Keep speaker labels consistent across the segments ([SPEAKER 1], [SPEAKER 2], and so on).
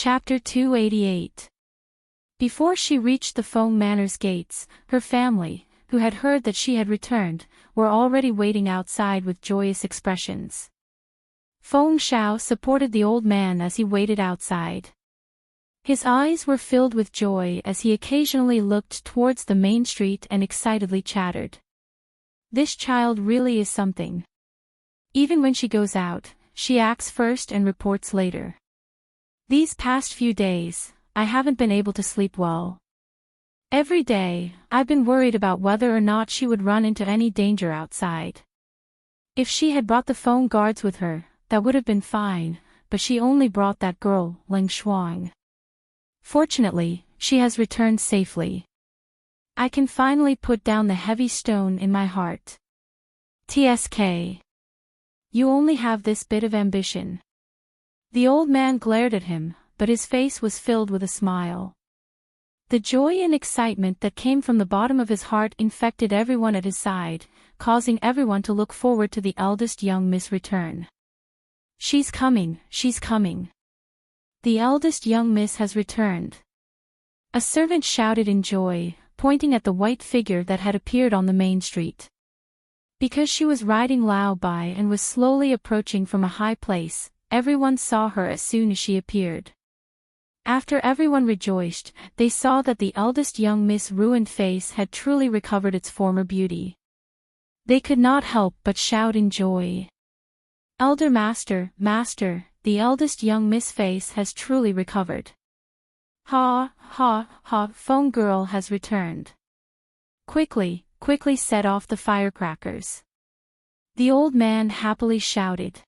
[SPEAKER 1] Chapter 288. Before she reached the Feng Manor's gates, her family, who had heard that she had returned, were already waiting outside with joyous expressions. Feng Shao supported the old man as he waited outside. His eyes were filled with joy as he occasionally looked towards the main street and excitedly chattered. This child really is something. Even when she goes out, she acts first and reports later. These past few days, I haven't been able to sleep well. Every day, I've been worried about whether or not she would run into any danger outside. If she had brought the phone guards with her, that would have been fine, but she only brought that girl, Ling Shuang. Fortunately, she has returned safely. I can finally put down the heavy stone in my heart. TSK. You only have this bit of ambition. The old man glared at him, but his face was filled with a smile. The joy and excitement that came from the bottom of his heart infected everyone at his side, causing everyone to look forward to the eldest young Miss return. She's coming, she's coming. The eldest young Miss has returned. A servant shouted in joy, pointing at the white figure that had appeared on the main street. Because she was riding Lao Bai and was slowly approaching from a high place, everyone saw her as soon as she appeared. After everyone rejoiced, they saw that the eldest young Miss' ruined face had truly recovered its former beauty. They could not help but shout in joy. Elder Master, Master, the eldest young Miss' face has truly recovered. Ha, ha, ha, Feng girl has returned. Quickly, quickly set off the firecrackers. The old man happily shouted.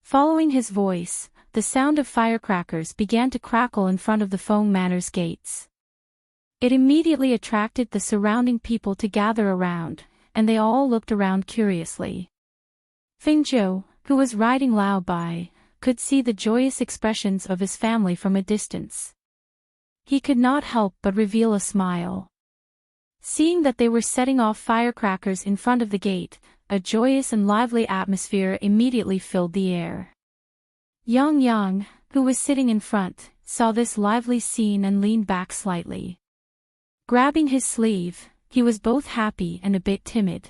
[SPEAKER 1] Following his voice, the sound of firecrackers began to crackle in front of the Feng Manor's gates. It immediately attracted the surrounding people to gather around, and they all looked around curiously. Feng Zhou, who was riding Lao Bai, could see the joyous expressions of his family from a distance. He could not help but reveal a smile. Seeing that they were setting off firecrackers in front of the gate, a joyous and lively atmosphere immediately filled the air. Yang, who was sitting in front, saw this lively scene and leaned back slightly. Grabbing his sleeve, he was both happy and a bit timid.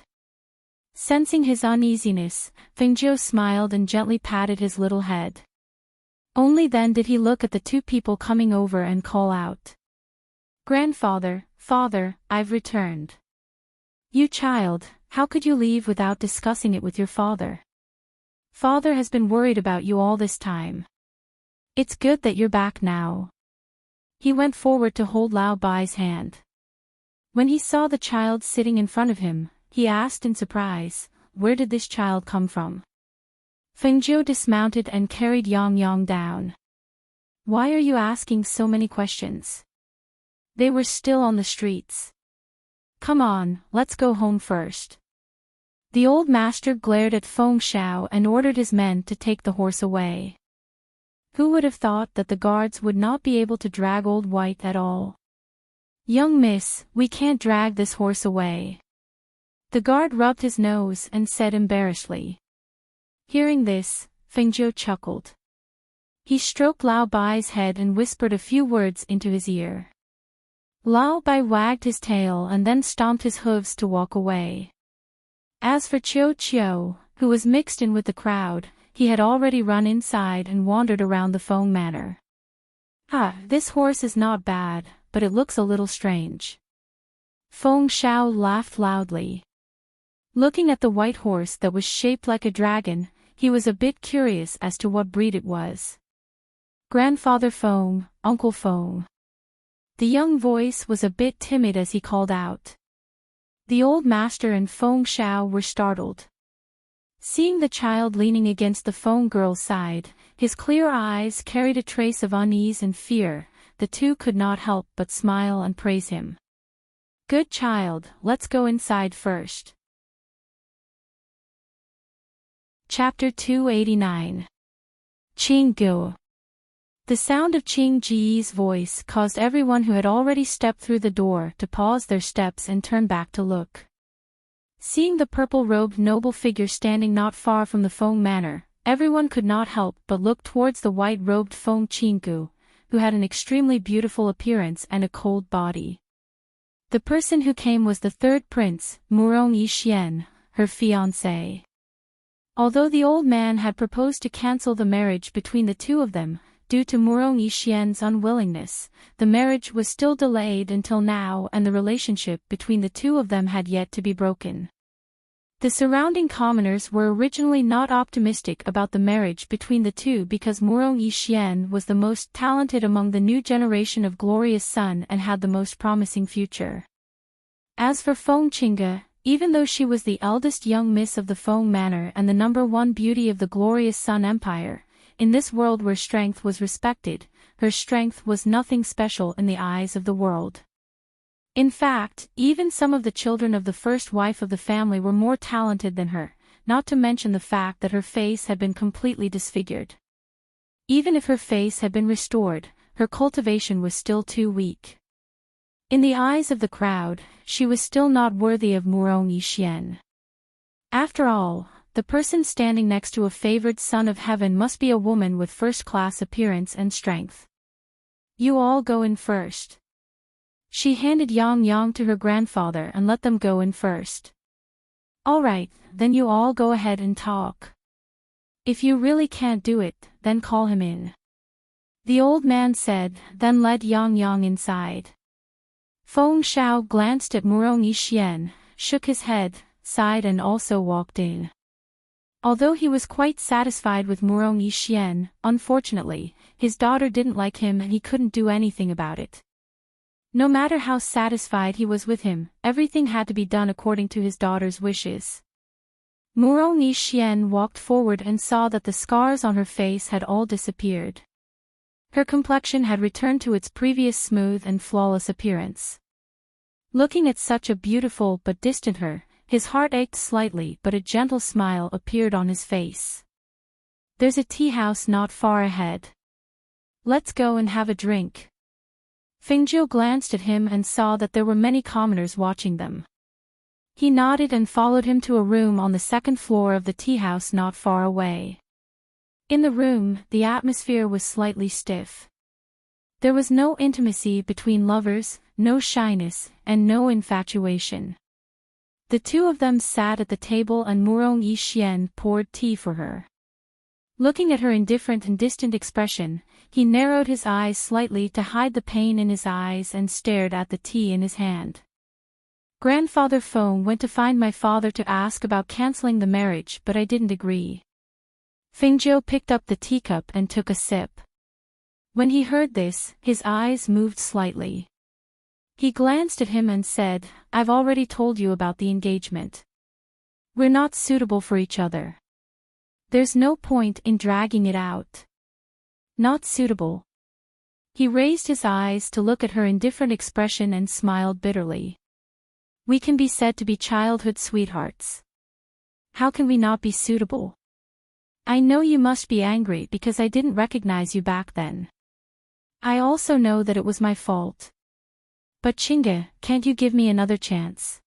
[SPEAKER 1] Sensing his uneasiness, Feng Zhou smiled and gently patted his little head. Only then did he look at the two people coming over and call out. Grandfather, father, I've returned. You child, how could you leave without discussing it with your father? Father has been worried about you all this time. It's good that you're back now. He went forward to hold Lao Bai's hand. When he saw the child sitting in front of him, he asked in surprise, where did this child come from? Feng Zhou dismounted and carried Yang down. Why are you asking so many questions? They were still on the streets. Come on, let's go home first. The old master glared at Feng Shao and ordered his men to take the horse away. Who would have thought that the guards would not be able to drag Old White at all? Young miss, we can't drag this horse away. The guard rubbed his nose and said embarrassedly. Hearing this, Feng Zhou chuckled. He stroked Lao Bai's head and whispered a few words into his ear. Lao Bai wagged his tail and then stomped his hooves to walk away. As for Chiu, who was mixed in with the crowd, he had already run inside and wandered around the Feng Manor. This horse is not bad, but it looks a little strange. Feng Shao laughed loudly. Looking at the white horse that was shaped like a dragon, he was a bit curious as to what breed it was. Grandfather Feng, Uncle Feng. The young voice was a bit timid as he called out. The old master and Feng Shao were startled. Seeing the child leaning against the Feng girl's side, his clear eyes carried a trace of unease and fear. The two could not help but smile and praise him. Good child, let's go inside first. Chapter 289. Qinggu. The sound of Qing Ji's voice caused everyone who had already stepped through the door to pause their steps and turn back to look. Seeing the purple-robed noble figure standing not far from the Feng Manor, everyone could not help but look towards the white-robed Feng Qinggu, who had an extremely beautiful appearance and a cold body. The person who came was the third prince, Murong Yixian, her fiancé. Although the old man had proposed to cancel the marriage between the two of them, due to Murong Yixian's unwillingness, the marriage was still delayed until now, and the relationship between the two of them had yet to be broken. The surrounding commoners were originally not optimistic about the marriage between the two because Murong Yixian was the most talented among the new generation of glorious sun and had the most promising future. As for Feng Qingge, even though she was the eldest young miss of the Feng Manor and the #1 beauty of the glorious Sun Empire, in this world where strength was respected, her strength was nothing special in the eyes of the world. In fact, even some of the children of the first wife of the family were more talented than her, not to mention the fact that her face had been completely disfigured. Even if her face had been restored, her cultivation was still too weak. In the eyes of the crowd, she was still not worthy of Murong Yixian. After all, the person standing next to a favored son of heaven must be a woman with first-class appearance and strength. You all go in first. She handed Yang Yang to her grandfather and let them go in first. All right, then you all go ahead and talk. If you really can't do it, then call him in. The old man said, then led Yang Yang inside. Feng Shao glanced at Murong Yixian, shook his head, sighed and also walked in. Although he was quite satisfied with Murong Yixian, unfortunately, his daughter didn't like him and he couldn't do anything about it. No matter how satisfied he was with him, everything had to be done according to his daughter's wishes. Murong Yixian walked forward and saw that the scars on her face had all disappeared. Her complexion had returned to its previous smooth and flawless appearance. Looking at such a beautiful but distant her, his heart ached slightly but a gentle smile appeared on his face. There's a tea house not far ahead. Let's go and have a drink. Fengjiu glanced at him and saw that there were many commoners watching them. He nodded and followed him to a room on the second floor of the tea house not far away. In the room, the atmosphere was slightly stiff. There was no intimacy between lovers, no shyness, and no infatuation. The two of them sat at the table and Murong Yixian poured tea for her. Looking at her indifferent and distant expression, he narrowed his eyes slightly to hide the pain in his eyes and stared at the tea in his hand. Grandfather Feng went to find my father to ask about canceling the marriage, but I didn't agree. Fengjiu picked up the teacup and took a sip. When he heard this, his eyes moved slightly. He glanced at him and said, I've already told you about the engagement. We're not suitable for each other. There's no point in dragging it out. Not suitable. He raised his eyes to look at her indifferent expression and smiled bitterly. We can be said to be childhood sweethearts. How can we not be suitable? I know you must be angry because I didn't recognize you back then. I also know that it was my fault. But Qingge, can't you give me another chance?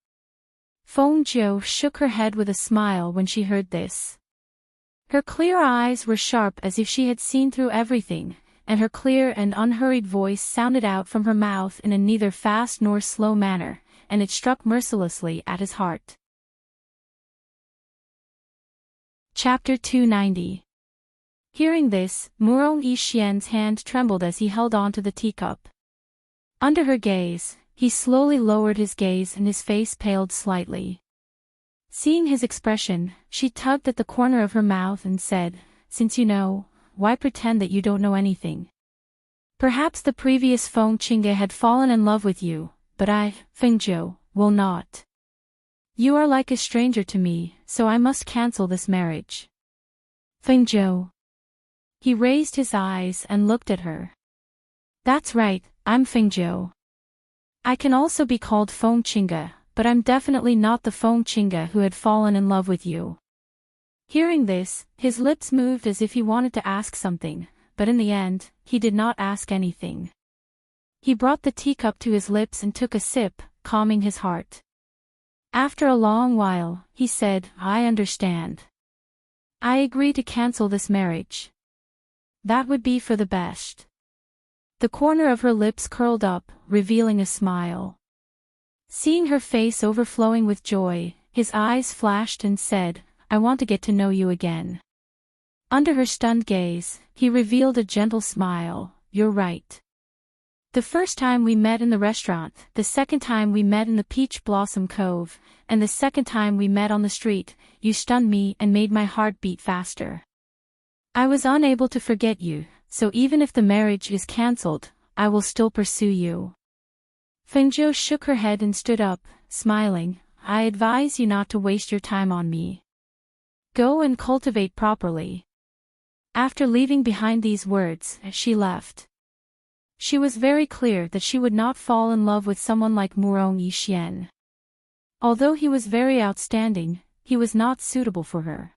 [SPEAKER 1] Feng Jiu shook her head with a smile when she heard this. Her clear eyes were sharp as if she had seen through everything, and her clear and unhurried voice sounded out from her mouth in a neither fast nor slow manner, and it struck mercilessly at his heart. Chapter 290. Hearing this, Murong Yixian's hand trembled as he held on to the teacup. Under her gaze, he slowly lowered his gaze and his face paled slightly. Seeing his expression, she tugged at the corner of her mouth and said, Since you know, why pretend that you don't know anything? Perhaps the previous Feng Qingge had fallen in love with you, but I, Fengjiu, will not. You are like a stranger to me, so I must cancel this marriage. Fengjiu. He raised his eyes and looked at her. That's right, I'm Fengjiu. I can also be called Feng Qingge, but I'm definitely not the Feng Qingge who had fallen in love with you. Hearing this, his lips moved as if he wanted to ask something, but in the end, he did not ask anything. He brought the teacup to his lips and took a sip, calming his heart. After a long while, he said, I understand. I agree to cancel this marriage. That would be for the best. The corner of her lips curled up, revealing a smile. Seeing her face overflowing with joy, his eyes flashed and said, I want to get to know you again. Under her stunned gaze, he revealed a gentle smile. You're right. The first time we met in the restaurant, the second time we met in the Peach Blossom Cove, and the second time we met on the street, you stunned me and made my heart beat faster. I was unable to forget you, so even if the marriage is cancelled, I will still pursue you. Fengzhou shook her head and stood up, smiling. I advise you not to waste your time on me. Go and cultivate properly. After leaving behind these words, she left. She was very clear that she would not fall in love with someone like Murong Yixian. Although he was very outstanding, he was not suitable for her.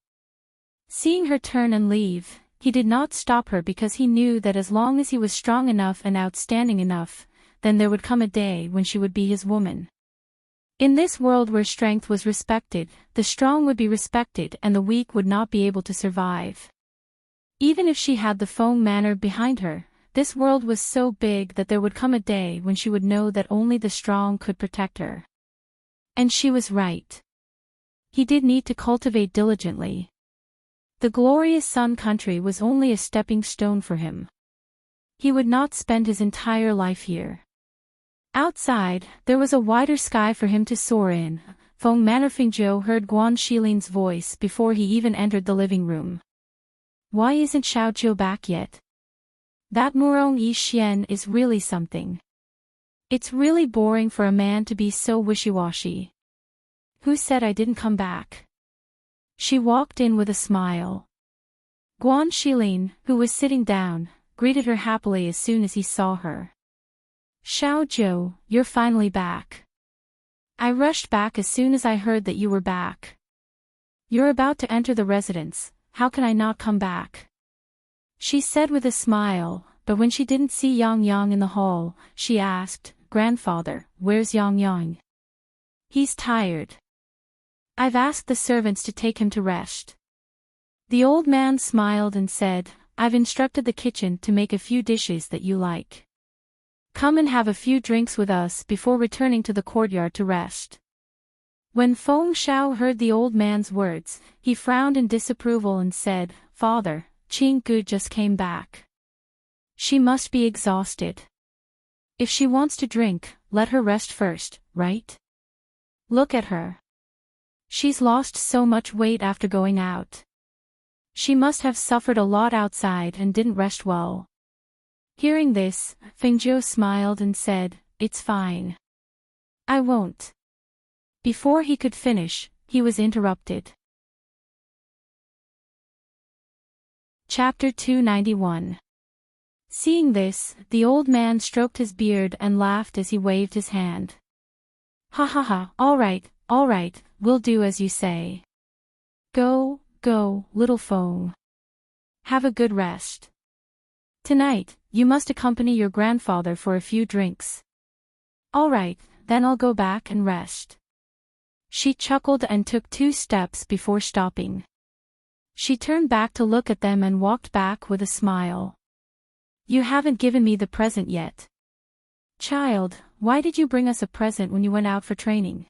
[SPEAKER 1] Seeing her turn and leave, he did not stop her because he knew that as long as he was strong enough and outstanding enough, then there would come a day when she would be his woman. In this world where strength was respected, the strong would be respected and the weak would not be able to survive. Even if she had the foam manor behind her, this world was so big that there would come a day when she would know that only the strong could protect her. And she was right. He did need to cultivate diligently. The glorious Sun Country was only a stepping stone for him. He would not spend his entire life here. Outside, there was a wider sky for him to soar in. Feng Mannerfingzhou heard Guan Xilin's voice before he even entered the living room. Why isn't Xiaozhou back yet? That Murong Yixian is really something. It's really boring for a man to be so wishy-washy. Who said I didn't come back? She walked in with a smile. Guan Xilin, who was sitting down, greeted her happily as soon as he saw her. Xiaozhou, you're finally back. I rushed back as soon as I heard that you were back. You're about to enter the residence, how can I not come back? She said with a smile, but when she didn't see Yang Yang in the hall, she asked, Grandfather, where's Yang Yang? He's tired. I've asked the servants to take him to rest. The old man smiled and said, I've instructed the kitchen to make a few dishes that you like. Come and have a few drinks with us before returning to the courtyard to rest. When Feng Shao heard the old man's words, he frowned in disapproval and said, Father, Qing Gu just came back. She must be exhausted. If she wants to drink, let her rest first, right? Look at her. She's lost so much weight after going out. She must have suffered a lot outside and didn't rest well. Hearing this, Fengzhou smiled and said, It's fine. I won't. Before he could finish, he was interrupted. Chapter 291. Seeing this, the old man stroked his beard and laughed as he waved his hand. Ha ha ha, all right, we'll do as you say. Go, little Feng. Have a good rest. Tonight, you must accompany your grandfather for a few drinks. All right, then I'll go back and rest. She chuckled and took 2 steps before stopping. She turned back to look at them and walked back with a smile. You haven't given me the present yet. Child, why did you bring us a present when you went out for training?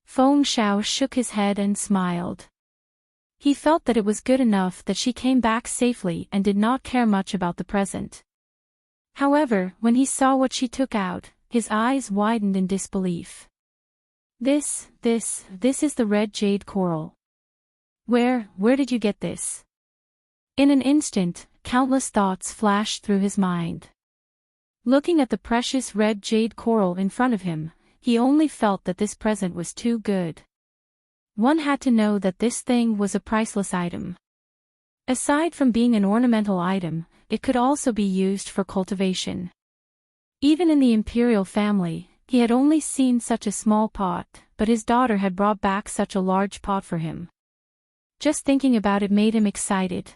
[SPEAKER 1] Feng Shao shook his head and smiled. He felt that it was good enough that she came back safely and did not care much about the present. However, when he saw what she took out, his eyes widened in disbelief. This is the red jade coral. Where did you get this? In an instant, countless thoughts flashed through his mind. Looking at the precious red jade coral in front of him, he only felt that this present was too good. One had to know that this thing was a priceless item. Aside from being an ornamental item, it could also be used for cultivation. Even in the imperial family, he had only seen such a small pot, but his daughter had brought back such a large pot for him. Just thinking about it made him excited.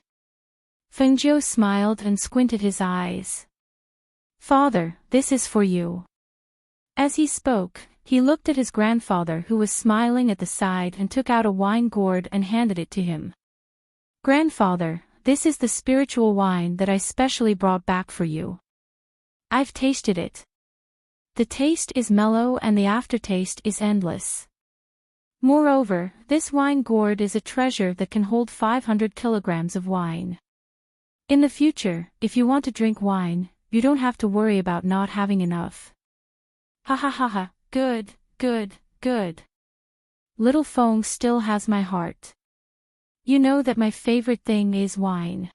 [SPEAKER 1] Fengzhou smiled and squinted his eyes. Father, this is for you. As he spoke, he looked at his grandfather who was smiling at the side and took out a wine gourd and handed it to him. Grandfather, this is the spiritual wine that I specially brought back for you. I've tasted it. The taste is mellow and the aftertaste is endless. Moreover, this wine gourd is a treasure that can hold 500 kilograms of wine. In the future, if you want to drink wine, you don't have to worry about not having enough. Ha ha ha ha, good, good, good. Little Feng still has my heart. You know that my favorite thing is wine.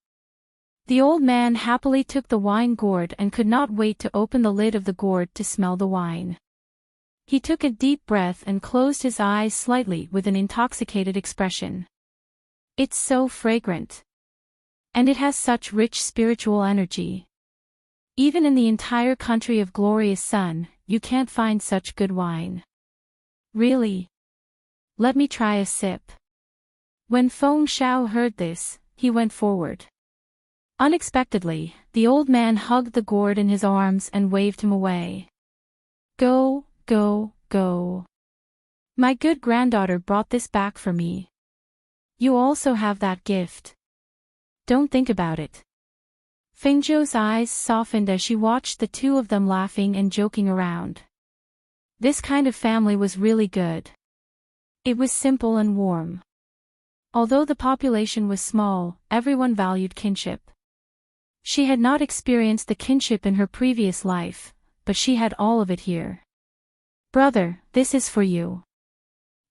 [SPEAKER 1] The old man happily took the wine gourd and could not wait to open the lid of the gourd to smell the wine. He took a deep breath and closed his eyes slightly with an intoxicated expression. It's so fragrant. And it has such rich spiritual energy. Even in the entire country of Glorious Sun, you can't find such good wine. Really? Let me try a sip. When Feng Shao heard this, he went forward. Unexpectedly, the old man hugged the gourd in his arms and waved him away. Go, go, go. My good granddaughter brought this back for me. You also have that gift. Don't think about it. Fengzhou's eyes softened as she watched the two of them laughing and joking around. This kind of family was really good. It was simple and warm. Although the population was small, everyone valued kinship. She had not experienced the kinship in her previous life, but she had all of it here. Brother, this is for you.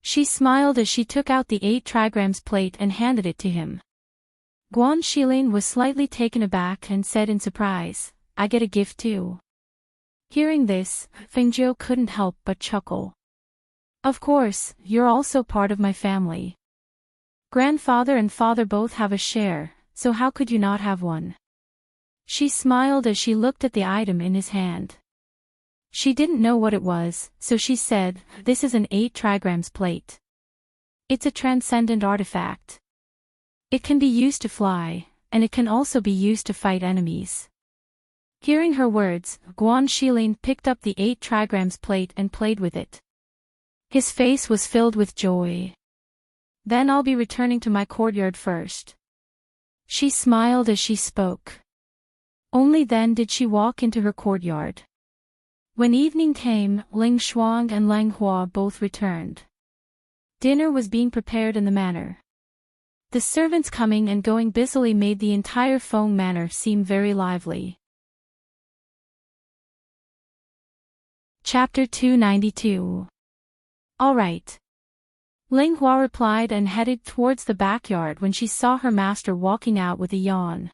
[SPEAKER 1] She smiled as she took out the 8 trigrams plate and handed it to him. Guan Shilin was slightly taken aback and said in surprise, I get a gift too. Hearing this, Fengzhou couldn't help but chuckle. Of course, you're also part of my family. Grandfather and father both have a share, so how could you not have one? She smiled as she looked at the item in his hand. She didn't know what it was, so she said, this is an 8 trigrams plate. It's a transcendent artifact. It can be used to fly, and it can also be used to fight enemies. Hearing her words, Guan Shilin picked up the 8 trigrams plate and played with it. His face was filled with joy. Then I'll be returning to my courtyard first. She smiled as she spoke. Only then did she walk into her courtyard. When evening came, Ling Shuang and Lang Hua both returned. Dinner was being prepared in the manor. The servants coming and going busily made the entire Feng manor seem very lively. Chapter 292. All right. Ling Hua replied and headed towards the backyard when she saw her master walking out with a yawn.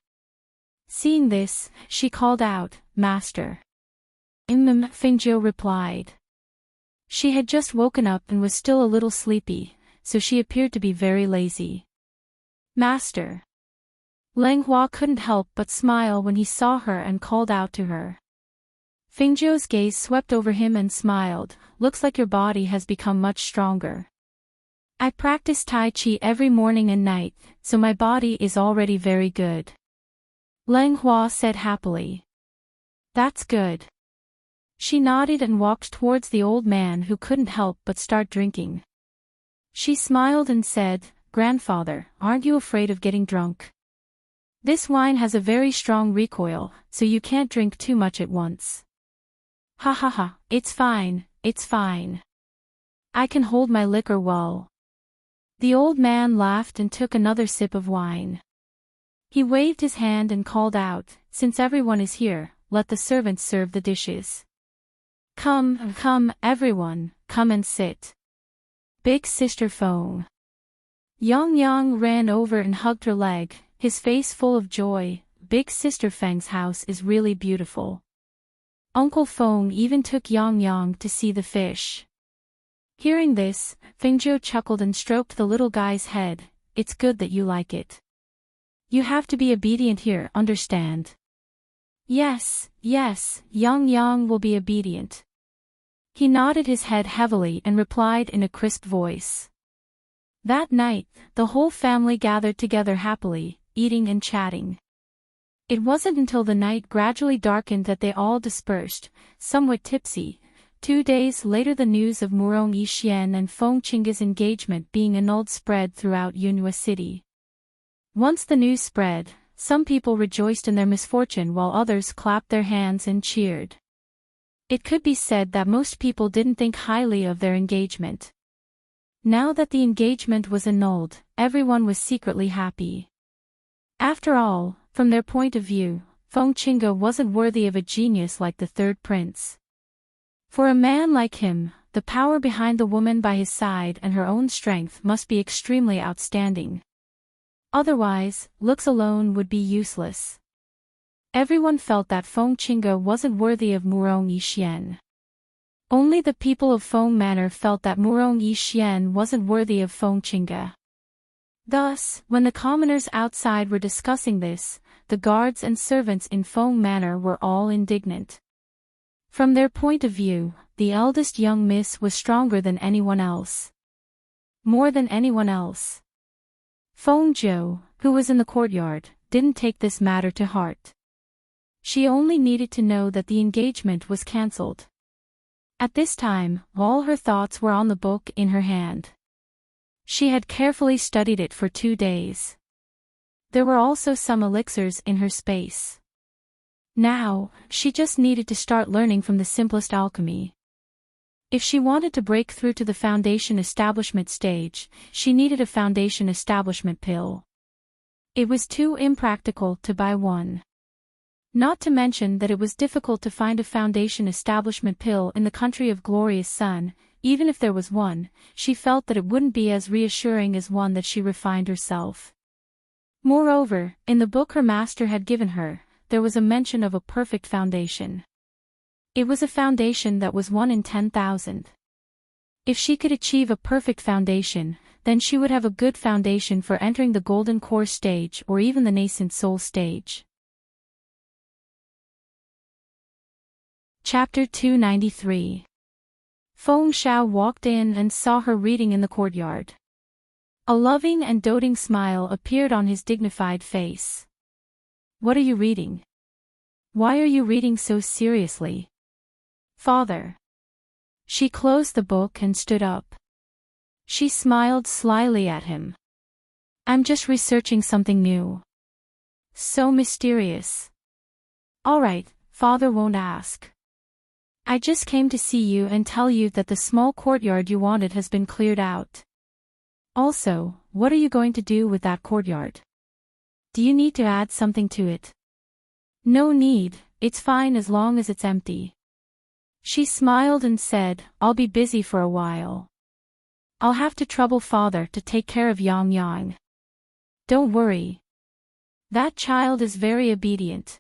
[SPEAKER 1] Seeing this, she called out, Master. Fengzhou replied. She had just woken up and was still a little sleepy, so she appeared to be very lazy. Master. Lang Hua couldn't help but smile when he saw her and called out to her. Fengzhou's gaze swept over him and smiled, looks like your body has become much stronger. I practice Tai Chi every morning and night, so my body is already very good. Lang Hua said happily. That's good. She nodded and walked towards the old man who couldn't help but start drinking. She smiled and said, Grandfather, aren't you afraid of getting drunk? This wine has a very strong recoil, so you can't drink too much at once. Ha ha ha, it's fine, it's fine. I can hold my liquor well. The old man laughed and took another sip of wine. He waved his hand and called out, Since everyone is here, let the servants serve the dishes. Come, come, everyone, come and sit. Big Sister Feng. Yang Yang ran over and hugged her leg, his face full of joy. Big Sister Feng's house is really beautiful. Uncle Feng even took Yang Yang to see the fish. Hearing this, Fengzhou chuckled and stroked the little guy's head. It's good that you like it. You have to be obedient here, understand? Yes, yes, Yang Yang will be obedient. He nodded his head heavily and replied in a crisp voice. That night, the whole family gathered together happily, eating and chatting. It wasn't until the night gradually darkened that they all dispersed, somewhat tipsy. 2 days later the news of Murong Yixian and Feng Qingge's engagement being annulled spread throughout Yunhua City. Once the news spread, Some people rejoiced in their misfortune while others clapped their hands and cheered. It could be said that most people didn't think highly of their engagement. Now that the engagement was annulled, everyone was secretly happy. After all, from their point of view, Feng Qingge wasn't worthy of a genius like the third prince. For a man like him, the power behind the woman by his side and her own strength must be extremely outstanding. Otherwise, looks alone would be useless. Everyone felt that Feng Qingge wasn't worthy of Murong Yixian. Only the people of Feng Manor felt that Murong Yixian wasn't worthy of Feng Qingge. Thus, when the commoners outside were discussing this, the guards and servants in Feng Manor were all indignant. From their point of view, the eldest young miss was stronger than anyone else. More than anyone else. Feng Zhou, who was in the courtyard, didn't take this matter to heart. She only needed to know that the engagement was cancelled. At this time, all her thoughts were on the book in her hand. She had carefully studied it for 2 days. There were also some elixirs in her space. Now, she just needed to start learning from the simplest alchemy. If she wanted to break through to the foundation establishment stage, she needed a foundation establishment pill. It was too impractical to buy one. Not to mention that it was difficult to find a foundation establishment pill in the country of Glorious Sun. Even if there was one, she felt that it wouldn't be as reassuring as one that she refined herself. Moreover, in the book her master had given her, there was a mention of a perfect foundation. It was a foundation that was 1 in 10,000. If she could achieve a perfect foundation, then she would have a good foundation for entering the Golden Core stage or even the Nascent Soul stage. Chapter 293. Feng Xiao walked in and saw her reading in the courtyard. A loving and doting smile appeared on his dignified face. "What are you reading? Why are you reading so seriously?" "Father." She closed the book and stood up. She smiled slyly at him. "I'm just researching something new." "So mysterious." "All right, Father won't ask. I just came to see you and tell you that the small courtyard you wanted has been cleared out. Also, what are you going to do with that courtyard? Do you need to add something to it?" "No need, it's fine as long as it's empty." She smiled and said, "I'll be busy for a while. I'll have to trouble Father to take care of Yang Yang." "Don't worry. That child is very obedient.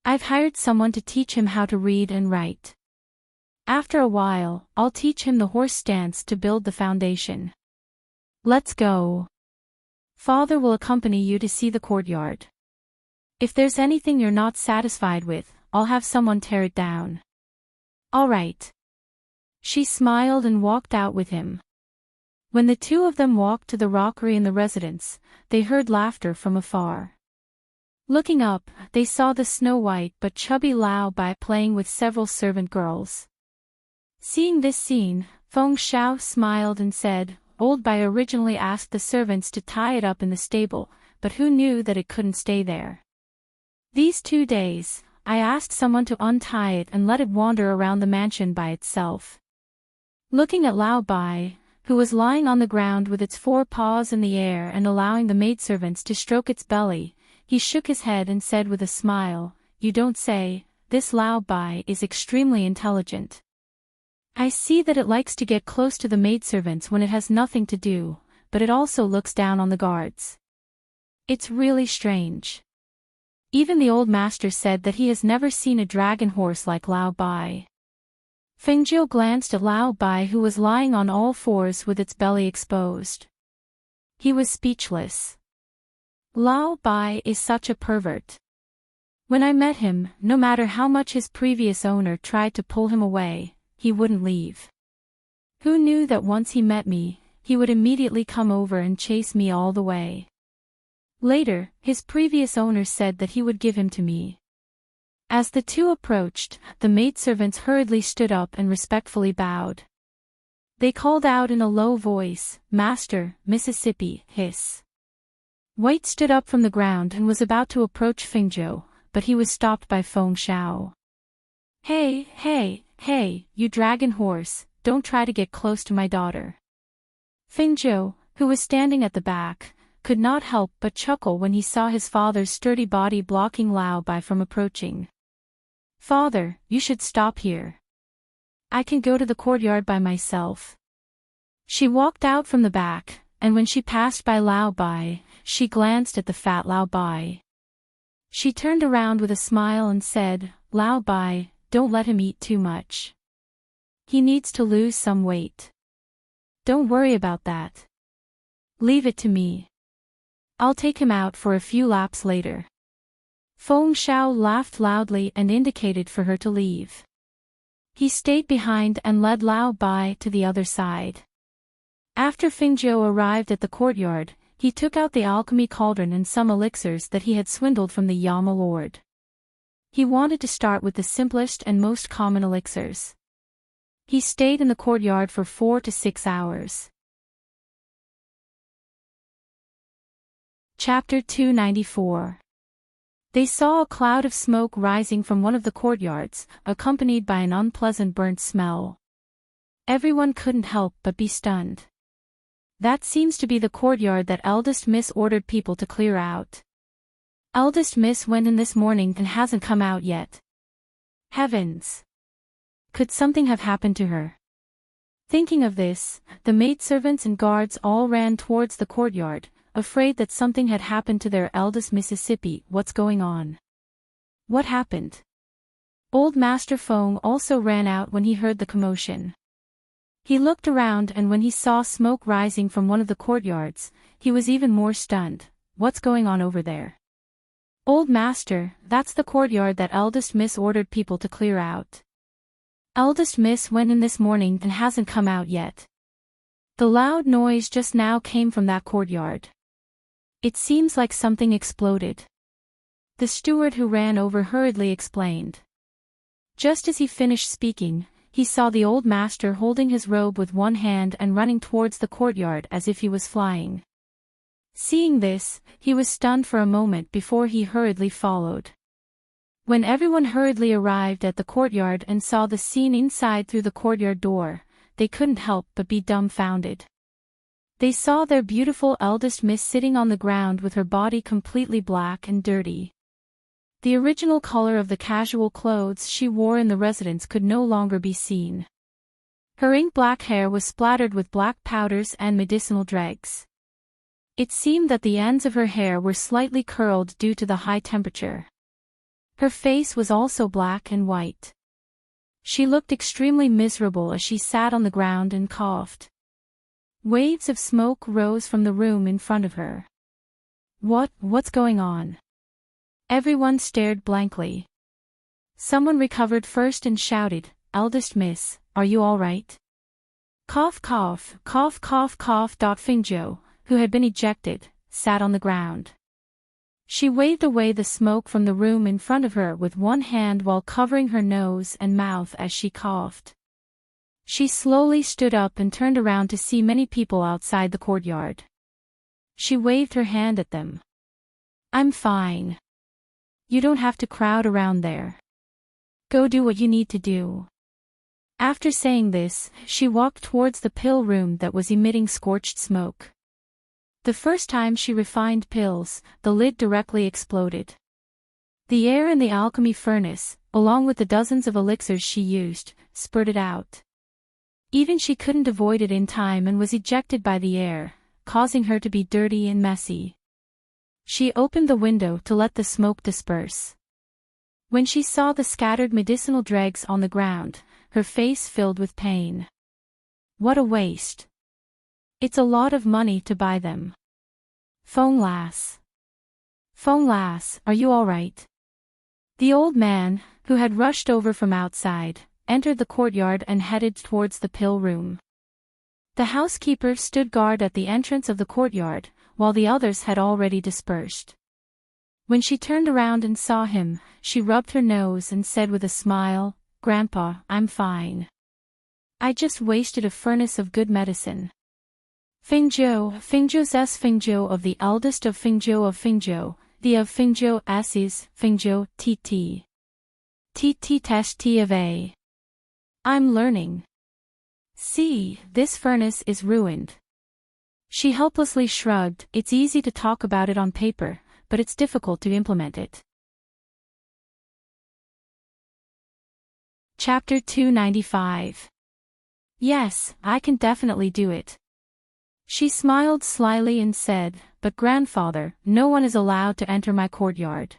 [SPEAKER 1] I've hired someone to teach him how to read and write. After a while, I'll teach him the horse stance to build the foundation. Let's go. Father will accompany you to see the courtyard. If there's anything you're not satisfied with, I'll have someone tear it down." "All right." She smiled and walked out with him. When the two of them walked to the rockery in the residence, they heard laughter from afar. Looking up, they saw the snow-white but chubby Lao Bai playing with several servant girls. Seeing this scene, Feng Xiao smiled and said, "Old Bai originally asked the servants to tie it up in the stable, but who knew that it couldn't stay there? These 2 days, I asked someone to untie it and let it wander around the mansion by itself." Looking at Lao Bai, who was lying on the ground with its 4 paws in the air and allowing the maidservants to stroke its belly, he shook his head and said with a smile, "You don't say, this Lao Bai is extremely intelligent. I see that it likes to get close to the maidservants when it has nothing to do, but it also looks down on the guards. It's really strange. Even the old master said that he has never seen a dragon horse like Lao Bai." Fengjiu glanced at Lao Bai, who was lying on all fours with its belly exposed. He was speechless. Lao Bai is such a pervert. When I met him, no matter how much his previous owner tried to pull him away, he wouldn't leave. Who knew that once he met me, he would immediately come over and chase me all the way? Later, his previous owner said that he would give him to me. As the two approached, the maidservants hurriedly stood up and respectfully bowed. They called out in a low voice, "Master, Mississippi, hiss." White stood up from the ground and was about to approach Fingzhou, but he was stopped by Feng Xiao. Hey, hey, hey, you dragon horse, don't try to get close to my daughter. Fingzhou, who was standing at the back, could not help but chuckle when he saw his father's sturdy body blocking Lao Bai from approaching. Father, you should stop here. I can go to the courtyard by myself. She walked out from the back, and when she passed by Lao Bai, she glanced at the fat Lao Bai. She turned around with a smile and said, Lao Bai, don't let him eat too much. He needs to lose some weight. Don't worry about that. Leave it to me. I'll take him out for a few laps later. Feng Xiao laughed loudly and indicated for her to leave. He stayed behind and led Lao Bai to the other side. After Fingzhou arrived at the courtyard, he took out the alchemy cauldron and some elixirs that he had swindled from the Yama Lord. He wanted to start with the simplest and most common elixirs. He stayed in the courtyard for 4 to 6 hours. Chapter 294. They saw a cloud of smoke rising from one of the courtyards, accompanied by an unpleasant burnt smell. Everyone couldn't help but be stunned. That seems to be the courtyard that Eldest Miss ordered people to clear out. Eldest Miss went in this morning and hasn't come out yet. Heavens! Could something have happened to her? Thinking of this, the maidservants and guards all ran towards the courtyard, afraid that something had happened to their eldest Mississippi. What's going on? What happened? Old Master Feng also ran out when he heard the commotion. He looked around and when he saw smoke rising from one of the courtyards, he was even more stunned. What's going on over there? Old Master, that's the courtyard that Eldest Miss ordered people to clear out. Eldest Miss went in this morning and hasn't come out yet. The loud noise just now came from that courtyard. It seems like something exploded. The steward who ran over hurriedly explained. Just as he finished speaking, he saw the old master holding his robe with one hand and running towards the courtyard as if he was flying. Seeing this, he was stunned for a moment before he hurriedly followed. When everyone hurriedly arrived at the courtyard and saw the scene inside through the courtyard door, they couldn't help but be dumbfounded. They saw their beautiful eldest miss sitting on the ground with her body completely black and dirty. The original color of the casual clothes she wore in the residence could no longer be seen. Her ink-black hair was splattered with black powders and medicinal dregs. It seemed that the ends of her hair were slightly curled due to the high temperature. Her face was also black and white. She looked extremely miserable as she sat on the ground and coughed. Waves of smoke rose from the room in front of her. What's going on? Everyone stared blankly. Someone recovered first and shouted, Eldest Miss, are you all right? Cough cough, cough cough cough. Fingzhou, who had been ejected, sat on the ground. She waved away the smoke from the room in front of her with one hand while covering her nose and mouth as she coughed. She slowly stood up and turned around to see many people outside the courtyard. She waved her hand at them. I'm fine. You don't have to crowd around there. Go do what you need to do. After saying this, she walked towards the pill room that was emitting scorched smoke. The first time she refined pills, the lid directly exploded. The air in the alchemy furnace, along with the dozens of elixirs she used, spurted out. Even she couldn't avoid it in time and was ejected by the air, causing her to be dirty and messy. She opened the window to let the smoke disperse. When she saw the scattered medicinal dregs on the ground, her face filled with pain. What a waste. It's a lot of money to buy them. Feng lass, are you all right? The old man, who had rushed over from outside, entered the courtyard and headed towards the pill room. The housekeeper stood guard at the entrance of the courtyard, while the others had already dispersed. When she turned around and saw him, she rubbed her nose and said with a smile, Grandpa, I'm fine. I just wasted a furnace of good medicine. Fingjo's s Fingjo of the eldest of Fingjo, the of Fingjo s is Fingjo tt. Tt test t of a. I'm learning. See, this furnace is ruined. She helplessly shrugged. It's easy to talk about it on paper, but it's difficult to implement it. Chapter 295. Yes, I can definitely do it. She smiled slyly and said, but grandfather, no one is allowed to enter my courtyard.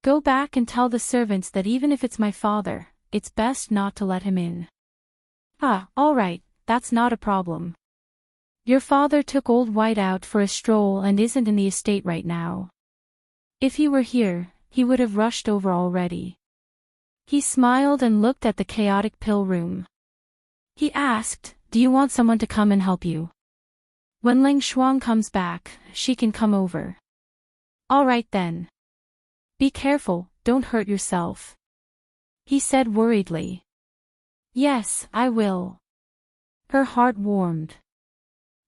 [SPEAKER 1] Go back and tell the servants that even if it's my father, it's best not to let him in. All right, that's not a problem. Your father took Old White out for a stroll and isn't in the estate right now. If he were here, he would have rushed over already. He smiled and looked at the chaotic pill room. He asked, do you want someone to come and help you? When Ling Shuang comes back, she can come over. All right then. Be careful, don't hurt yourself. He said worriedly. Yes, I will. Her heart warmed.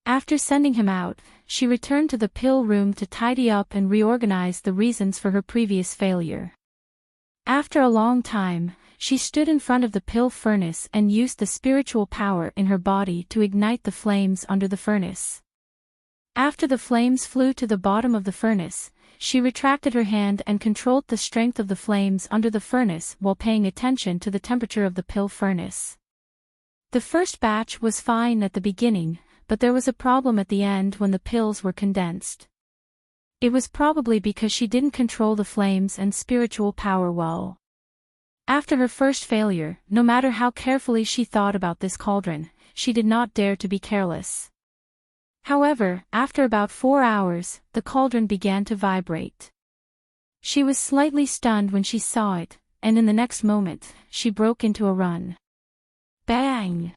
[SPEAKER 1] After sending him out, she returned to the pill room to tidy up and reorganize the reasons for her previous failure. After a long time, she stood in front of the pill furnace and used the spiritual power in her body to ignite the flames under the furnace. After the flames flew to the bottom of the furnace, she retracted her hand and controlled the strength of the flames under the furnace while paying attention to the temperature of the pill furnace. The first batch was fine at the beginning, but there was a problem at the end when the pills were condensed. It was probably because she didn't control the flames and spiritual power well. After her first failure, no matter how carefully she thought about this cauldron, she did not dare to be careless. However, after about 4 hours, the cauldron began to vibrate. She was slightly stunned when she saw it, and in the next moment, she broke into a run. Bang!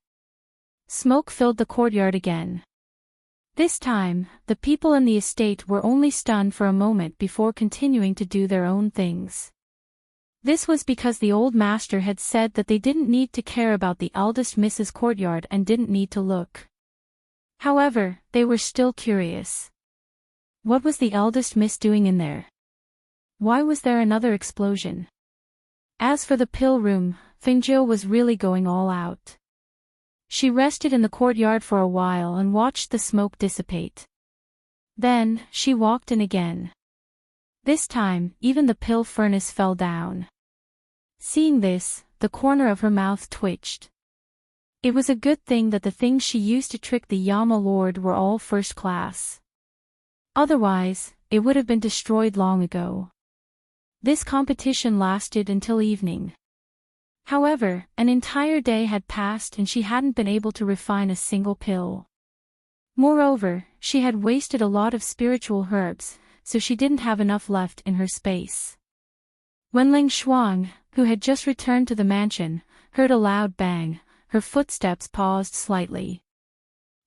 [SPEAKER 1] Smoke filled the courtyard again. This time, the people in the estate were only stunned for a moment before continuing to do their own things. This was because the old master had said that they didn't need to care about the eldest Mrs. Courtyard and didn't need to look. However, they were still curious. What was the eldest miss doing in there? Why was there another explosion? As for the pill room, Fingjo was really going all out. She rested in the courtyard for a while and watched the smoke dissipate. Then, she walked in again. This time, even the pill furnace fell down. Seeing this, the corner of her mouth twitched. It was a good thing that the things she used to trick the Yama Lord were all first class. Otherwise, it would have been destroyed long ago. This competition lasted until evening. However, an entire day had passed and she hadn't been able to refine a single pill. Moreover, she had wasted a lot of spiritual herbs, so she didn't have enough left in her space. When Ling Shuang, who had just returned to the mansion, heard a loud bang, her footsteps paused slightly.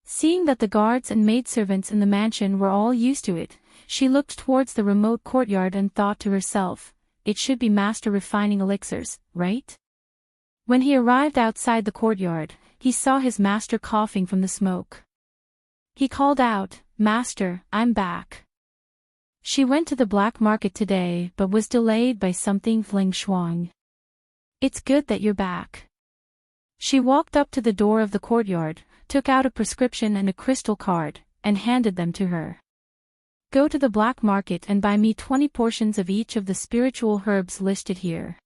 [SPEAKER 1] Seeing that the guards and maidservants in the mansion were all used to it, she looked towards the remote courtyard and thought to herself, it should be Master refining elixirs, right? When he arrived outside the courtyard, he saw his master coughing from the smoke. He called out, Master, I'm back. She went to the black market today but was delayed by something. Ling Shuang. It's good that you're back. She walked up to the door of the courtyard, took out a prescription and a crystal card, and handed them to her. Go to the black market and buy me 20 portions of each of the spiritual herbs listed here.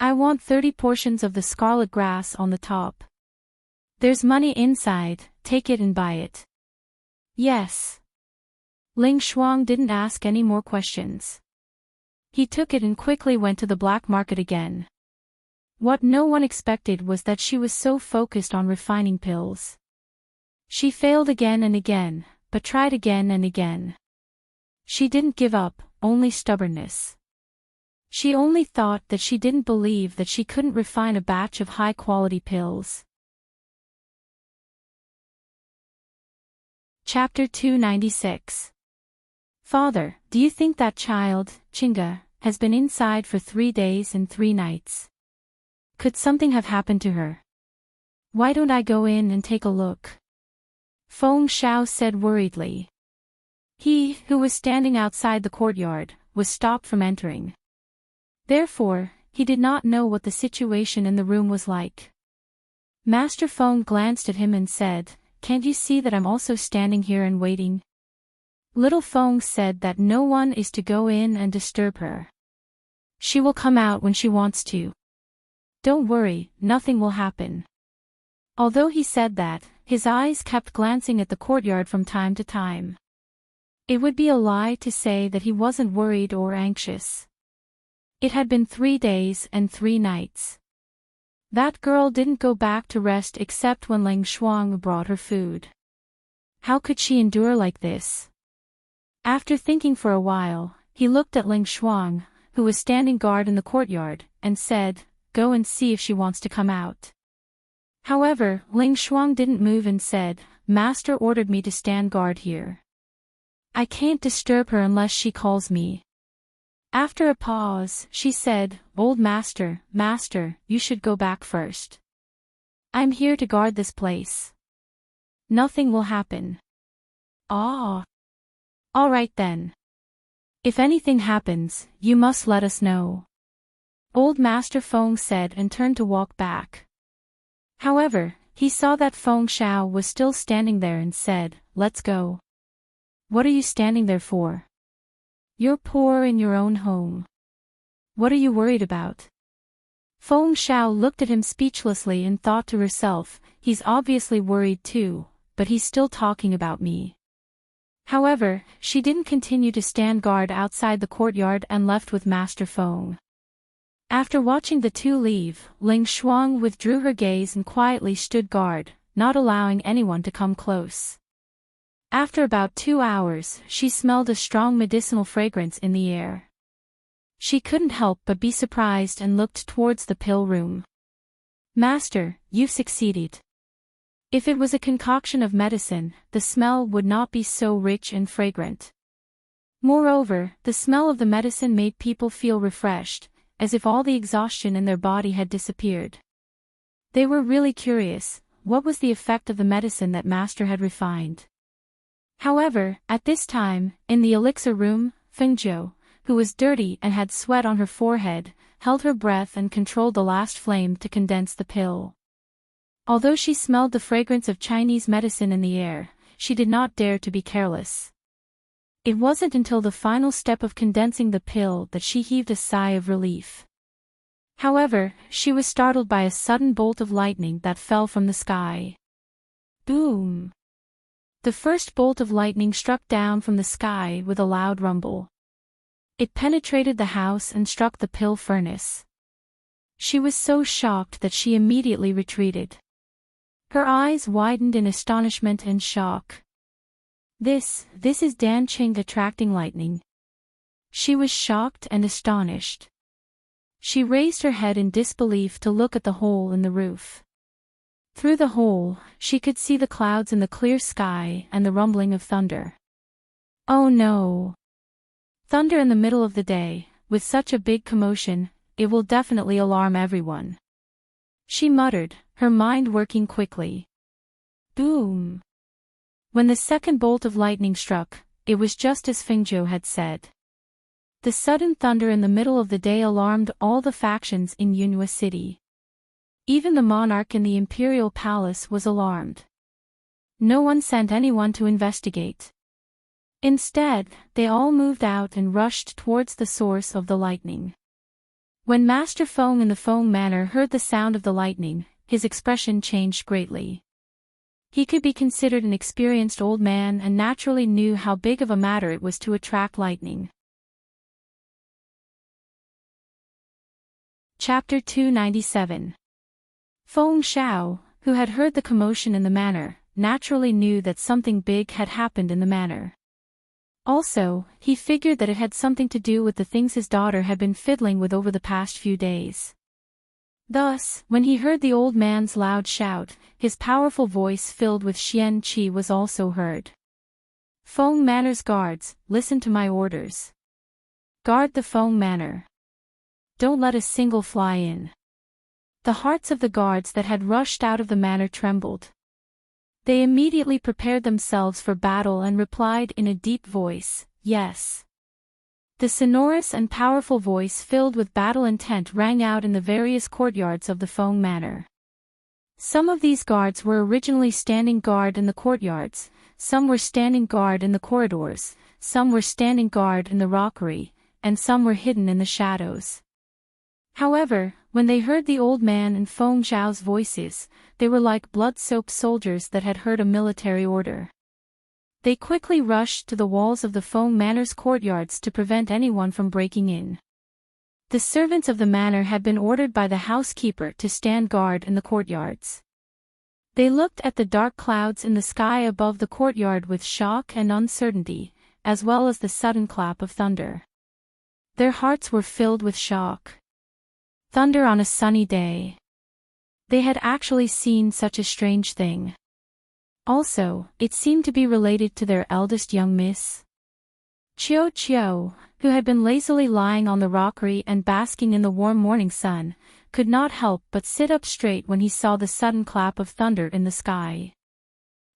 [SPEAKER 1] I want 30 portions of the scarlet grass on the top. There's money inside, take it and buy it. Yes. Ling Shuang didn't ask any more questions. He took it and quickly went to the black market again. What no one expected was that she was so focused on refining pills. She failed again and again, but tried again and again. She didn't give up, only stubbornness. She only thought that she didn't believe that she couldn't refine a batch of high-quality pills. Chapter 296. Father, do you think that child, Chinga, has been inside for 3 days and 3 nights? Could something have happened to her? Why don't I go in and take a look? Feng Xiao said worriedly. He, who was standing outside the courtyard, was stopped from entering. Therefore, he did not know what the situation in the room was like. Master Feng glanced at him and said, "Can't you see that I'm also standing here and waiting?" Little Feng said that no one is to go in and disturb her. She will come out when she wants to. Don't worry, nothing will happen. Although he said that, his eyes kept glancing at the courtyard from time to time. It would be a lie to say that he wasn't worried or anxious. It had been 3 days and 3 nights. That girl didn't go back to rest except when Ling Shuang brought her food. How could she endure like this? After thinking for a while, he looked at Ling Shuang, who was standing guard in the courtyard, and said, "Go and see if she wants to come out." However, Ling Shuang didn't move and said, "Master ordered me to stand guard here. I can't disturb her unless she calls me." After a pause, she said, "Old master, you should go back first. I'm here to guard this place. Nothing will happen." "Ah. All right then. If anything happens, you must let us know." Old Master Feng said and turned to walk back. However, he saw that Feng Xiao was still standing there and said, "Let's go." "What are you standing there for? You're poor in your own home. What are you worried about?" Feng Xiao looked at him speechlessly and thought to herself, "He's obviously worried too, but he's still talking about me." However, she didn't continue to stand guard outside the courtyard and left with Master Feng. After watching the two leave, Ling Shuang withdrew her gaze and quietly stood guard, not allowing anyone to come close. After about 2 hours, she smelled a strong medicinal fragrance in the air. She couldn't help but be surprised and looked towards the pill room. "Master, you've succeeded. If it was a concoction of medicine, the smell would not be so rich and fragrant. Moreover, the smell of the medicine made people feel refreshed, as if all the exhaustion in their body had disappeared." They were really curious, what was the effect of the medicine that Master had refined? However, at this time, in the elixir room, Fengzhou, who was dirty and had sweat on her forehead, held her breath and controlled the last flame to condense the pill. Although she smelled the fragrance of Chinese medicine in the air, she did not dare to be careless. It wasn't until the final step of condensing the pill that she heaved a sigh of relief. However, she was startled by a sudden bolt of lightning that fell from the sky. Boom! The first bolt of lightning struck down from the sky with a loud rumble. It penetrated the house and struck the pill furnace. She was so shocked that she immediately retreated. Her eyes widened in astonishment and shock. This is Dan Qing attracting lightning. She was shocked and astonished. She raised her head in disbelief to look at the hole in the roof. Through the hole, she could see the clouds in the clear sky and the rumbling of thunder. Oh no! Thunder in the middle of the day, with such a big commotion, it will definitely alarm everyone. She muttered, her mind working quickly. Boom! When the second bolt of lightning struck, it was just as Fengzhou had said. The sudden thunder in the middle of the day alarmed all the factions in Yunhua City. Even the monarch in the imperial palace was alarmed. No one sent anyone to investigate. Instead, they all moved out and rushed towards the source of the lightning. When Master Feng in the Feng Manor heard the sound of the lightning, his expression changed greatly. He could be considered an experienced old man and naturally knew how big of a matter it was to attract lightning. Chapter 297. Feng Xiao, who had heard the commotion in the manor, naturally knew that something big had happened in the manor. Also, he figured that it had something to do with the things his daughter had been fiddling with over the past few days. Thus, when he heard the old man's loud shout, his powerful voice filled with Xian Qi was also heard. Feng Manor's guards, listen to my orders. Guard the Feng Manor. Don't let a single fly in. The hearts of the guards that had rushed out of the manor trembled. They immediately prepared themselves for battle and replied in a deep voice, "Yes." The sonorous and powerful voice filled with battle intent rang out in the various courtyards of the Feng Manor. Some of these guards were originally standing guard in the courtyards, some were standing guard in the corridors, some were standing guard in the rockery, and some were hidden in the shadows. However, when they heard the old man and Feng Zhao's voices, they were like blood-soaked soldiers that had heard a military order. They quickly rushed to the walls of the Feng Manor's courtyards to prevent anyone from breaking in. The servants of the manor had been ordered by the housekeeper to stand guard in the courtyards. They looked at the dark clouds in the sky above the courtyard with shock and uncertainty, as well as the sudden clap of thunder. Their hearts were filled with shock. Thunder on a sunny day. They had actually seen such a strange thing. Also, it seemed to be related to their eldest young miss. Chiu Chiu, who had been lazily lying on the rockery and basking in the warm morning sun, could not help but sit up straight when he saw the sudden clap of thunder in the sky.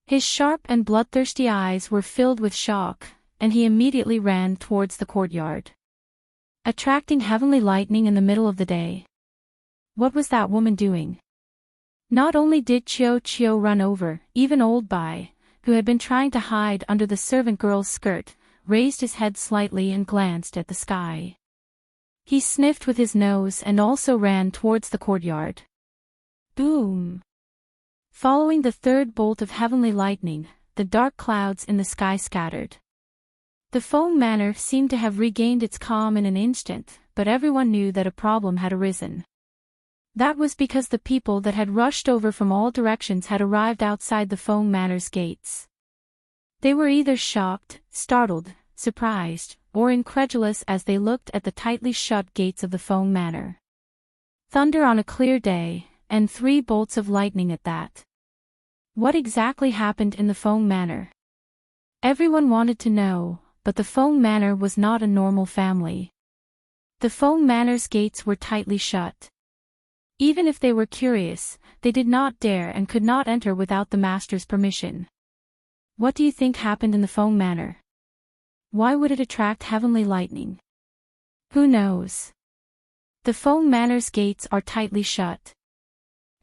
[SPEAKER 1] His sharp and bloodthirsty eyes were filled with shock, and he immediately ran towards the courtyard. Attracting heavenly lightning in the middle of the day. What was that woman doing? Not only did Chiu Chiu run over, even old Bai, who had been trying to hide under the servant girl's skirt, raised his head slightly and glanced at the sky. He sniffed with his nose and also ran towards the courtyard. Boom! Following the third bolt of heavenly lightning, the dark clouds in the sky scattered. The Feng Manor seemed to have regained its calm in an instant, but everyone knew that a problem had arisen. That was because the people that had rushed over from all directions had arrived outside the Feng Manor's gates. They were either shocked, startled, surprised, or incredulous as they looked at the tightly shut gates of the Feng Manor. Thunder on a clear day, and 3 bolts of lightning at that. What exactly happened in the Feng Manor? Everyone wanted to know, but the Feng Manor was not a normal family. The Feng Manor's gates were tightly shut. Even if they were curious, they did not dare and could not enter without the master's permission. What do you think happened in the Feng Manor? Why would it attract heavenly lightning? Who knows? The Feng Manor's gates are tightly shut.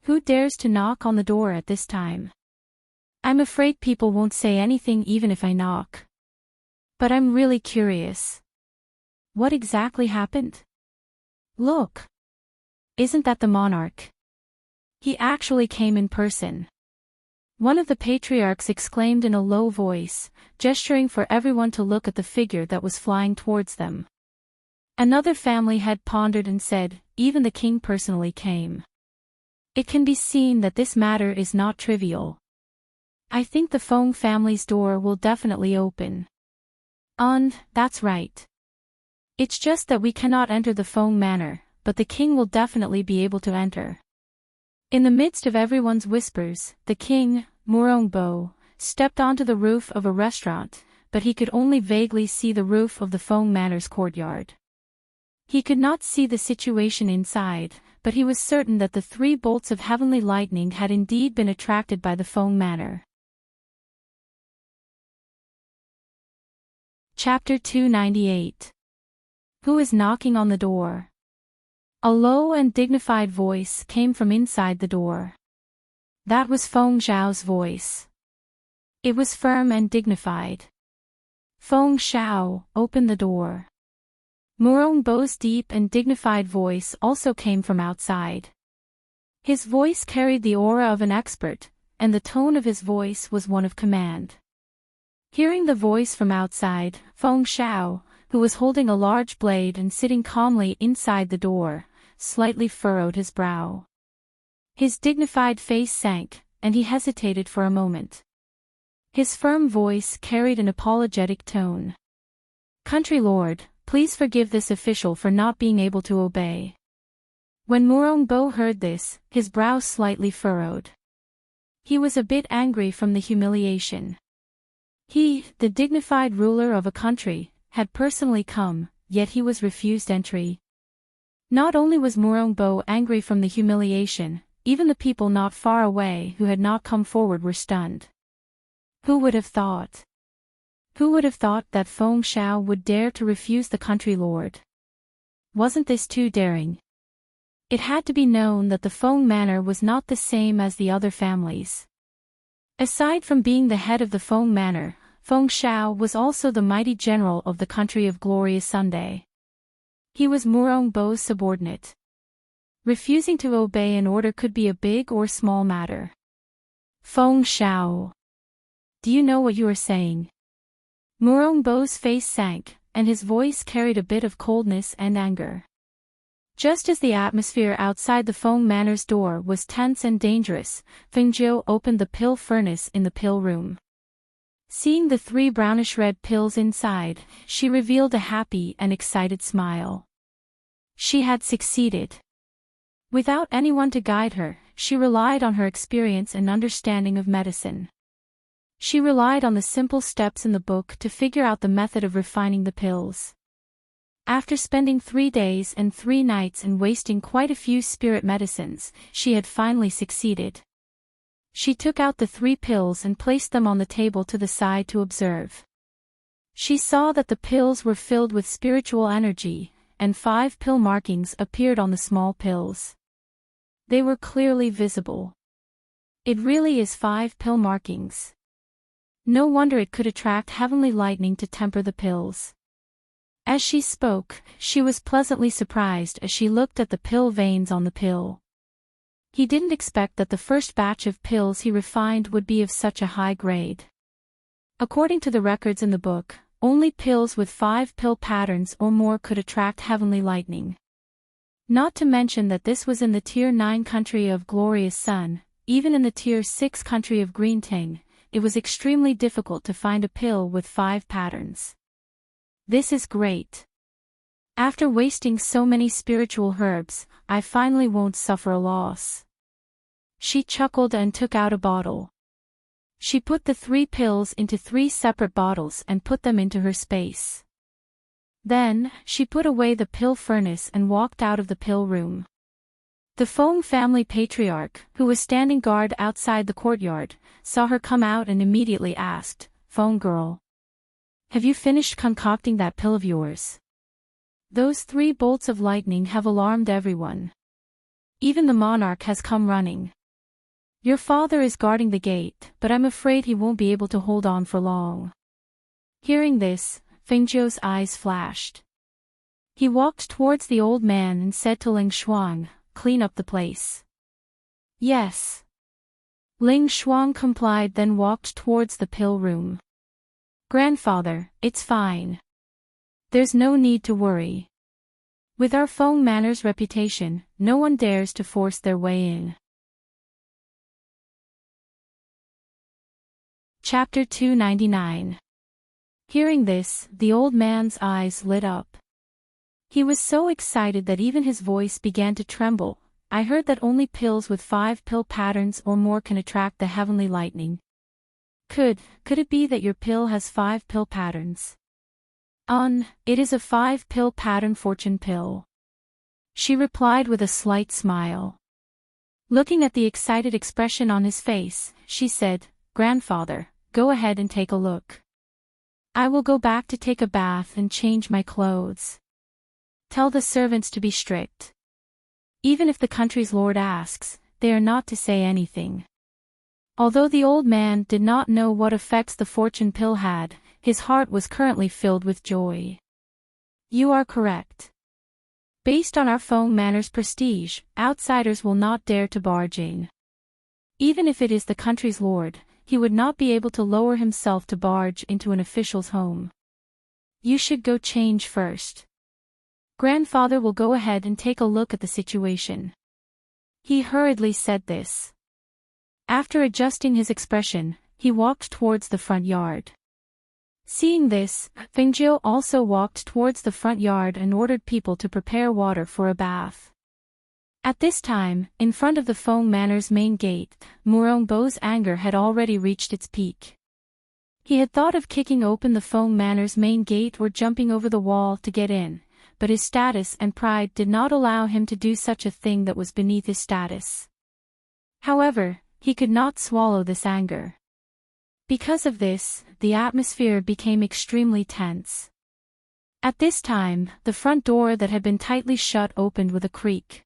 [SPEAKER 1] Who dares to knock on the door at this time? I'm afraid people won't say anything even if I knock. But I'm really curious. What exactly happened? Look! Isn't that the monarch? He actually came in person. One of the patriarchs exclaimed in a low voice, gesturing for everyone to look at the figure that was flying towards them. Another family head pondered and said, even the king personally came. It can be seen that this matter is not trivial. I think the Feng family's door will definitely open. That's right. It's just that we cannot enter the Feng Manor, but the king will definitely be able to enter. In the midst of everyone's whispers, the king, Murongbo, stepped onto the roof of a restaurant, but he could only vaguely see the roof of the Feng Manor's courtyard. He could not see the situation inside, but he was certain that the 3 bolts of heavenly lightning had indeed been attracted by the Feng Manor. Chapter 298. Who is knocking on the door? A low and dignified voice came from inside the door. That was Feng Zhao's voice. It was firm and dignified. Feng Zhao, open the door. Murongbo's deep and dignified voice also came from outside. His voice carried the aura of an expert, and the tone of his voice was one of command. Hearing the voice from outside, Feng Zhao, who was holding a large blade and sitting calmly inside the door, slightly furrowed his brow. His dignified face sank, and he hesitated for a moment. His firm voice carried an apologetic tone. Country lord, please forgive this official for not being able to obey. When Murongbo heard this, his brow slightly furrowed. He was a bit angry from the humiliation. He, the dignified ruler of a country, had personally come, yet he was refused entry. Not only was Murongbo angry from the humiliation, even the people not far away who had not come forward were stunned. Who would have thought? Who would have thought that Feng Xiao would dare to refuse the country lord? Wasn't this too daring? It had to be known that the Feng manor was not the same as the other families. Aside from being the head of the Feng manor, Feng Xiao was also the mighty general of the country of Glorious Sunday. He was Murong Bo's subordinate. Refusing to obey an order could be a big or small matter. Feng Xiao. Do you know what you are saying? Murong Bo's face sank, and his voice carried a bit of coldness and anger. Just as the atmosphere outside the Feng Manor's door was tense and dangerous, Feng Jiu opened the pill furnace in the pill room. Seeing the 3 brownish-red pills inside, she revealed a happy and excited smile. She had succeeded. Without anyone to guide her, she relied on her experience and understanding of medicine. She relied on the simple steps in the book to figure out the method of refining the pills. After spending 3 days and 3 nights and wasting quite a few spirit medicines, she had finally succeeded. She took out the 3 pills and placed them on the table to the side to observe. She saw that the pills were filled with spiritual energy, and 5 pill markings appeared on the small pills. They were clearly visible. It really is 5 pill markings. No wonder it could attract heavenly lightning to temper the pills. As she spoke, she was pleasantly surprised as she looked at the pill veins on the pill. He didn't expect that the first batch of pills he refined would be of such a high grade. According to the records in the book, only pills with 5 pill patterns or more could attract heavenly lightning. Not to mention that this was in the Tier 9 country of Glorious Sun. Even in the Tier 6 country of Green Ting, it was extremely difficult to find a pill with 5 patterns. This is great. After wasting so many spiritual herbs, I finally won't suffer a loss. She chuckled and took out a bottle. She put the 3 pills into 3 separate bottles and put them into her space. Then, she put away the pill furnace and walked out of the pill room. The Feng family patriarch, who was standing guard outside the courtyard, saw her come out and immediately asked, "Feng girl, have you finished concocting that pill of yours? Those 3 bolts of lightning have alarmed everyone. Even the monarch has come running. Your father is guarding the gate, but I'm afraid he won't be able to hold on for long." Hearing this, Feng Jiu's eyes flashed. He walked towards the old man and said to Ling Shuang, "Clean up the place." "Yes." Ling Shuang complied, then walked towards the pill room. "Grandfather, it's fine. There's no need to worry. With our Feng Manor's reputation, no one dares to force their way in." Chapter 299. Hearing this, the old man's eyes lit up. He was so excited that even his voice began to tremble. "I heard that only pills with 5 pill patterns or more can attract the heavenly lightning. Could it be that your pill has 5 pill patterns?" It is a 5 pill pattern fortune pill," she replied with a slight smile. Looking at the excited expression on his face, she said, "Grandfather, go ahead and take a look. I will go back to take a bath and change my clothes. Tell the servants to be strict. Even if the country's lord asks, they are not to say anything." Although the old man did not know what effects the fortune pill had, his heart was currently filled with joy. "You are correct. Based on our Feng Manor's prestige, outsiders will not dare to barge in. Even if it is the country's lord, he would not be able to lower himself to barge into an official's home. You should go change first. Grandfather will go ahead and take a look at the situation." He hurriedly said this. After adjusting his expression, he walked towards the front yard. Seeing this, Feng Jiu also walked towards the front yard and ordered people to prepare water for a bath. At this time, in front of the Feng Manor's main gate, Murong Bo's anger had already reached its peak. He had thought of kicking open the Feng Manor's main gate or jumping over the wall to get in, but his status and pride did not allow him to do such a thing that was beneath his status. However, he could not swallow this anger. Because of this, the atmosphere became extremely tense. At this time, the front door that had been tightly shut opened with a creak.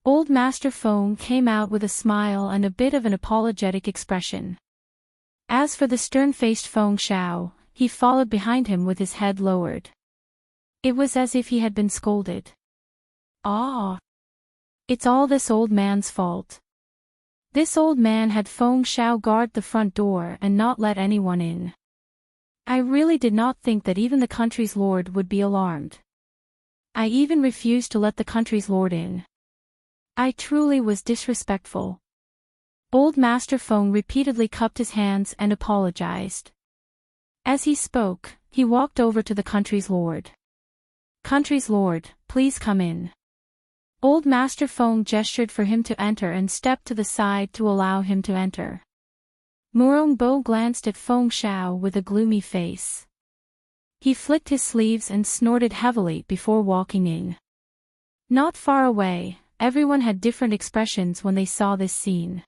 [SPEAKER 1] Old Master Feng came out with a smile and a bit of an apologetic expression. As for the stern-faced Feng Shao, he followed behind him with his head lowered. It was as if he had been scolded. "Ah! It's all this old man's fault." This old man had Feng Shao guard the front door and not let anyone in. I really did not think that even the country's lord would be alarmed. I even refused to let the country's lord in. I truly was disrespectful. Old Master Feng repeatedly cupped his hands and apologized. As he spoke, he walked over to the country's lord. "Country's lord, please come in." Old Master Feng gestured for him to enter and stepped to the side to allow him to enter. Murong Bo glanced at Feng Shao with a gloomy face. He flicked his sleeves and snorted heavily before walking in. Not far away, everyone had different expressions when they saw this scene.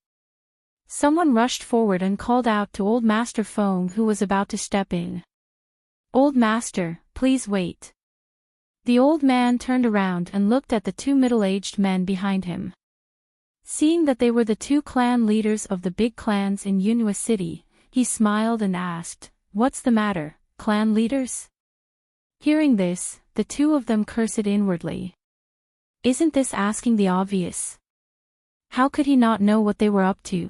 [SPEAKER 1] Someone rushed forward and called out to Old Master Feng, who was about to step in. "Old Master, please wait." The old man turned around and looked at the two middle-aged men behind him. Seeing that they were the two clan leaders of the big clans in Yunhua City, he smiled and asked, "What's the matter, clan leaders?" Hearing this, the two of them cursed inwardly. Isn't this asking the obvious? How could he not know what they were up to?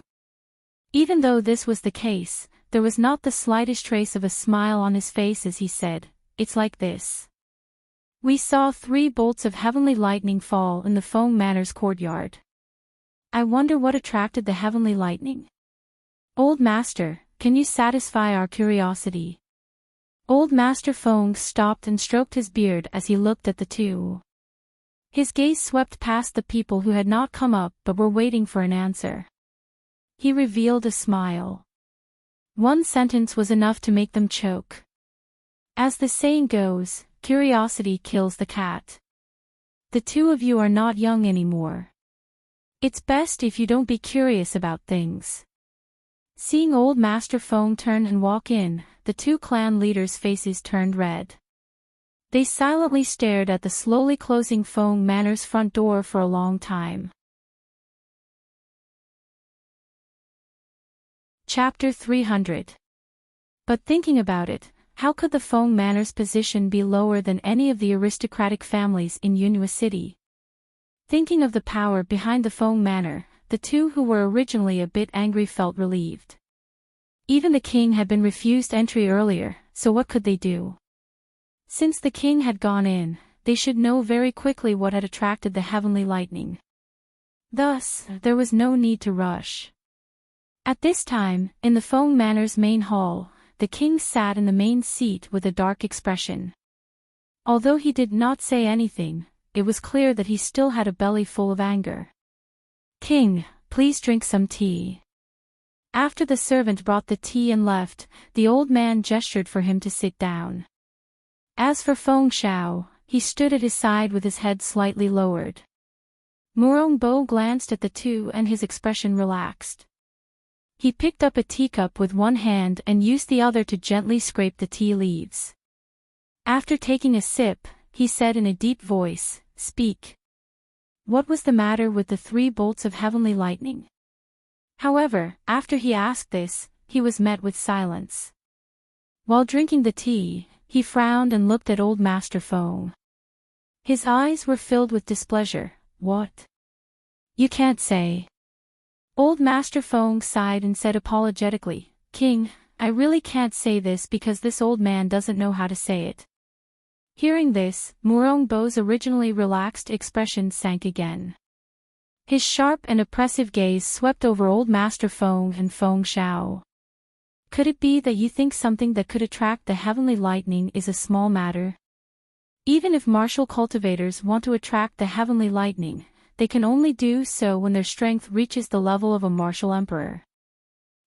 [SPEAKER 1] Even though this was the case, there was not the slightest trace of a smile on his face as he said, "It's like this. We saw 3 bolts of heavenly lightning fall in the Feng Manor's courtyard. I wonder what attracted the heavenly lightning? Old Master, can you satisfy our curiosity?" Old Master Feng stopped and stroked his beard as he looked at the two. His gaze swept past the people who had not come up but were waiting for an answer. He revealed a smile. One sentence was enough to make them choke. As the saying goes, curiosity kills the cat. The two of you are not young anymore. It's best if you don't be curious about things. Seeing Old Master Feng turn and walk in, the two clan leaders' faces turned red. They silently stared at the slowly closing Feng Manor's front door for a long time. Chapter 300. But thinking about it, how could the Feng Manor's position be lower than any of the aristocratic families in Yunhua City? Thinking of the power behind the Feng Manor, the two who were originally a bit angry felt relieved. Even the king had been refused entry earlier, so what could they do? Since the king had gone in, they should know very quickly what had attracted the heavenly lightning. Thus, there was no need to rush. At this time, in the Feng Manor's main hall, the king sat in the main seat with a dark expression. Although he did not say anything, it was clear that he still had a belly full of anger. "King, please drink some tea." After the servant brought the tea and left, the old man gestured for him to sit down. As for Feng Shao, he stood at his side with his head slightly lowered. Murong Bo glanced at the two and his expression relaxed. He picked up a teacup with one hand and used the other to gently scrape the tea leaves. After taking a sip, he said in a deep voice, "Speak. What was the matter with the 3 bolts of heavenly lightning?" However, after he asked this, he was met with silence. While drinking the tea, he frowned and looked at Old Master Feng. His eyes were filled with displeasure. "What? You can't say." Old Master Feng sighed and said apologetically, "King, I really can't say this because this old man doesn't know how to say it." Hearing this, Murong Bo's originally relaxed expression sank again. His sharp and oppressive gaze swept over Old Master Feng and Feng Shao. "Could it be that you think something that could attract the heavenly lightning is a small matter? Even if martial cultivators want to attract the heavenly lightning, they can only do so when their strength reaches the level of a martial emperor.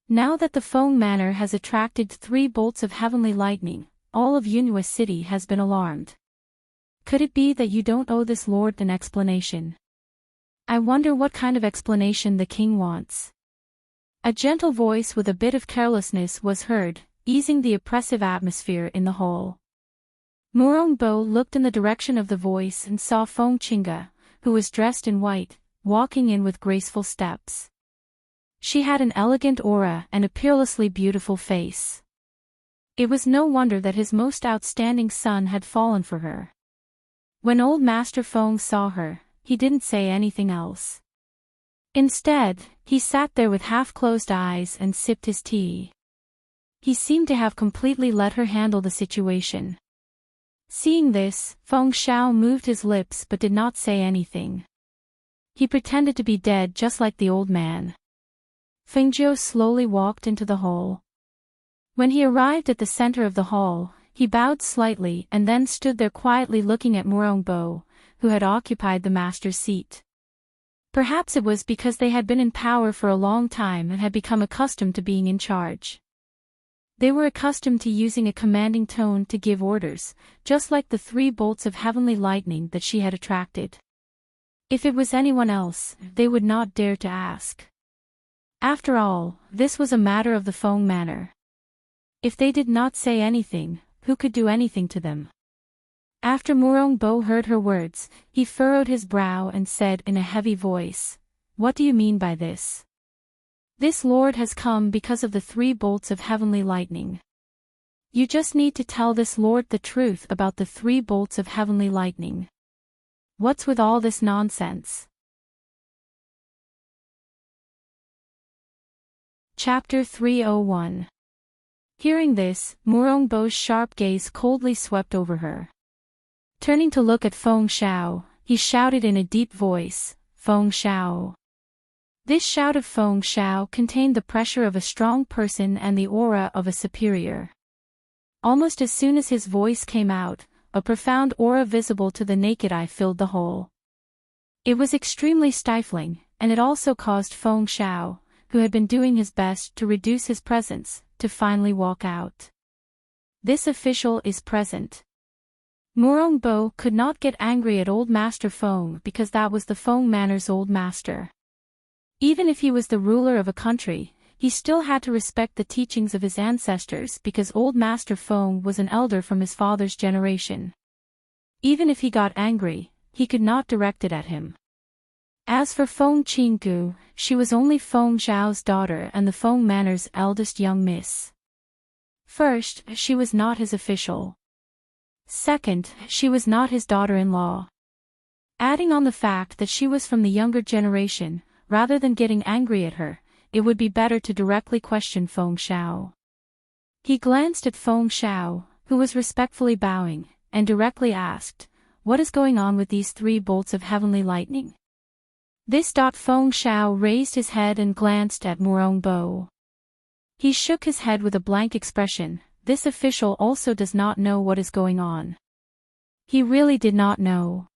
[SPEAKER 1] Now that the Feng Manor has attracted 3 bolts of heavenly lightning, all of Yunhua City has been alarmed. Could it be that you don't owe this lord an explanation? I wonder what kind of explanation the king wants." A gentle voice with a bit of carelessness was heard, easing the oppressive atmosphere in the hall. Murongbo looked in the direction of the voice and saw Feng Chinga, who was dressed in white, walking in with graceful steps. She had an elegant aura and a peerlessly beautiful face. It was no wonder that his most outstanding son had fallen for her. When old Master Feng saw her, he didn't say anything else. Instead, he sat there with half-closed eyes and sipped his tea. He seemed to have completely let her handle the situation. Seeing this, Feng Shao moved his lips but did not say anything. He pretended to be dead just like the old man. Feng Jiu slowly walked into the hall. When he arrived at the center of the hall, he bowed slightly and then stood there quietly looking at Murongbo, who had occupied the master's seat. Perhaps it was because they had been in power for a long time and had become accustomed to being in charge. They were accustomed to using a commanding tone to give orders, just like the 3 bolts of heavenly lightning that she had attracted. If it was anyone else, they would not dare to ask. After all, this was a matter of the Feng manor. If they did not say anything, who could do anything to them? After Murongbo heard her words, he furrowed his brow and said in a heavy voice, "What do you mean by this? This lord has come because of the 3 bolts of heavenly lightning. You just need to tell this lord the truth about the 3 bolts of heavenly lightning. What's with all this nonsense?" Chapter 301. Hearing this, Murongbo's sharp gaze coldly swept over her. Turning to look at Feng Shao, he shouted in a deep voice, "Feng Shao." This shout of Feng Shao contained the pressure of a strong person and the aura of a superior. Almost as soon as his voice came out, a profound aura visible to the naked eye filled the hall. It was extremely stifling, and it also caused Feng Shao, who had been doing his best to reduce his presence, to finally walk out. "This official is present." Murongbo could not get angry at old Master Feng because that was the Feng Manor's old master. Even if he was the ruler of a country, he still had to respect the teachings of his ancestors because old Master Feng was an elder from his father's generation. Even if he got angry, he could not direct it at him. As for Feng Qinggu, she was only Feng Zhao's daughter and the Feng Manor's eldest young miss. First, she was not his official. Second, she was not his daughter-in-law. Adding on the fact that she was from the younger generation, rather than getting angry at her, it would be better to directly question Feng Shao. He glanced at Feng Shao, who was respectfully bowing, and directly asked, "What is going on with these 3 bolts of heavenly lightning?" This. Feng Shao raised his head and glanced at Murongbo. He shook his head with a blank expression. This official also does not know what is going on. He really did not know.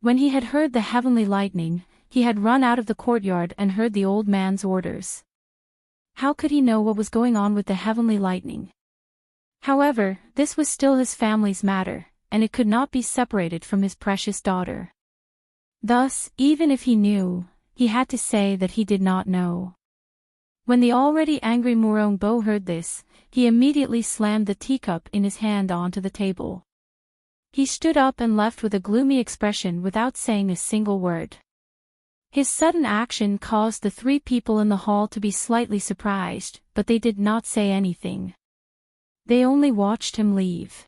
[SPEAKER 1] When he had heard the heavenly lightning, he had run out of the courtyard and heard the old man's orders. How could he know what was going on with the heavenly lightning? However, this was still his family's matter, and it could not be separated from his precious daughter. Thus, even if he knew, he had to say that he did not know. When the already angry Murongbo heard this, he immediately slammed the teacup in his hand onto the table. He stood up and left with a gloomy expression without saying a single word. His sudden action caused the 3 people in the hall to be slightly surprised, but they did not say anything. They only watched him leave.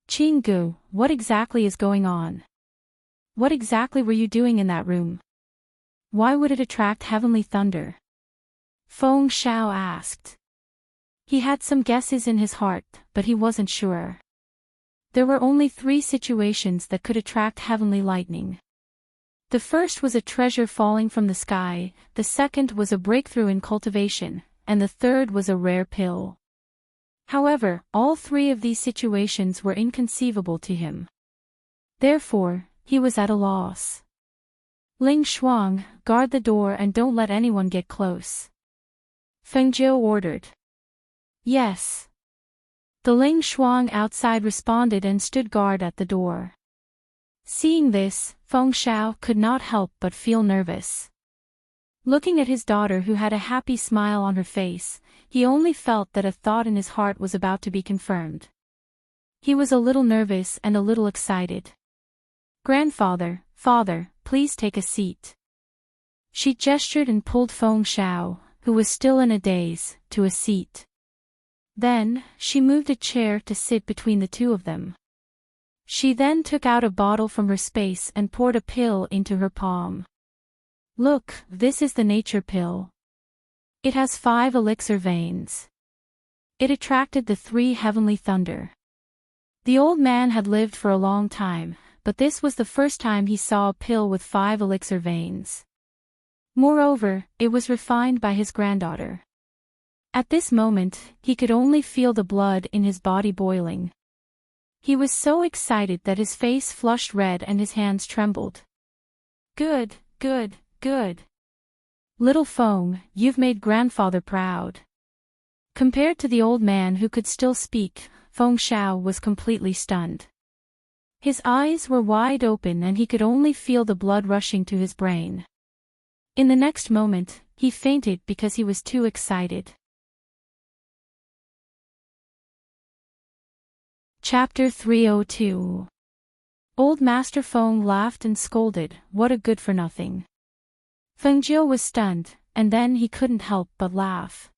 [SPEAKER 1] "Qinggu, what exactly is going on? What exactly were you doing in that room? Why would it attract heavenly thunder?" Feng Shao asked. He had some guesses in his heart, but he wasn't sure. There were only 3 situations that could attract heavenly lightning. The first was a treasure falling from the sky, the second was a breakthrough in cultivation, and the third was a rare pill. However, all 3 of these situations were inconceivable to him. Therefore, he was at a loss. "Ling Shuang, guard the door and don't let anyone get close," Feng Jiu ordered. "Yes." The Ling Shuang outside responded and stood guard at the door. Seeing this, Feng Shao could not help but feel nervous. Looking at his daughter who had a happy smile on her face, he only felt that a thought in his heart was about to be confirmed. He was a little nervous and a little excited. "Grandfather, father, please take a seat." She gestured and pulled Feng Xiao, who was still in a daze, to a seat. Then, she moved a chair to sit between the two of them. She then took out a bottle from her space and poured a pill into her palm. "Look, this is the nature pill. It has 5 elixir veins." It attracted the 3 heavenly thunder. The old man had lived for a long time, but this was the first time he saw a pill with 5 elixir veins. Moreover, it was refined by his granddaughter. At this moment, he could only feel the blood in his body boiling. He was so excited that his face flushed red and his hands trembled. "Good, good, good. Little Feng, you've made grandfather proud." Compared to the old man who could still speak, Feng Xiao was completely stunned. His eyes were wide open and he could only feel the blood rushing to his brain. In the next moment, he fainted because he was too excited. Chapter 302. Old Master Feng laughed and scolded, "What a good-for-nothing." Feng Jiu was stunned, and then he couldn't help but laugh.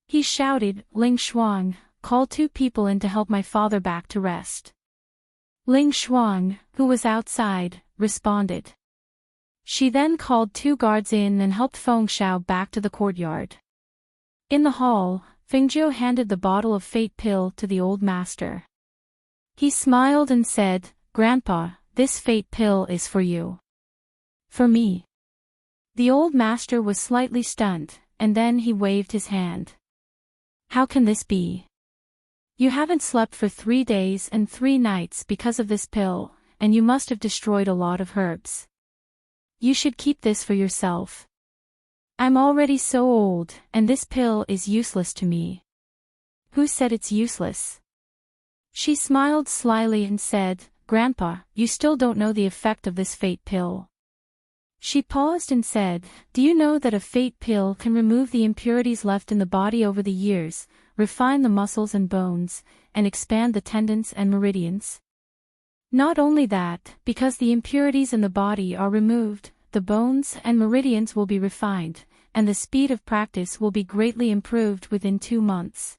[SPEAKER 1] He shouted, "Ling Shuang, call 2 people in to help my father back to rest." Ling Shuang, who was outside, responded. She then called 2 guards in and helped Feng Xiao back to the courtyard. In the hall, Feng Jiu handed the bottle of fate pill to the old master. He smiled and said, "Grandpa, this fate pill is for you." "For me?" The old master was slightly stunned, and then he waved his hand. "How can this be? You haven't slept for 3 days and 3 nights because of this pill, and you must have destroyed a lot of herbs. You should keep this for yourself. I'm already so old, and this pill is useless to me." "Who said it's useless?" She smiled slyly and said, "Grandpa, you still don't know the effect of this fate pill." She paused and said, "Do you know that a fate pill can remove the impurities left in the body over the years, refine the muscles and bones, and expand the tendons and meridians? Not only that, because the impurities in the body are removed, the bones and meridians will be refined, and the speed of practice will be greatly improved within 2 months.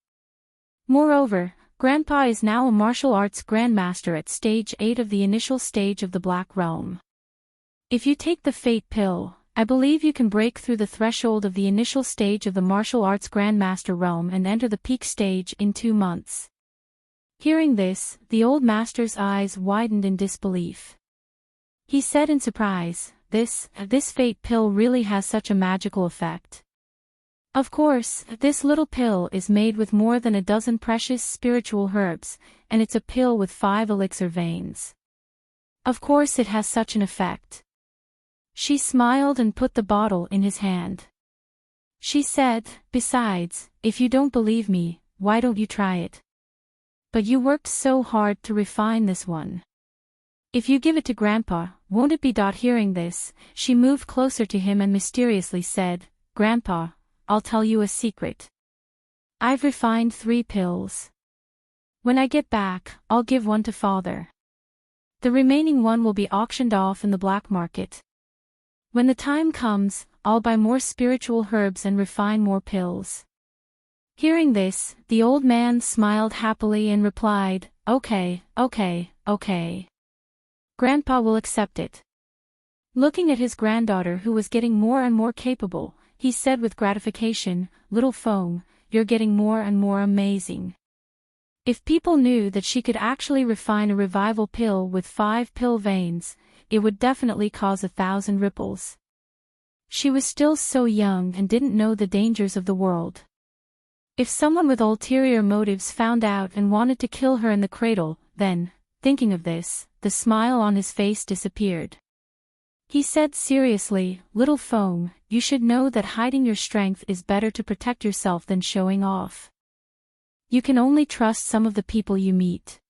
[SPEAKER 1] Moreover, Grandpa is now a martial arts grandmaster at stage 8 of the initial stage of the Black Realm. If you take the fate pill, I believe you can break through the threshold of the initial stage of the martial arts grandmaster realm and enter the peak stage in 2 months." Hearing this, the old master's eyes widened in disbelief. He said in surprise, This fate pill really has such a magical effect." Of course, this little pill is made with more than a dozen precious spiritual herbs, and it's a pill with 5 elixir veins. Of course it has such an effect. She smiled and put the bottle in his hand. She said, "Besides, if you don't believe me, why don't you try it? But you worked so hard to refine this one. If you give it to Grandpa, won't it be?" Hearing this, she moved closer to him and mysteriously said, "Grandpa, I'll tell you a secret. I've refined 3 pills. When I get back, I'll give one to Father. The remaining one will be auctioned off in the black market. When the time comes, I'll buy more spiritual herbs and refine more pills." Hearing this, the old man smiled happily and replied, Okay. Grandpa will accept it." Looking at his granddaughter who was getting more and more capable, he said with gratification, "Little Feng, you're getting more and more amazing. If people knew that she could actually refine a revival pill with 5 pill veins, it would definitely cause 1,000 ripples." She was still so young and didn't know the dangers of the world. If someone with ulterior motives found out and wanted to kill her in the cradle, then, thinking of this, the smile on his face disappeared. He said seriously, "Little Feng, you should know that hiding your strength is better to protect yourself than showing off. You can only trust some of the people you meet.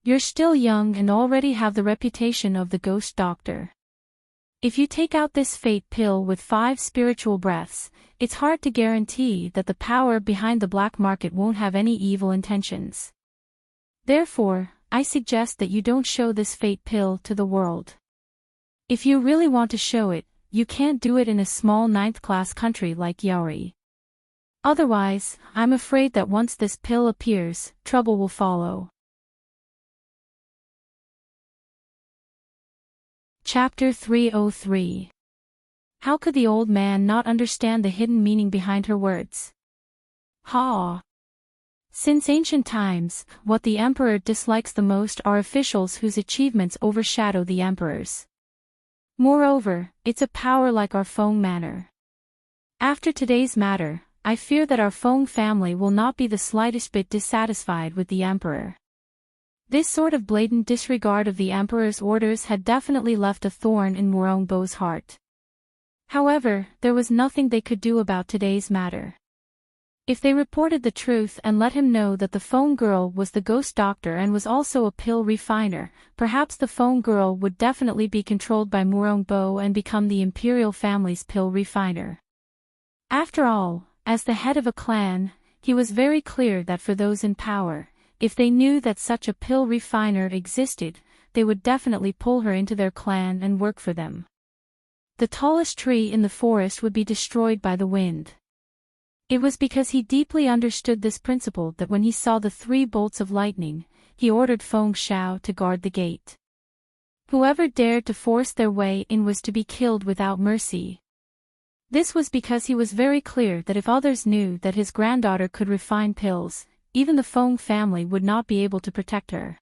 [SPEAKER 1] You're still young and already have the reputation of the ghost doctor. If you take out this fate pill with 5 spiritual breaths, it's hard to guarantee that the power behind the black market won't have any evil intentions. Therefore, I suggest that you don't show this fate pill to the world. If you really want to show it, you can't do it in a small 9th-class country like Yaori. Otherwise, I'm afraid that once this pill appears, trouble will follow. Chapter 303. How could the old man not understand the hidden meaning behind her words? Ha! Since ancient times, what the emperor dislikes the most are officials whose achievements overshadow the emperor's. Moreover, it's a power like our Feng manor. After today's matter, I fear that our Feng family will not be the slightest bit dissatisfied with the emperor. This sort of blatant disregard of the emperor's orders had definitely left a thorn in Murongbo's heart. However, there was nothing they could do about today's matter. If they reported the truth and let him know that the phone girl was the ghost doctor and was also a pill refiner, perhaps the phone girl would definitely be controlled by Murongbo and become the imperial family's pill refiner. After all, as the head of a clan, he was very clear that for those in power, if they knew that such a pill refiner existed, they would definitely pull her into their clan and work for them. The tallest tree in the forest would be destroyed by the wind. It was because he deeply understood this principle that when he saw the 3 bolts of lightning, he ordered Feng Xiao to guard the gate. Whoever dared to force their way in was to be killed without mercy. This was because he was very clear that if others knew that his granddaughter could refine pills, even the Feng family would not be able to protect her.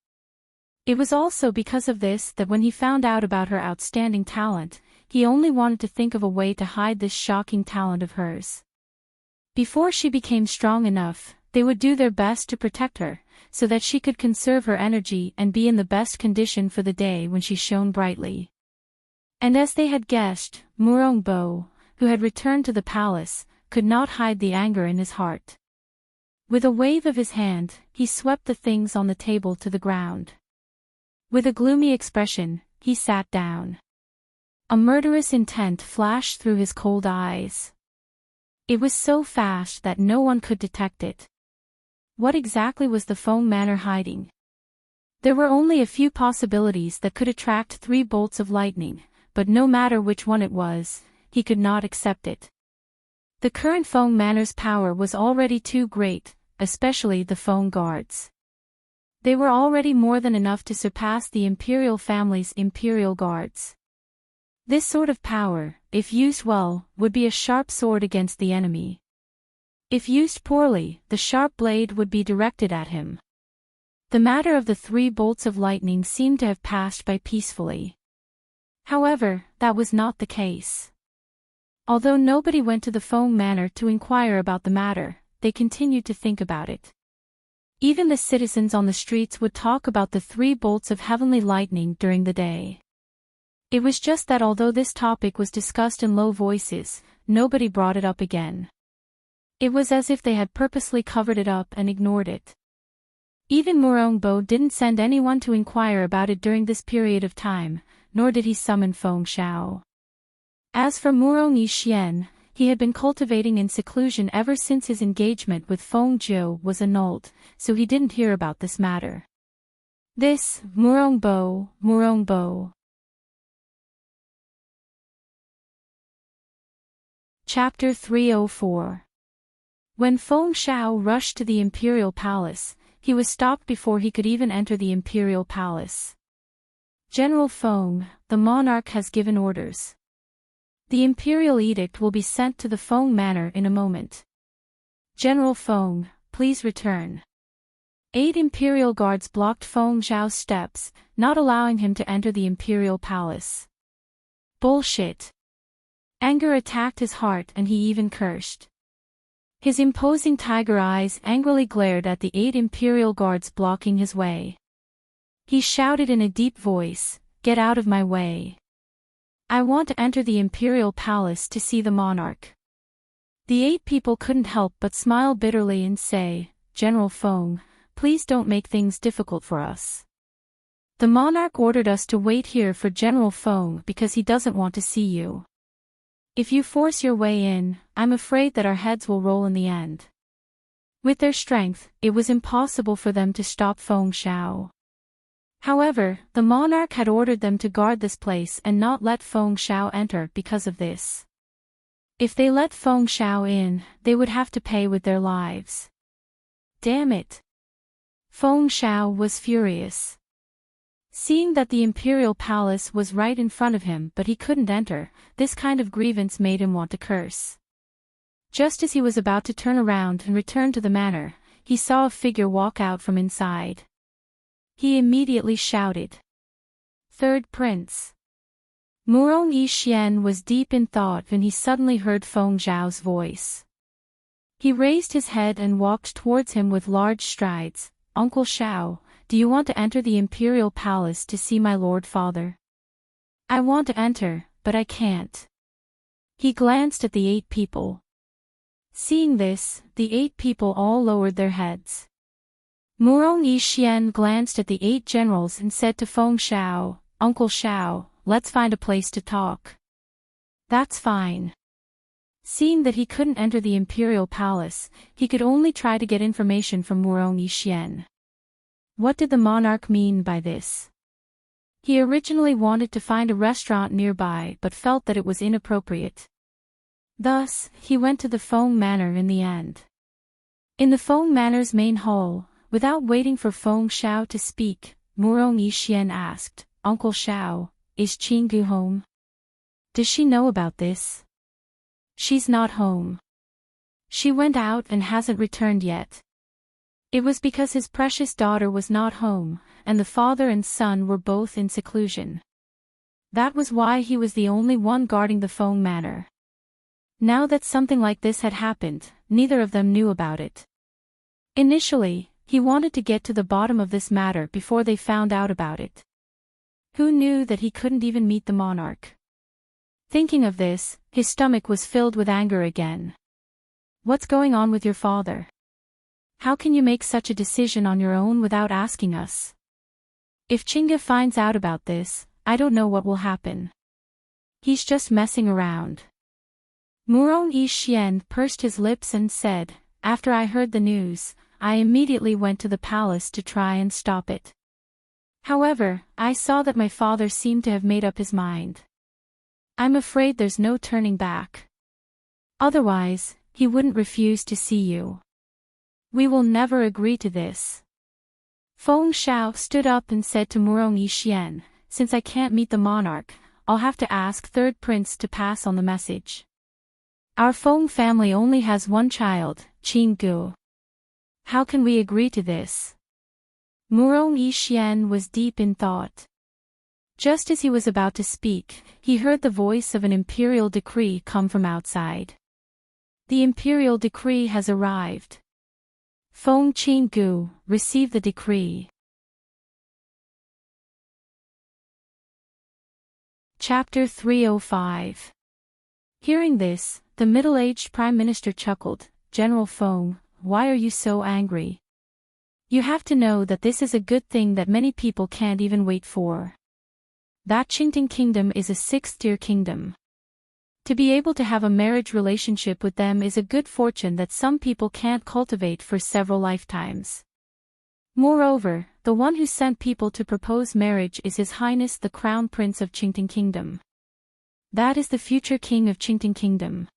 [SPEAKER 1] It was also because of this that when he found out about her outstanding talent, he only wanted to think of a way to hide this shocking talent of hers. Before she became strong enough, they would do their best to protect her, so that she could conserve her energy and be in the best condition for the day when she shone brightly. And as they had guessed, Murongbo, who had returned to the palace, could not hide the anger in his heart. With a wave of his hand, he swept the things on the table to the ground. With a gloomy expression, he sat down. A murderous intent flashed through his cold eyes. It was so fast that no one could detect it. What exactly was the Feng manor hiding? There were only a few possibilities that could attract 3 bolts of lightning, but no matter which one it was, he could not accept it. The current Feng manor's power was already too great, especially the Feng guards. They were already more than enough to surpass the imperial family's imperial guards. This sort of power, if used well, would be a sharp sword against the enemy. If used poorly, the sharp blade would be directed at him. The matter of the 3 bolts of lightning seemed to have passed by peacefully. However, that was not the case. Although nobody went to the Feng manor to inquire about the matter, they continued to think about it. Even the citizens on the streets would talk about the 3 bolts of heavenly lightning during the day. It was just that although this topic was discussed in low voices, nobody brought it up again. It was as if they had purposely covered it up and ignored it. Even Murongbo didn't send anyone to inquire about it during this period of time, nor did he summon Feng Xiao. As for Murong Yixian, he had been cultivating in seclusion ever since his engagement with Feng Jiu was annulled, so he didn't hear about this matter. This, Murongbo. Chapter 304. When Feng Xiao rushed to the imperial palace, he was stopped before he could even enter the imperial palace. General Feng, the monarch has given orders. The imperial edict will be sent to the Feng manor in a moment. General Feng, please return. 8 imperial guards blocked Feng Xiao's steps, not allowing him to enter the imperial palace. Bullshit. Anger attacked his heart and he even cursed. His imposing tiger eyes angrily glared at the 8 imperial guards blocking his way. He shouted in a deep voice, "Get out of my way. I want to enter the imperial palace to see the monarch." The 8 people couldn't help but smile bitterly and say, "General Feng, please don't make things difficult for us." The monarch ordered us to wait here for General Feng because he doesn't want to see you. If you force your way in, I'm afraid that our heads will roll in the end. With their strength, it was impossible for them to stop Feng Xiao. However, the monarch had ordered them to guard this place and not let Feng Xiao enter because of this. If they let Feng Xiao in, they would have to pay with their lives. Damn it! Feng Xiao was furious. Seeing that the imperial palace was right in front of him but he couldn't enter, this kind of grievance made him want to curse. Just as he was about to turn around and return to the manor, he saw a figure walk out from inside. He immediately shouted, "Third Prince!" Murong Yixian was deep in thought when he suddenly heard Feng Xiao's voice. He raised his head and walked towards him with large strides. "Uncle Xiao, do you want to enter the imperial palace to see my lord father?" "I want to enter, but I can't." He glanced at the 8 people. Seeing this, the 8 people all lowered their heads. Murong Yixian glanced at the 8 generals and said to Feng Xiao, "Uncle Xiao, let's find a place to talk." "That's fine." Seeing that he couldn't enter the imperial palace, he could only try to get information from Murong Yixian. What did the monarch mean by this? He originally wanted to find a restaurant nearby but felt that it was inappropriate. Thus, he went to the Feng Manor in the end. In the Feng Manor's main hall, without waiting for Feng Xiao to speak, Murong Yixian asked, "Uncle Xiao, is Qinggu home?" "Does she know about this?" "She's not home. She went out and hasn't returned yet." It was because his precious daughter was not home, and the father and son were both in seclusion. That was why he was the only one guarding the Feng Manor. Now that something like this had happened, neither of them knew about it. Initially, he wanted to get to the bottom of this matter before they found out about it. Who knew that he couldn't even meet the monarch? Thinking of this, his stomach was filled with anger again. "What's going on with your father? How can you make such a decision on your own without asking us? If Qingge finds out about this, I don't know what will happen. He's just messing around." Murong Yixian pursed his lips and said, "After I heard the news, I immediately went to the palace to try and stop it. However, I saw that my father seemed to have made up his mind. I'm afraid there's no turning back. Otherwise, he wouldn't refuse to see you. We will never agree to this." Feng Xiao stood up and said to Murong Yixian, "Since I can't meet the monarch, I'll have to ask Third Prince to pass on the message. Our Feng family only has one child, Qinggu. How can we agree to this?" Murong Yixian was deep in thought. Just as he was about to speak, he heard the voice of an imperial decree come from outside. "The imperial decree has arrived. Feng Qinggu, receive the decree." Chapter 305. Hearing this, the middle-aged prime minister chuckled, "General Feng, why are you so angry? You have to know that this is a good thing that many people can't even wait for. That Enchanting kingdom is a 6th-tier kingdom. To be able to have a marriage relationship with them is a good fortune that some people can't cultivate for several lifetimes. Moreover, the one who sent people to propose marriage is His Highness the Crown Prince of Enchanting Kingdom. That is the future king of Enchanting Kingdom.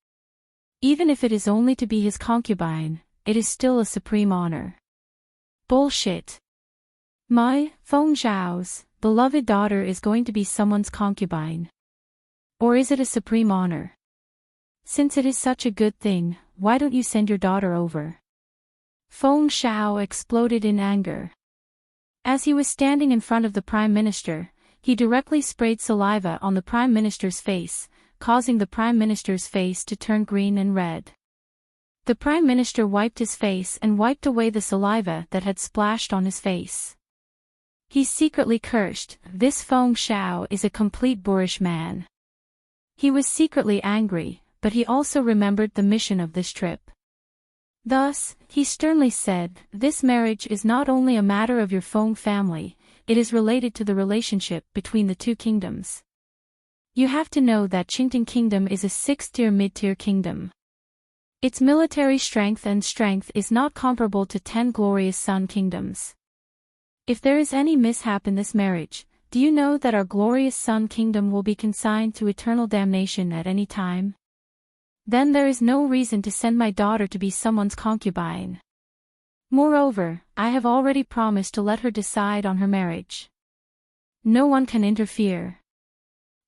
[SPEAKER 1] Even if it is only to be his concubine, it is still a supreme honor." Bullshit. My, Feng Zhao's, beloved daughter is going to be someone's concubine. Or is it a supreme honor? Since it is such a good thing, why don't you send your daughter over? Feng Xiao exploded in anger. As he was standing in front of the Prime Minister, he directly sprayed saliva on the Prime Minister's face, causing the Prime Minister's face to turn green and red. The Prime Minister wiped his face and wiped away the saliva that had splashed on his face. He secretly cursed, "This Feng Xiao is a complete boorish man." He was secretly angry, but he also remembered the mission of this trip. Thus, he sternly said, "This marriage is not only a matter of your Feng family, it is related to the relationship between the two kingdoms. You have to know that Enchanting Kingdom is a 6th-tier mid-tier kingdom. Its military strength is not comparable to 10 glorious Sun Kingdoms. If there is any mishap in this marriage, do you know that our glorious Sun Kingdom will be consigned to eternal damnation at any time? Then there is no reason to send my daughter to be someone's concubine. Moreover, I have already promised to let her decide on her marriage. No one can interfere.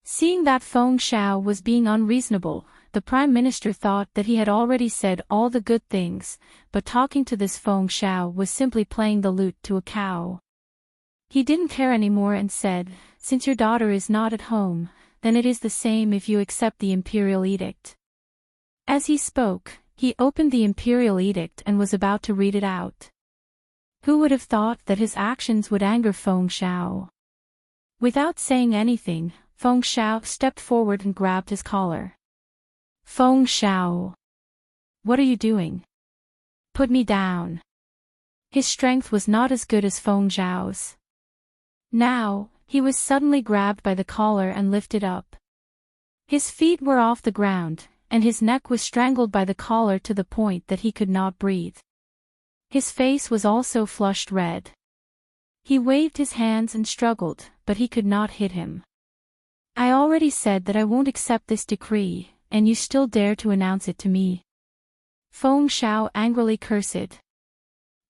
[SPEAKER 1] Seeing that Feng Xiao was being unreasonable, the Prime Minister thought that he had already said all the good things, but talking to this Feng Xiao was simply playing the lute to a cow. He didn't care anymore and said, "Since your daughter is not at home, then it is the same if you accept the imperial edict." As he spoke, he opened the imperial edict and was about to read it out. Who would have thought that his actions would anger Feng Xiao? Without saying anything, Feng Xiao stepped forward and grabbed his collar. "Feng Xiao! What are you doing? Put me down." His strength was not as good as Feng Xiao's. Now, he was suddenly grabbed by the collar and lifted up. His feet were off the ground, and his neck was strangled by the collar to the point that he could not breathe. His face was also flushed red. He waved his hands and struggled, but he could not hit him. "I already said that I won't accept this decree, and you still dare to announce it to me." Feng Xiao angrily cursed.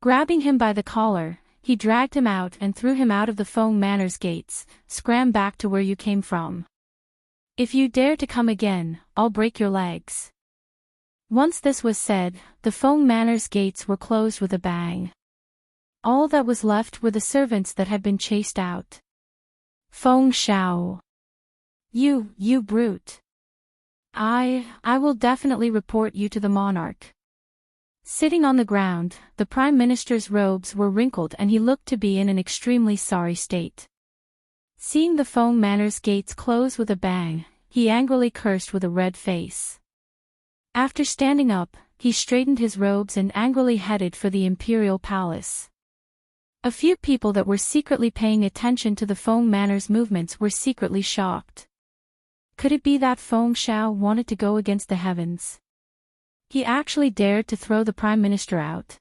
[SPEAKER 1] Grabbing him by the collar, he dragged him out and threw him out of the Feng Manor's gates. "Scram back to where you came from. If you dare to come again, I'll break your legs." Once this was said, the Feng Manor's gates were closed with a bang. All that was left were the servants that had been chased out. "Feng Xiao! You brute! I will definitely report you to the monarch." Sitting on the ground, the Prime Minister's robes were wrinkled and he looked to be in an extremely sorry state. Seeing the Feng Manor's gates close with a bang, he angrily cursed with a red face. After standing up, he straightened his robes and angrily headed for the imperial palace. A few people that were secretly paying attention to the Feng Manor's movements were secretly shocked. Could it be that Feng Xiao wanted to go against the heavens? He actually dared to throw the Prime Minister out.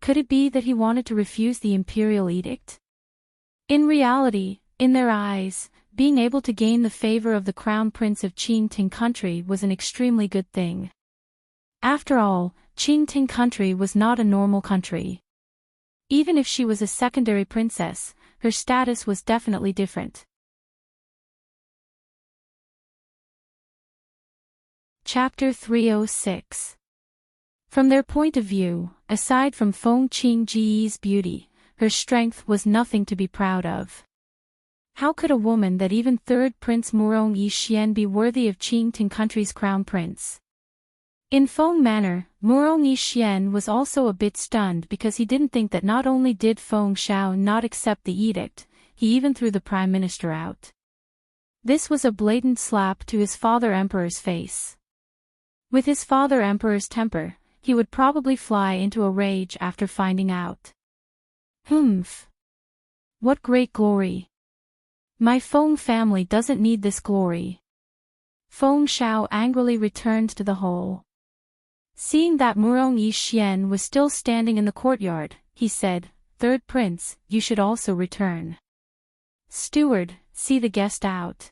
[SPEAKER 1] Could it be that he wanted to refuse the imperial edict? In reality, in their eyes, being able to gain the favor of the Crown Prince of Enchanting country was an extremely good thing. After all, Enchanting country was not a normal country. Even if she was a secondary princess, her status was definitely different. Chapter 306. From their point of view, aside from Feng Qingji's beauty, her strength was nothing to be proud of. How could a woman that even third Prince Murong Yixian be worthy of Enchanting country's crown prince? In Feng Manor, Murong Yixian was also a bit stunned because he didn't think that not only did Feng Xiao not accept the edict, he even threw the Prime Minister out. This was a blatant slap to his father Emperor's face. With his father Emperor's temper, he would probably fly into a rage after finding out. Humph! What great glory! My Feng family doesn't need this glory. Feng Xiao angrily returned to the hole. Seeing that Murong Yixian was still standing in the courtyard, he said, "Third Prince, you should also return. Steward, see the guest out."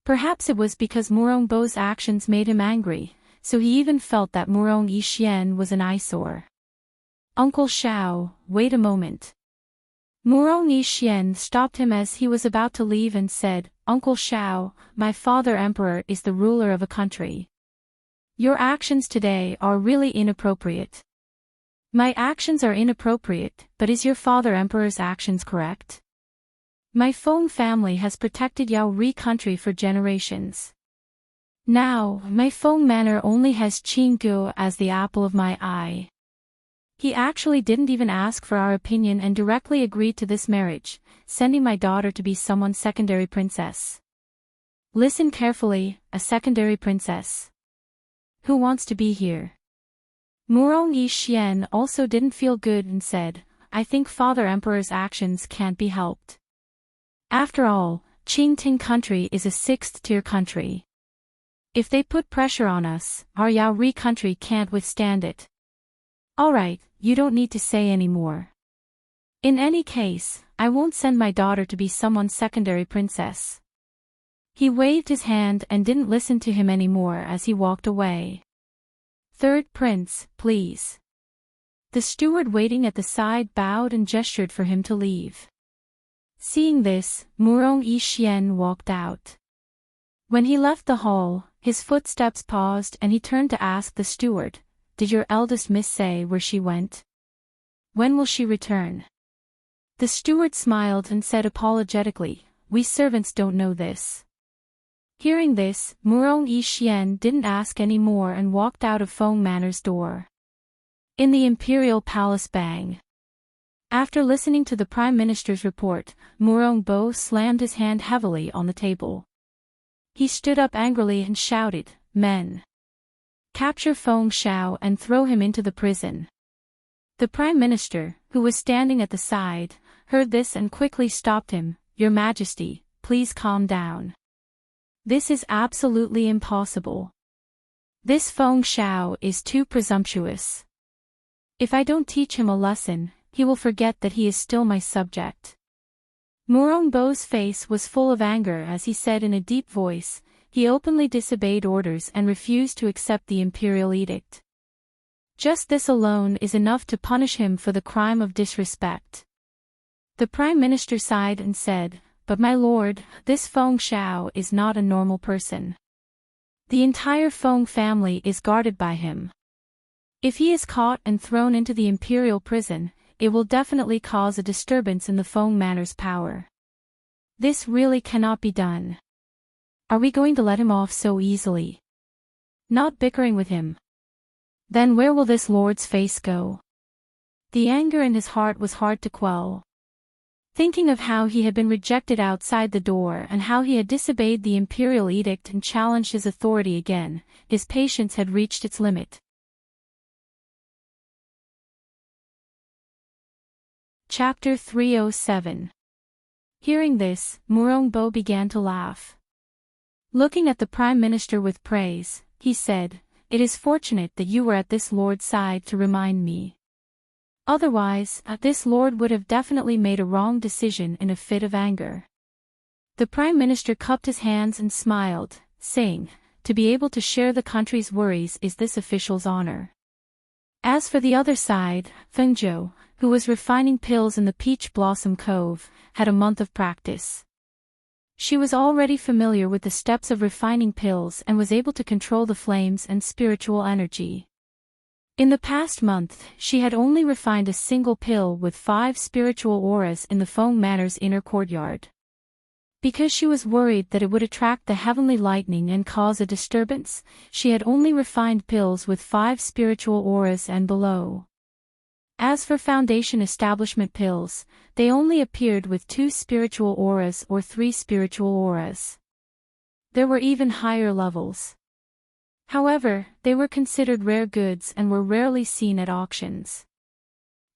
[SPEAKER 1] Perhaps it was because Murong Bo's actions made him angry, so he even felt that Murong Yixian was an eyesore. "Uncle Xiao, wait a moment." Murong Yixian stopped him as he was about to leave and said, "Uncle Xiao, my father Emperor is the ruler of a country. Your actions today are really inappropriate." "My actions are inappropriate, but is your father Emperor's actions correct? My Feng family has protected Yaori country for generations. Now, my Feng Manor only has Qinggu as the apple of my eye. He actually didn't even ask for our opinion and directly agreed to this marriage, sending my daughter to be someone's secondary princess." Listen carefully, a secondary princess. Who wants to be here? Murong Yixian also didn't feel good and said, I think Father Emperor's actions can't be helped. After all, Qingting country is a 6th-tier country. If they put pressure on us, our Yaori country can't withstand it. Alright, you don't need to say any more. In any case, I won't send my daughter to be someone's secondary princess. He waved his hand and didn't listen to him anymore as he walked away. Third prince, please. The steward waiting at the side bowed and gestured for him to leave. Seeing this, Murong Yixian walked out. When he left the hall, his footsteps paused and he turned to ask the steward, "Did your eldest miss say where she went? When will she return?" The steward smiled and said apologetically, "We servants don't know this." Hearing this, Murong Yixian didn't ask any more and walked out of Feng Manor's door. In the Imperial Palace Bang. After listening to the Prime Minister's report, Murong Bo slammed his hand heavily on the table. He stood up angrily and shouted, "Men! Capture Feng Shao and throw him into the prison." The Prime Minister, who was standing at the side, heard this and quickly stopped him. "Your Majesty, please calm down. This is absolutely impossible. This Feng Shao is too presumptuous. If I don't teach him a lesson, he will forget that he is still my subject." Murong Bo's face was full of anger as he said in a deep voice, he openly disobeyed orders and refused to accept the imperial edict. Just this alone is enough to punish him for the crime of disrespect. The Prime Minister sighed and said, "But my lord, this Feng Shao is not a normal person. The entire Feng family is guarded by him. If he is caught and thrown into the imperial prison, it will definitely cause a disturbance in the Feng Manor's power. This really cannot be done. Are we going to let him off so easily? Not bickering with him. Then where will this lord's face go?" The anger in his heart was hard to quell. Thinking of how he had been rejected outside the door and how he had disobeyed the imperial edict and challenged his authority again, his patience had reached its limit. Chapter 307. Hearing this, Murong Bo began to laugh. Looking at the Prime Minister with praise, he said, "It is fortunate that you were at this lord's side to remind me. Otherwise, this lord would have definitely made a wrong decision in a fit of anger." The Prime Minister cupped his hands and smiled, saying, "To be able to share the country's worries is this official's honor." As for the other side, Feng Zhou, who was refining pills in the Peach Blossom Cove, had a month of practice. She was already familiar with the steps of refining pills and was able to control the flames and spiritual energy. In the past month, she had only refined a single pill with 5 spiritual auras in the Feng Manor's inner courtyard. Because she was worried that it would attract the heavenly lightning and cause a disturbance, she had only refined pills with 5 spiritual auras and below. As for foundation establishment pills, they only appeared with 2 spiritual auras or 3 spiritual auras. There were even higher levels. However, they were considered rare goods and were rarely seen at auctions.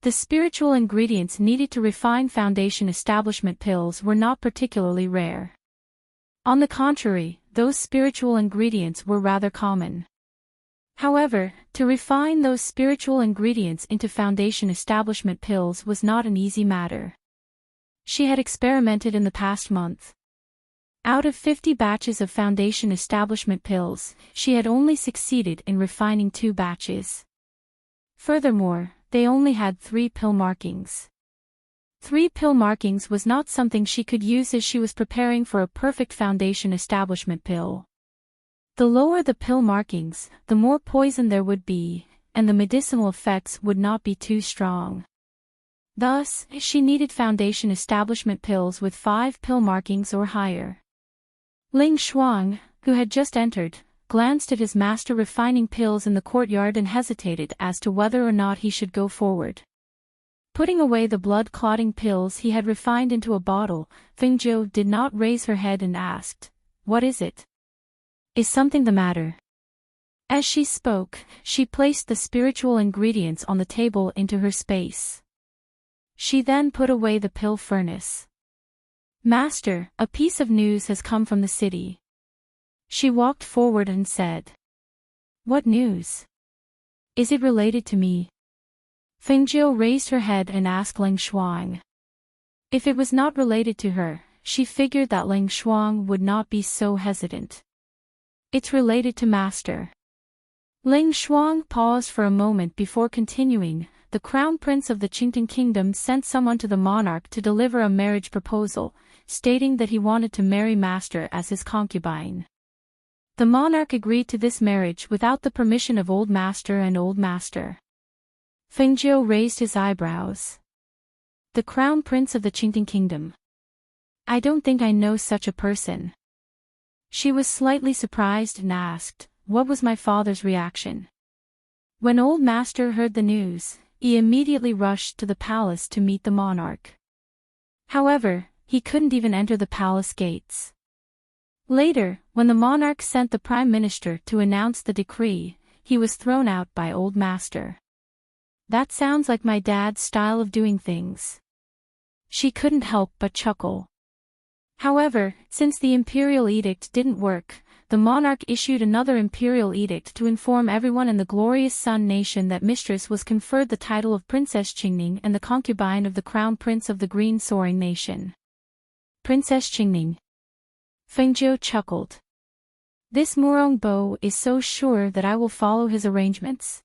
[SPEAKER 1] The spiritual ingredients needed to refine foundation establishment pills were not particularly rare. On the contrary, those spiritual ingredients were rather common. However, to refine those spiritual ingredients into foundation establishment pills was not an easy matter. She had experimented in the past month. Out of 50 batches of foundation establishment pills, she had only succeeded in refining 2 batches. Furthermore, they only had 3 pill markings. 3 pill markings was not something she could use as she was preparing for a perfect foundation establishment pill. The lower the pill markings, the more poison there would be, and the medicinal effects would not be too strong. Thus, she needed foundation establishment pills with 5 pill markings or higher. Ling Shuang, who had just entered, glanced at his master refining pills in the courtyard and hesitated as to whether or not he should go forward. Putting away the blood-clotting pills he had refined into a bottle, Feng Zhou did not raise her head and asked, "What is it? Is something the matter?" As she spoke, she placed the spiritual ingredients on the table into her space. She then put away the pill furnace. Master, a piece of news has come from the city. She walked forward and said. What news? Is it related to me? Fengjiu raised her head and asked Ling Shuang. If it was not related to her, she figured that Ling Shuang would not be so hesitant. It's related to Master. Ling Shuang paused for a moment before continuing. The crown prince of the Enchanting kingdom sent someone to the monarch to deliver a marriage proposal, stating that he wanted to marry Master as his concubine. The monarch agreed to this marriage without the permission of Old Master and Old Master. Fengjiu raised his eyebrows. The crown prince of the Enchanting kingdom. I don't think I know such a person. She was slightly surprised and asked, what was my father's reaction? When Old Master heard the news, he immediately rushed to the palace to meet the monarch. However, he couldn't even enter the palace gates. Later, when the monarch sent the prime minister to announce the decree, he was thrown out by Old Master. That sounds like my dad's style of doing things. She couldn't help but chuckle. However, since the imperial edict didn't work, the monarch issued another imperial edict to inform everyone in the glorious Sun Nation that Mistress was conferred the title of Princess Qingning and the concubine of the crown prince of the Green Soaring Nation. Princess Qingning. Fengjiu chuckled. This Murong Bo is so sure that I will follow his arrangements.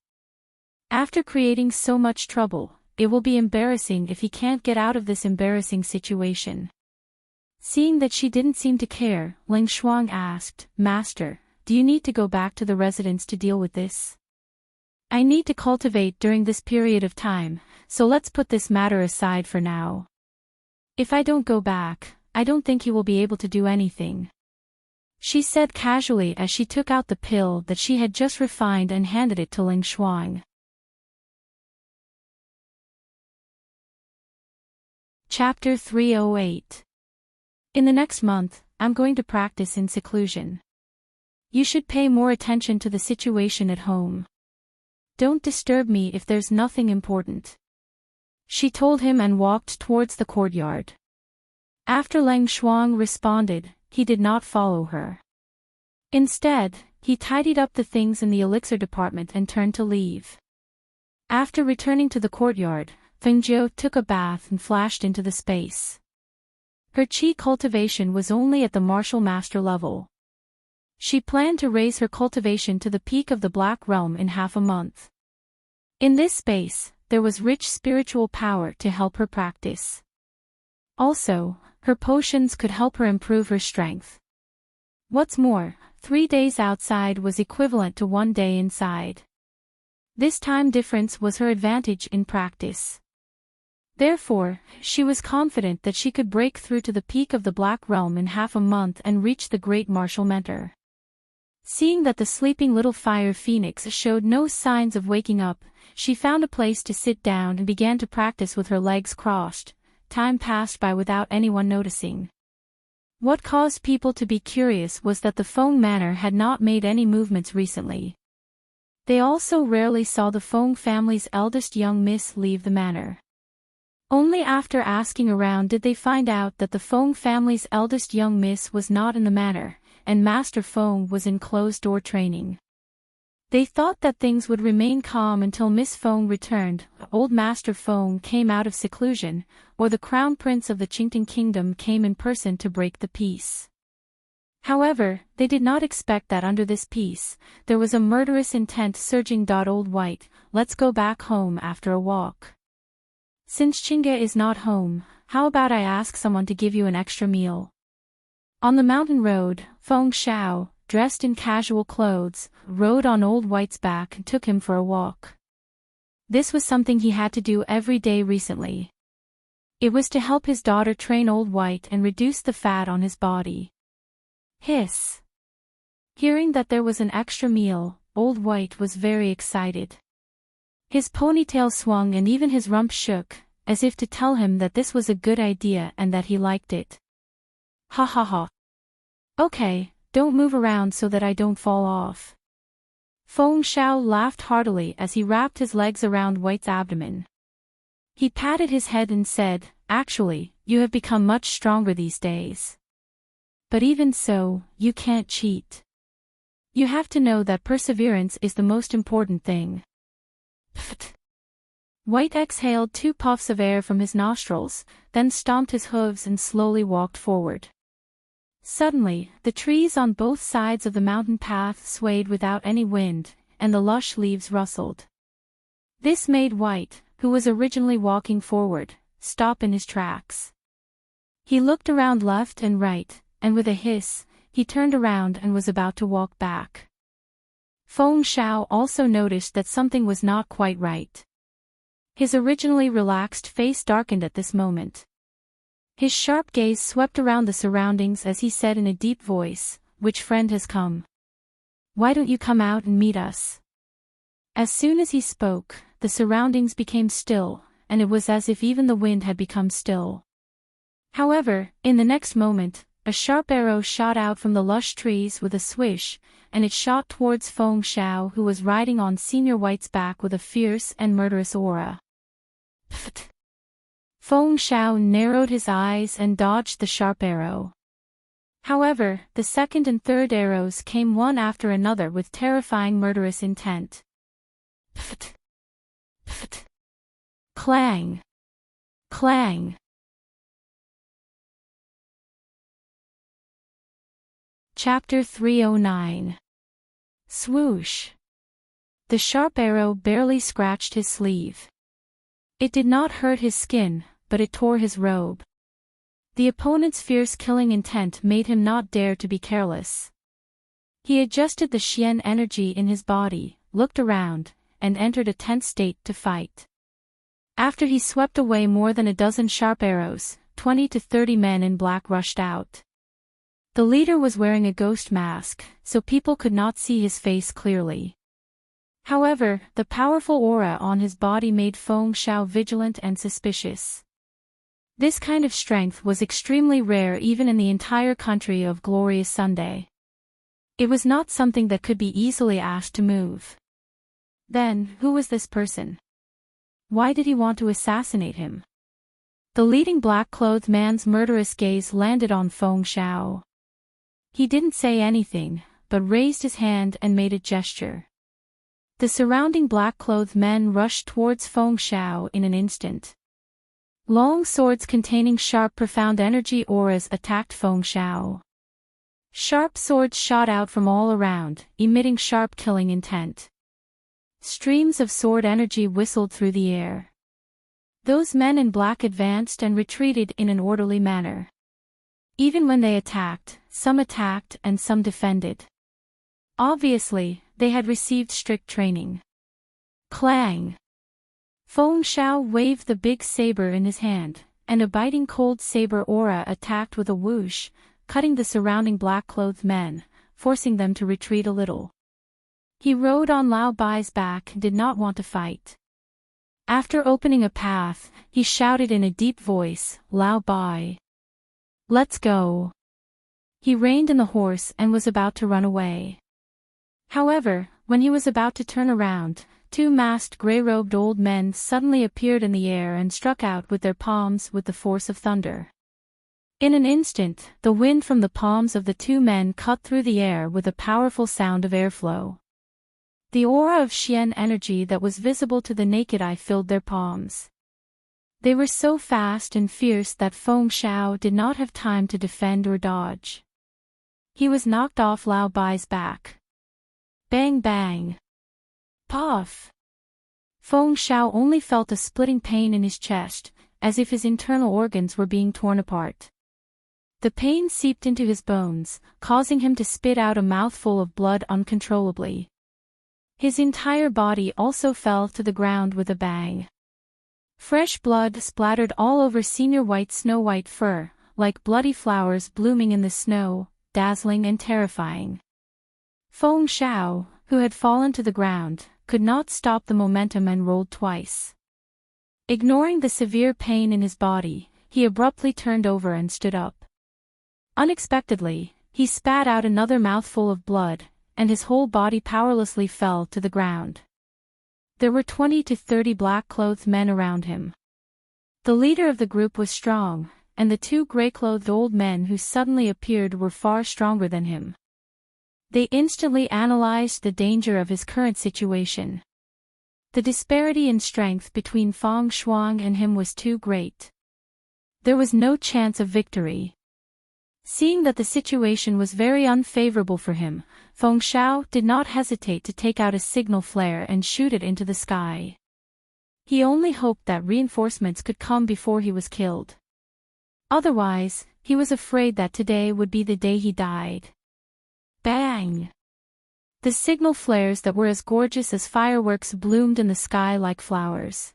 [SPEAKER 1] After creating so much trouble, it will be embarrassing if he can't get out of this embarrassing situation. Seeing that she didn't seem to care, Ling Shuang asked, Master, do you need to go back to the residence to deal with this? I need to cultivate during this period of time, so let's put this matter aside for now. If I don't go back, I don't think he will be able to do anything. She said casually as she took out the pill that she had just refined and handed it to Ling Shuang. Chapter 308. In the next month, I'm going to practice in seclusion. You should pay more attention to the situation at home. Don't disturb me if there's nothing important. She told him and walked towards the courtyard. After Ling Shuang responded, he did not follow her. Instead, he tidied up the things in the elixir department and turned to leave. After returning to the courtyard, Fengjiu took a bath and flashed into the space. Her qi cultivation was only at the martial master level. She planned to raise her cultivation to the peak of the Black Realm in half a month. In this space, there was rich spiritual power to help her practice. Also, her potions could help her improve her strength. What's more, 3 days outside was equivalent to 1 day inside. This time difference was her advantage in practice. Therefore, she was confident that she could break through to the peak of the Black Realm in half a month and reach the Great Martial Mentor. Seeing that the sleeping little fire phoenix showed no signs of waking up, she found a place to sit down and began to practice with her legs crossed. Time passed by without anyone noticing. What caused people to be curious was that the Feng Manor had not made any movements recently. They also rarely saw the Feng family's eldest young miss leave the manor. Only after asking around did they find out that the Feng family's eldest young miss was not in the manor, and Master Feng was in closed-door training. They thought that things would remain calm until Miss Feng returned, Old Master Feng came out of seclusion, or the Crown Prince of the Enchanting Kingdom came in person to break the peace. However, they did not expect that under this peace, there was a murderous intent surging. Old White, let's go back home after a walk. Since Chinga is not home, how about I ask someone to give you an extra meal? On the mountain road, Feng Xiao, dressed in casual clothes, rode on Old White's back and took him for a walk. This was something he had to do every day recently. It was to help his daughter train Old White and reduce the fat on his body. Hiss. Hearing that there was an extra meal, Old White was very excited. His ponytail swung and even his rump shook, as if to tell him that this was a good idea and that he liked it. Ha ha ha. Okay, don't move around so that I don't fall off. Feng Xiao laughed heartily as he wrapped his legs around White's abdomen. He patted his head and said, "Actually, you have become much stronger these days. But even so, you can't cheat. You have to know that perseverance is the most important thing." Pfft. White exhaled 2 puffs of air from his nostrils, then stomped his hooves and slowly walked forward. Suddenly, the trees on both sides of the mountain path swayed without any wind, and the lush leaves rustled. This made White, who was originally walking forward, stop in his tracks. He looked around left and right, and with a hiss, he turned around and was about to walk back. Feng Shao also noticed that something was not quite right. His originally relaxed face darkened at this moment. His sharp gaze swept around the surroundings as he said in a deep voice, "Which friend has come? Why don't you come out and meet us?" As soon as he spoke, the surroundings became still, and it was as if even the wind had become still. However, in the next moment, a sharp arrow shot out from the lush trees with a swish, and it shot towards Feng Shao, who was riding on Senior White's back with a fierce and murderous aura. Pfft. Feng Shao narrowed his eyes and dodged the sharp arrow. However, the second and third arrows came one after another with terrifying murderous intent. Pfft. Pfft. Clang. Clang. Chapter 309. Swoosh. The sharp arrow barely scratched his sleeve. It did not hurt his skin, but it tore his robe. The opponent's fierce killing intent made him not dare to be careless. He adjusted the Xian energy in his body, looked around, and entered a tense state to fight. After he swept away more than a dozen sharp arrows, 20 to 30 men in black rushed out. The leader was wearing a ghost mask, so people could not see his face clearly. However, the powerful aura on his body made Feng Shao vigilant and suspicious. This kind of strength was extremely rare even in the entire country of Glorious Sunday. It was not something that could be easily asked to move. Then, who was this person? Why did he want to assassinate him? The leading black-clothed man's murderous gaze landed on Feng Shao. He didn't say anything, but raised his hand and made a gesture. The surrounding black-clothed men rushed towards Feng Shao in an instant. Long swords containing sharp profound energy auras attacked Feng Shao. Sharp swords shot out from all around, emitting sharp killing intent. Streams of sword energy whistled through the air. Those men in black advanced and retreated in an orderly manner. Even when they attacked, some attacked and some defended. Obviously, they had received strict training. Clang! Feng Shao waved the big saber in his hand, and a biting cold saber aura attacked with a whoosh, cutting the surrounding black-clothed men, forcing them to retreat a little. He rode on Lao Bai's back and did not want to fight. After opening a path, he shouted in a deep voice, "Lao Bai! Let's go!" He reined in the horse and was about to run away. However, when he was about to turn around, 2 masked gray-robed old men suddenly appeared in the air and struck out with their palms with the force of thunder. In an instant, the wind from the palms of the 2 men cut through the air with a powerful sound of airflow. The aura of Xian energy that was visible to the naked eye filled their palms. They were so fast and fierce that Feng Shao did not have time to defend or dodge. He was knocked off Lao Bai's back. Bang bang. Puff. Feng Shao only felt a splitting pain in his chest, as if his internal organs were being torn apart. The pain seeped into his bones, causing him to spit out a mouthful of blood uncontrollably. His entire body also fell to the ground with a bang. Fresh blood splattered all over Senior White's snow-white fur, like bloody flowers blooming in the snow, dazzling and terrifying. Feng Shao, who had fallen to the ground, could not stop the momentum and rolled twice. Ignoring the severe pain in his body, he abruptly turned over and stood up. Unexpectedly, he spat out another mouthful of blood, and his whole body powerlessly fell to the ground. There were 20 to 30 black-clothed men around him. The leader of the group was strong, and the two gray-clothed old men who suddenly appeared were far stronger than him. They instantly analyzed the danger of his current situation. The disparity in strength between Feng Shuang and him was too great. There was no chance of victory. Seeing that the situation was very unfavorable for him, Feng Shao did not hesitate to take out a signal flare and shoot it into the sky. He only hoped that reinforcements could come before he was killed. Otherwise, he was afraid that today would be the day he died. Bang! The signal flares that were as gorgeous as fireworks bloomed in the sky like flowers.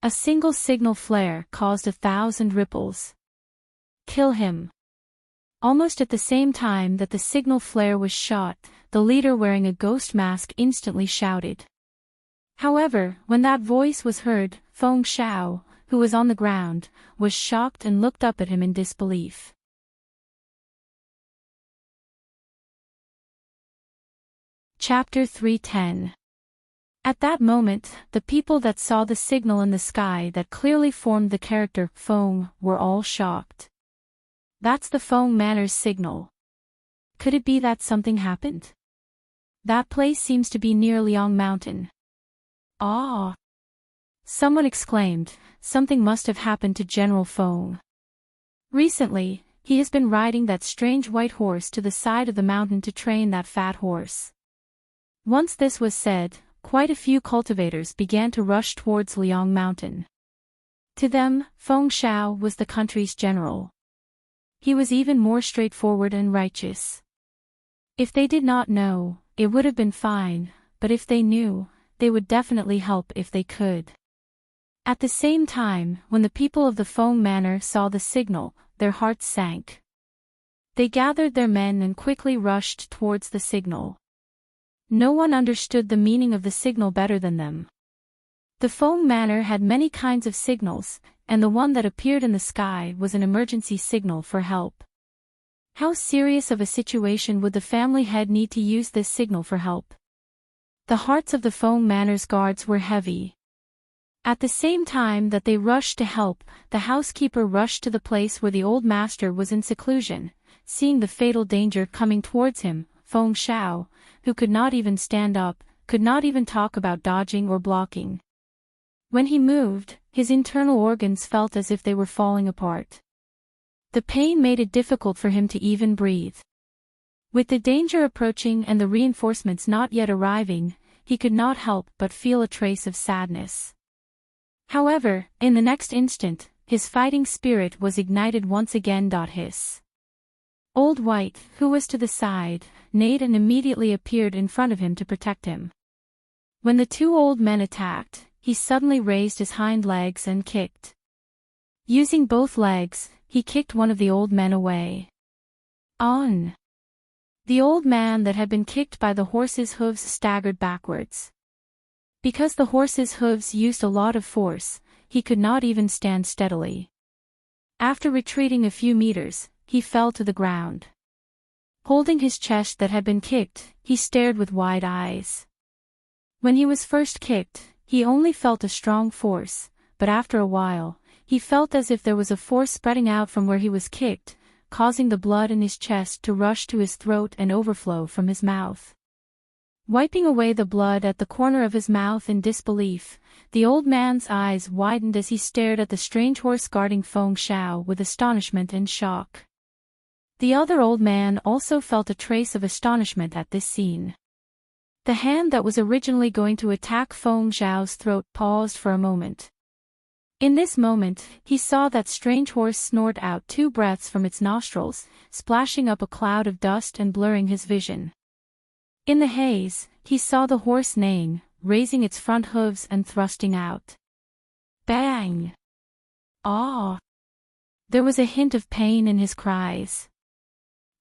[SPEAKER 1] A single signal flare caused 1,000 ripples. Kill him! Almost at the same time that the signal flare was shot, the leader wearing a ghost mask instantly shouted. However, when that voice was heard, Feng Shao, who was on the ground, was shocked and looked up at him in disbelief. Chapter 310. At that moment, the people that saw the signal in the sky that clearly formed the character Feng were all shocked. That's the Feng Manor's signal. Could it be that something happened? That place seems to be near Liang Mountain. Ah! Someone exclaimed, something must have happened to General Feng. Recently, he has been riding that strange white horse to the side of the mountain to train that fat horse. Once this was said, quite a few cultivators began to rush towards Liang Mountain. To them, Feng Shao was the country's general. He was even more straightforward and righteous. If they did not know, it would have been fine, but if they knew, they would definitely help if they could. At the same time, when the people of the Feng Manor saw the signal, their hearts sank. They gathered their men and quickly rushed towards the signal. No one understood the meaning of the signal better than them. The Feng Manor had many kinds of signals, and the one that appeared in the sky was an emergency signal for help. How serious of a situation would the family head need to use this signal for help? The hearts of the Feng Manor's guards were heavy. At the same time that they rushed to help, the housekeeper rushed to the place where the old master was in seclusion. Seeing the fatal danger coming towards him, Feng Shao, who could not even stand up, could not even talk about dodging or blocking. When he moved, his internal organs felt as if they were falling apart. The pain made it difficult for him to even breathe. With the danger approaching and the reinforcements not yet arriving, he could not help but feel a trace of sadness. However, in the next instant, his fighting spirit was ignited once again. Hiss. Old White, who was to the side, neighed and immediately appeared in front of him to protect him. When the two old men attacked, he suddenly raised his hind legs and kicked. Using both legs, he kicked one of the old men away. On! The old man that had been kicked by the horse's hooves staggered backwards. Because the horse's hooves used a lot of force, he could not even stand steadily. After retreating a few meters, he fell to the ground. Holding his chest that had been kicked, he stared with wide eyes. When he was first kicked, he only felt a strong force, but after a while, he felt as if there was a force spreading out from where he was kicked, causing the blood in his chest to rush to his throat and overflow from his mouth. Wiping away the blood at the corner of his mouth in disbelief, the old man's eyes widened as he stared at the strange horse guarding Feng Shao with astonishment and shock. The other old man also felt a trace of astonishment at this scene. The hand that was originally going to attack Feng Zhao's throat paused for a moment. In this moment, he saw that strange horse snort out 2 breaths from its nostrils, splashing up a cloud of dust and blurring his vision. In the haze, he saw the horse neighing, raising its front hooves and thrusting out. Bang! Ah! There was a hint of pain in his cries.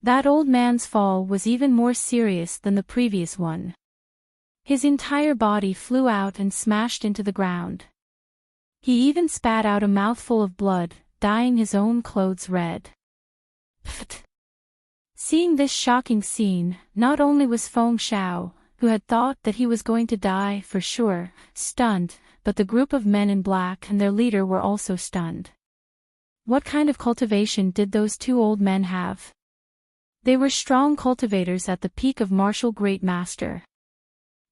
[SPEAKER 1] That old man's fall was even more serious than the previous one. His entire body flew out and smashed into the ground. He even spat out a mouthful of blood, dyeing his own clothes red. Pfft! Seeing this shocking scene, not only was Feng Shao, who had thought that he was going to die for sure, stunned, but the group of men in black and their leader were also stunned. What kind of cultivation did those two old men have? They were strong cultivators at the peak of martial great master.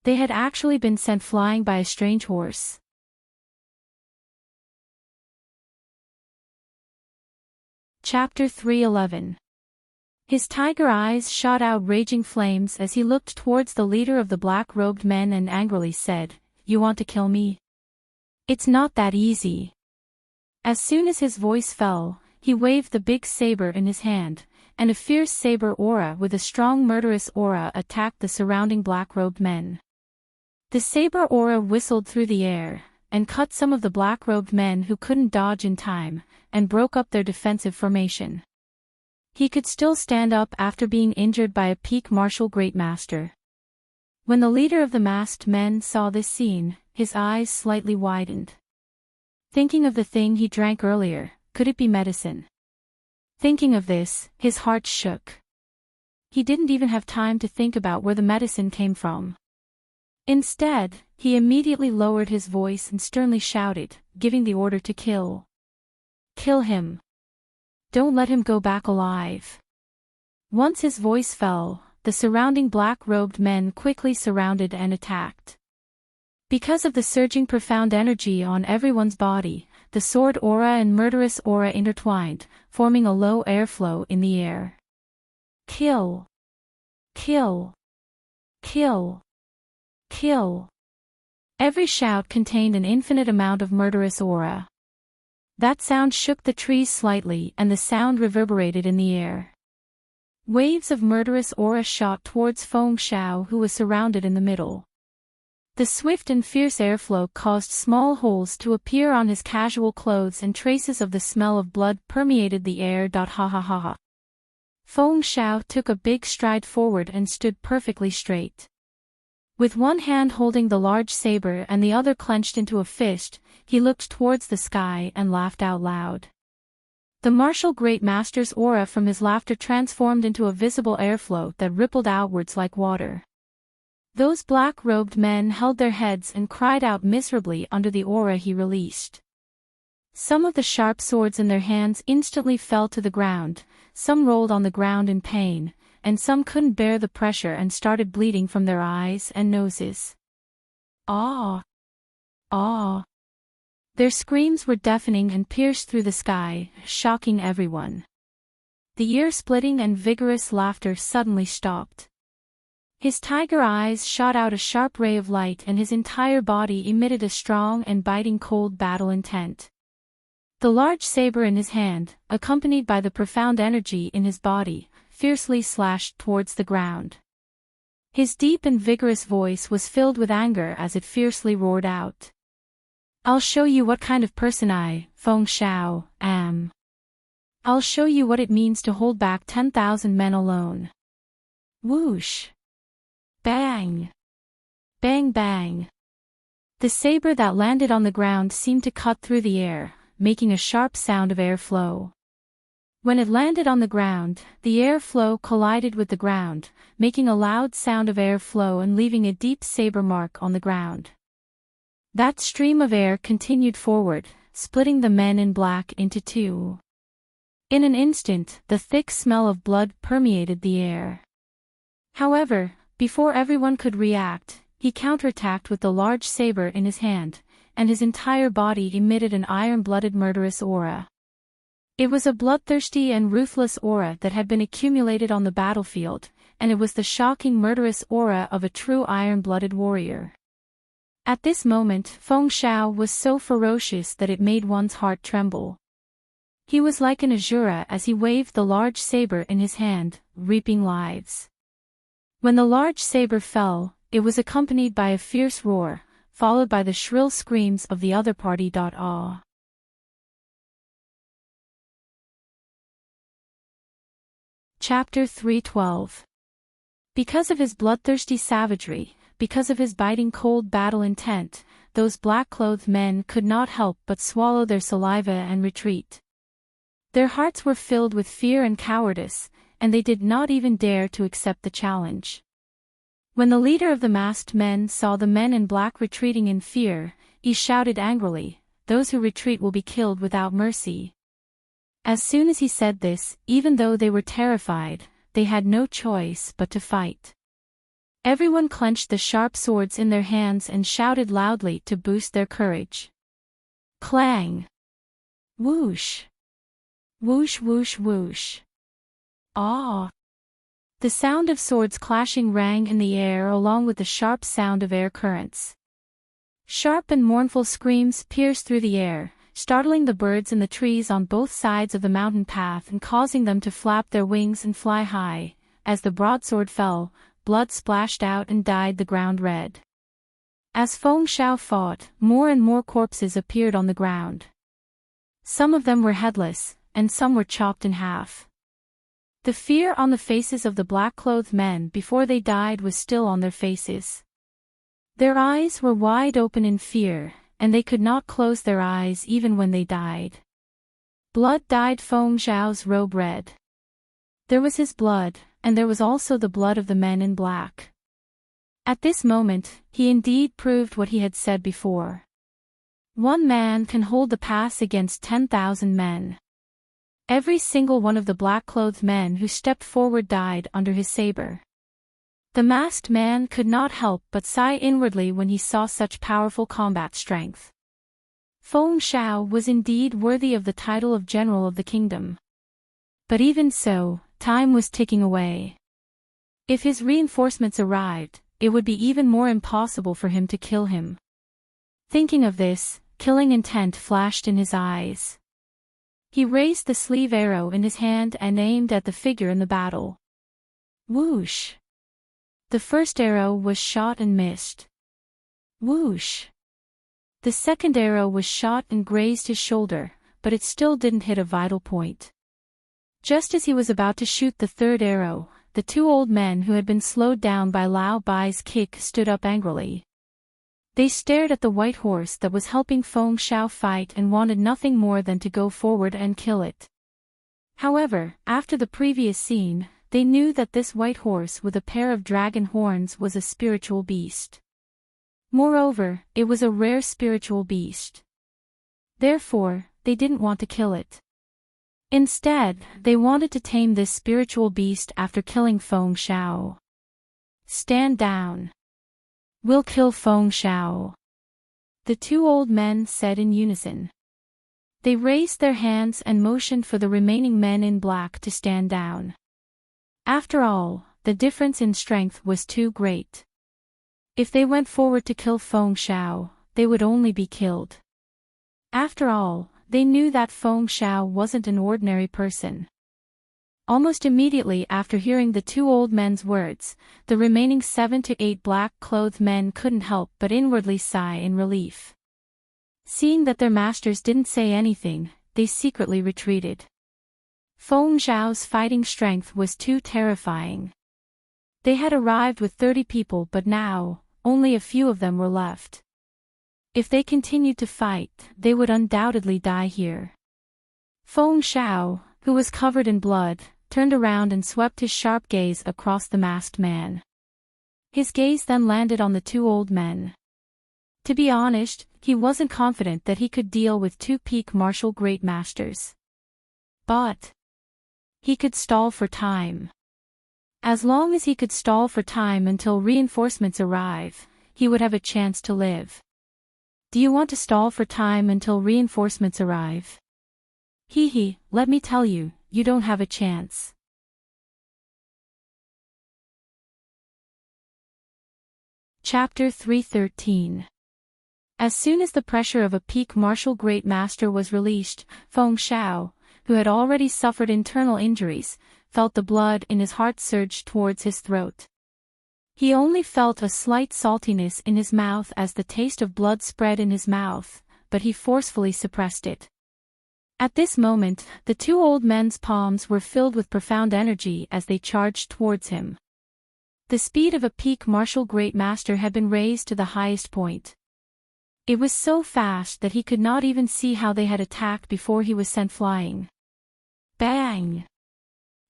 [SPEAKER 1] They had actually been sent flying by a strange horse. Chapter 3:11. His tiger eyes shot out raging flames as he looked towards the leader of the black-robed men and angrily said, "You want to kill me? It's not that easy." As soon as his voice fell, he waved the big saber in his hand, and a fierce saber aura with a strong murderous aura attacked the surrounding black-robed men. The saber aura whistled through the air, and cut some of the black-robed men who couldn't dodge in time, and broke up their defensive formation. He could still stand up after being injured by a peak martial great master. When the leader of the masked men saw this scene, his eyes slightly widened. Thinking of the thing he drank earlier, could it be medicine? Thinking of this, his heart shook. He didn't even have time to think about where the medicine came from. Instead, he immediately lowered his voice and sternly shouted, giving the order to kill. Kill him. Don't let him go back alive. Once his voice fell, the surrounding black-robed men quickly surrounded and attacked. Because of the surging profound energy on everyone's body, the sword aura and murderous aura intertwined, forming a low airflow in the air. Kill. Kill. Kill. Kill. Every shout contained an infinite amount of murderous aura. That sound shook the trees slightly and the sound reverberated in the air. Waves of murderous aura shot towards Feng Xiao, who was surrounded in the middle. The swift and fierce airflow caused small holes to appear on his casual clothes and traces of the smell of blood permeated the air. Ha ha ha ha. Feng Xiao took a big stride forward and stood perfectly straight. With one hand holding the large saber and the other clenched into a fist, he looked towards the sky and laughed out loud. The martial great master's aura from his laughter transformed into a visible airflow that rippled outwards like water. Those black-robed men held their heads and cried out miserably under the aura he released. Some of the sharp swords in their hands instantly fell to the ground, some rolled on the ground in pain, and some couldn't bear the pressure and started bleeding from their eyes and noses. Ah! Ah! Their screams were deafening and pierced through the sky, shocking everyone. The ear-splitting and vigorous laughter suddenly stopped. His tiger eyes shot out a sharp ray of light and his entire body emitted a strong and biting cold battle intent. The large saber in his hand, accompanied by the profound energy in his body, fiercely slashed towards the ground. His deep and vigorous voice was filled with anger as it fiercely roared out. "I'll show you what kind of person I, Feng Xiao, am. I'll show you what it means to hold back 10,000 men alone." Whoosh! Bang! Bang bang! The saber that landed on the ground seemed to cut through the air, making a sharp sound of airflow. When it landed on the ground, the airflow collided with the ground, making a loud sound of airflow and leaving a deep saber mark on the ground. That stream of air continued forward, splitting the men in black into two. In an instant, the thick smell of blood permeated the air. However, before everyone could react, he counterattacked with the large saber in his hand, and his entire body emitted an iron-blooded murderous aura. It was a bloodthirsty and ruthless aura that had been accumulated on the battlefield, and it was the shocking murderous aura of a true iron-blooded warrior. At this moment, Feng Xiao was so ferocious that it made one's heart tremble. He was like an Asura as he waved the large saber in his hand, reaping lives. When the large saber fell, it was accompanied by a fierce roar, followed by the shrill screams of the other party. Ah! Chapter 3:12. Because of his bloodthirsty savagery, because of his biting cold battle intent, those black-clothed men could not help but swallow their saliva and retreat. Their hearts were filled with fear and cowardice, and they did not even dare to accept the challenge. When the leader of the masked men saw the men in black retreating in fear, he shouted angrily, "Those who retreat will be killed without mercy." As soon as he said this, even though they were terrified, they had no choice but to fight. Everyone clenched the sharp swords in their hands and shouted loudly to boost their courage. Clang! Whoosh! Whoosh whoosh whoosh! Ah! The sound of swords clashing rang in the air along with the sharp sound of air currents. Sharp and mournful screams pierced through the air, startling the birds in the trees on both sides of the mountain path and causing them to flap their wings and fly high. As the broadsword fell, blood splashed out and dyed the ground red. As Feng Shao fought, more and more corpses appeared on the ground. Some of them were headless, and some were chopped in half. The fear on the faces of the black-clothed men before they died was still on their faces. Their eyes were wide open in fear, and they could not close their eyes even when they died. Blood dyed Feng Shao's robe red. There was his blood, and there was also the blood of the men in black. At this moment, he indeed proved what he had said before. One man can hold the pass against 10,000 men. Every single one of the black-clothed men who stepped forward died under his saber. The masked man could not help but sigh inwardly when he saw such powerful combat strength. Feng Shao was indeed worthy of the title of General of the Kingdom. But even so, time was ticking away. If his reinforcements arrived, it would be even more impossible for him to kill him. Thinking of this, killing intent flashed in his eyes. He raised the sleeve arrow in his hand and aimed at the figure in the battle. Whoosh! The first arrow was shot and missed. Whoosh! The second arrow was shot and grazed his shoulder, but it still didn't hit a vital point. Just as he was about to shoot the third arrow, the two old men who had been slowed down by Lao Bai's kick stood up angrily. They stared at the white horse that was helping Feng Shao fight and wanted nothing more than to go forward and kill it. However, after the previous scene, they knew that this white horse with a pair of dragon horns was a spiritual beast. Moreover, it was a rare spiritual beast. Therefore, they didn't want to kill it. Instead, they wanted to tame this spiritual beast after killing Feng Shao. Stand down. We'll kill Feng Shao, the two old men said in unison. They raised their hands and motioned for the remaining men in black to stand down. After all, the difference in strength was too great. If they went forward to kill Feng Shao, they would only be killed. After all, they knew that Feng Shao wasn't an ordinary person. Almost immediately after hearing the two old men's words, the remaining 7 to 8 black-clothed men couldn't help but inwardly sigh in relief. Seeing that their masters didn't say anything, they secretly retreated. Feng Shao's fighting strength was too terrifying. They had arrived with 30 people, but now, only a few of them were left. If they continued to fight, they would undoubtedly die here. Feng Shao, who was covered in blood, turned around and swept his sharp gaze across the masked man. His gaze then landed on the two old men. To be honest, he wasn't confident that he could deal with two peak martial great masters. But he could stall for time. As long as he could stall for time until reinforcements arrive, he would have a chance to live. Do you want to stall for time until reinforcements arrive? Hee, let me tell you, you don't have a chance. Chapter 313. As soon as the pressure of a peak martial great master was released, Feng Shao, who had already suffered internal injuries, felt the blood in his heart surge towards his throat. He only felt a slight saltiness in his mouth as the taste of blood spread in his mouth, but he forcefully suppressed it. At this moment, the two old men's palms were filled with profound energy as they charged towards him. The speed of a peak martial great master had been raised to the highest point. It was so fast that he could not even see how they had attacked before he was sent flying. Bang!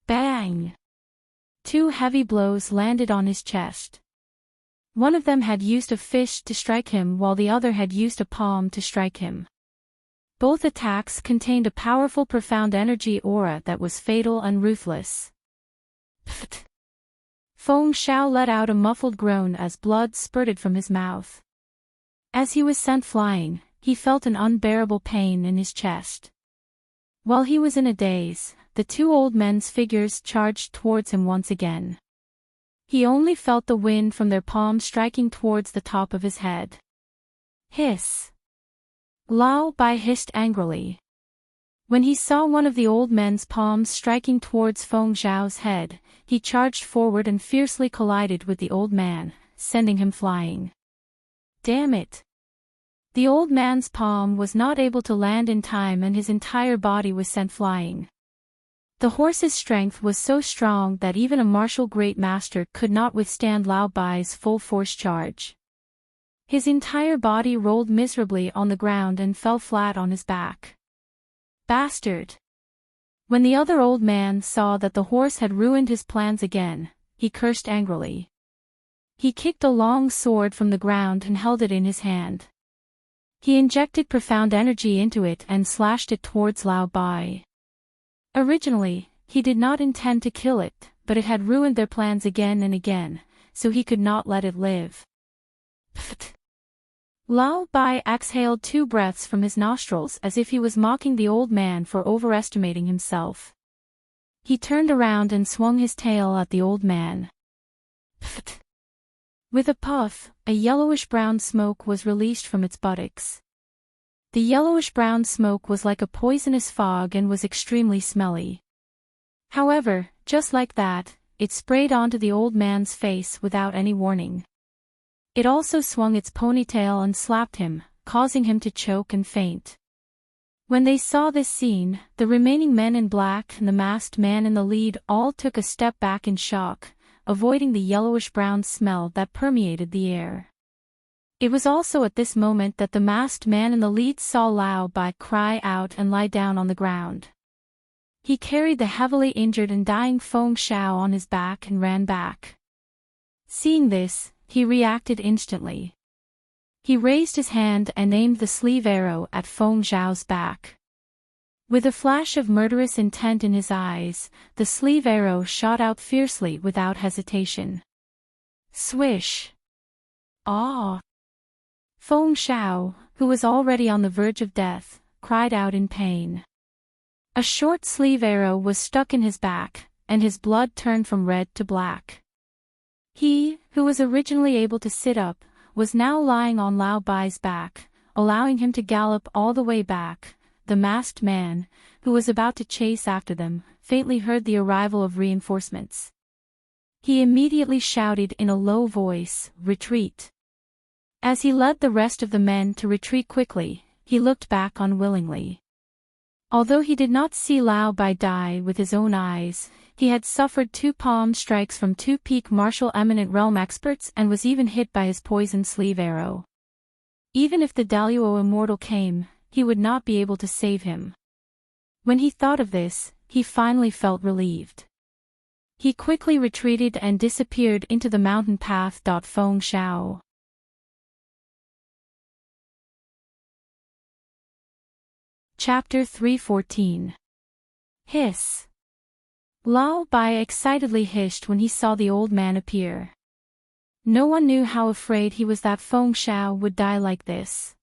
[SPEAKER 1] Bang! Two heavy blows landed on his chest. One of them had used a fish to strike him while the other had used a palm to strike him. Both attacks contained a powerful profound energy aura that was fatal and ruthless. Pfft! Feng Xiao let out a muffled groan as blood spurted from his mouth. As he was sent flying, he felt an unbearable pain in his chest. While he was in a daze, the two old men's figures charged towards him once again. He only felt the wind from their palms striking towards the top of his head. Hiss! Lao Bai hissed angrily. When he saw one of the old men's palms striking towards Feng Xiao's head, he charged forward and fiercely collided with the old man, sending him flying. Damn it! The old man's palm was not able to land in time and his entire body was sent flying. The horse's strength was so strong that even a martial great master could not withstand Lao Bai's full force charge. His entire body rolled miserably on the ground and fell flat on his back. Bastard! When the other old man saw that the horse had ruined his plans again, he cursed angrily. He kicked a long sword from the ground and held it in his hand. He injected profound energy into it and slashed it towards Lao Bai. Originally, he did not intend to kill it, but it had ruined their plans again and again, so he could not let it live. Pfft! Lao Bai exhaled 2 breaths from his nostrils as if he was mocking the old man for overestimating himself. He turned around and swung his tail at the old man. Pfft! With a puff, a yellowish-brown smoke was released from its buttocks. The yellowish-brown smoke was like a poisonous fog and was extremely smelly. However, just like that, it sprayed onto the old man's face without any warning. It also swung its ponytail and slapped him, causing him to choke and faint. When they saw this scene, the remaining men in black and the masked man in the lead all took a step back in shock, avoiding the yellowish-brown smell that permeated the air. It was also at this moment that the masked man in the lead saw Lao Bai cry out and lie down on the ground. He carried the heavily injured and dying Feng Xiao on his back and ran back. Seeing this, he reacted instantly. He raised his hand and aimed the sleeve arrow at Feng Xiao's back. With a flash of murderous intent in his eyes, the sleeve arrow shot out fiercely without hesitation. Swish! Ah! Feng Xiao, who was already on the verge of death, cried out in pain. A short sleeve arrow was stuck in his back, and his blood turned from red to black. He, who was originally able to sit up, was now lying on Lao Bai's back, allowing him to gallop all the way back. The masked man, who was about to chase after them, faintly heard the arrival of reinforcements. He immediately shouted in a low voice, "Retreat!" As he led the rest of the men to retreat quickly, he looked back unwillingly. Although he did not see Lao Bai die with his own eyes, he had suffered 2 palm strikes from 2 peak martial eminent realm experts and was even hit by his poisoned sleeve arrow. Even if the Daluo immortal came, he would not be able to save him. When he thought of this, he finally felt relieved. He quickly retreated and disappeared into the mountain path. Feng Xiao. Chapter 314. Hiss! Lao Bai excitedly hissed when he saw the old man appear. No one knew how afraid he was that Feng Xiao would die like this.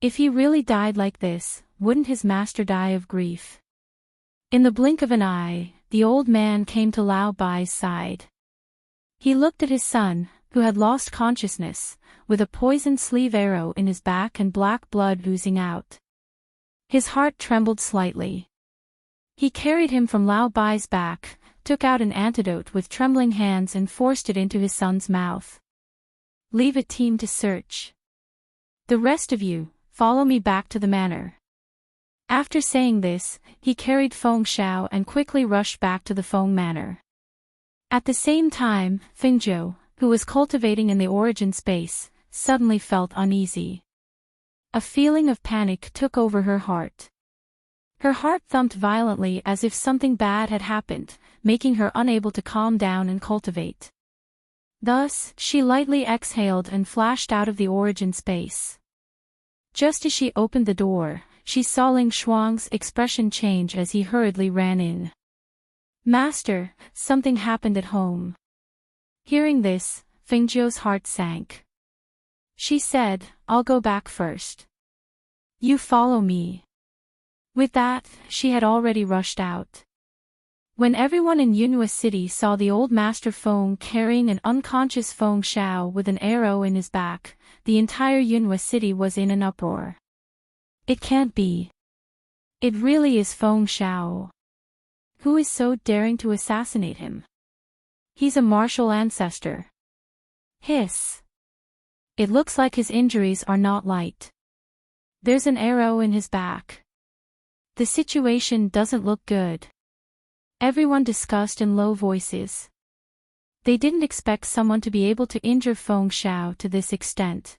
[SPEAKER 1] If he really died like this, wouldn't his master die of grief? In the blink of an eye, the old man came to Lao Bai's side. He looked at his son, who had lost consciousness, with a poisoned sleeve arrow in his back and black blood oozing out. His heart trembled slightly. He carried him from Lao Bai's back, took out an antidote with trembling hands and forced it into his son's mouth. Leave a team to search. The rest of you, follow me back to the manor. After saying this, he carried Feng Xiao and quickly rushed back to the Feng manor. At the same time, Fengzhou, who was cultivating in the origin space, suddenly felt uneasy. A feeling of panic took over her heart. Her heart thumped violently as if something bad had happened, making her unable to calm down and cultivate. Thus, she lightly exhaled and flashed out of the origin space. Just as she opened the door, she saw Ling Shuang's expression change as he hurriedly ran in. "Master, something happened at home." Hearing this, Fengjiu's heart sank. She said, "I'll go back first. You follow me." With that, she had already rushed out. When everyone in Yunhua City saw the old master Feng carrying an unconscious Feng Xiao with an arrow in his back, the entire Yunhua City was in an uproar. It can't be. It really is Feng Xiao. Who is so daring to assassinate him? He's a martial ancestor. Hiss. It looks like his injuries are not light. There's an arrow in his back. The situation doesn't look good. Everyone discussed in low voices. They didn't expect someone to be able to injure Feng Xiao to this extent.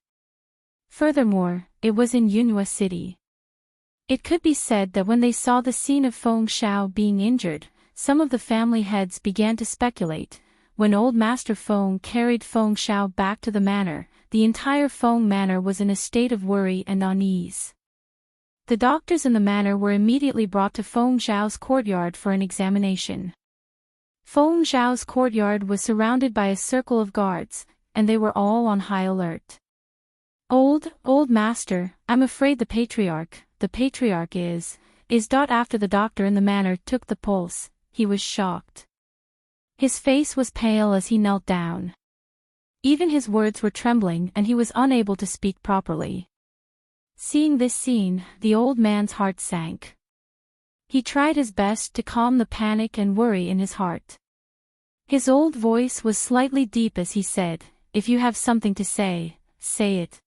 [SPEAKER 1] Furthermore, it was in Yunhua City. It could be said that when they saw the scene of Feng Xiao being injured, some of the family heads began to speculate. When old Master Feng carried Feng Xiao back to the manor, the entire Feng manor was in a state of worry and unease. The doctors in the manor were immediately brought to Feng Xiao's courtyard for an examination. Feng Xiao's courtyard was surrounded by a circle of guards, and they were all on high alert. Old master, I'm afraid the patriarch is. After the doctor in the manor took the pulse, he was shocked. His face was pale as he knelt down. Even his words were trembling and he was unable to speak properly. Seeing this scene, the old man's heart sank. He tried his best to calm the panic and worry in his heart. His old voice was slightly deep as he said, "If you have something to say, say it.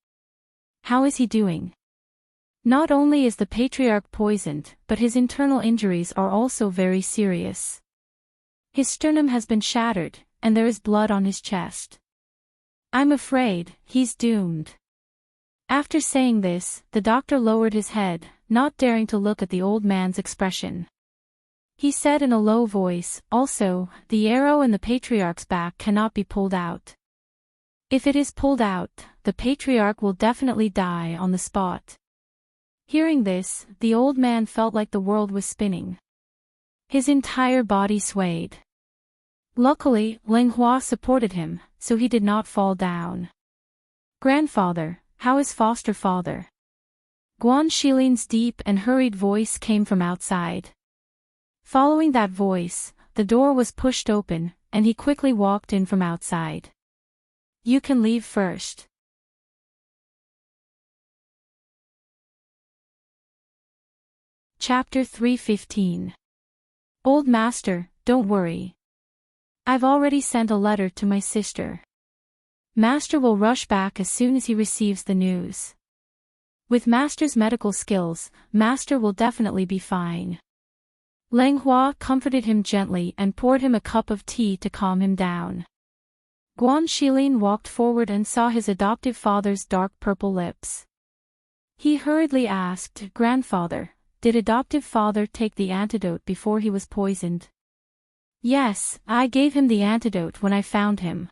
[SPEAKER 1] How is he doing? Not only is the patriarch poisoned, but his internal injuries are also very serious. His sternum has been shattered, and there is blood on his chest. I'm afraid he's doomed." After saying this, the doctor lowered his head, not daring to look at the old man's expression. He said in a low voice, "Also, the arrow in the patriarch's back cannot be pulled out. If it is pulled out, the patriarch will definitely die on the spot." Hearing this, the old man felt like the world was spinning. His entire body swayed. Luckily, Ling Hua supported him, so he did not fall down. "Grandfather, how is foster father?" Guan Shilin's deep and hurried voice came from outside. Following that voice, the door was pushed open, and he quickly walked in from outside. "You can leave first." Chapter 315. Old Master, don't worry. I've already sent a letter to my sister. Master will rush back as soon as he receives the news. With Master's medical skills, Master will definitely be fine. Ling Hua comforted him gently and poured him a cup of tea to calm him down. Guan Shilin walked forward and saw his adoptive father's dark purple lips. He hurriedly asked, "Grandfather, did adoptive father take the antidote before he was poisoned?" "Yes, I gave him the antidote when I found him.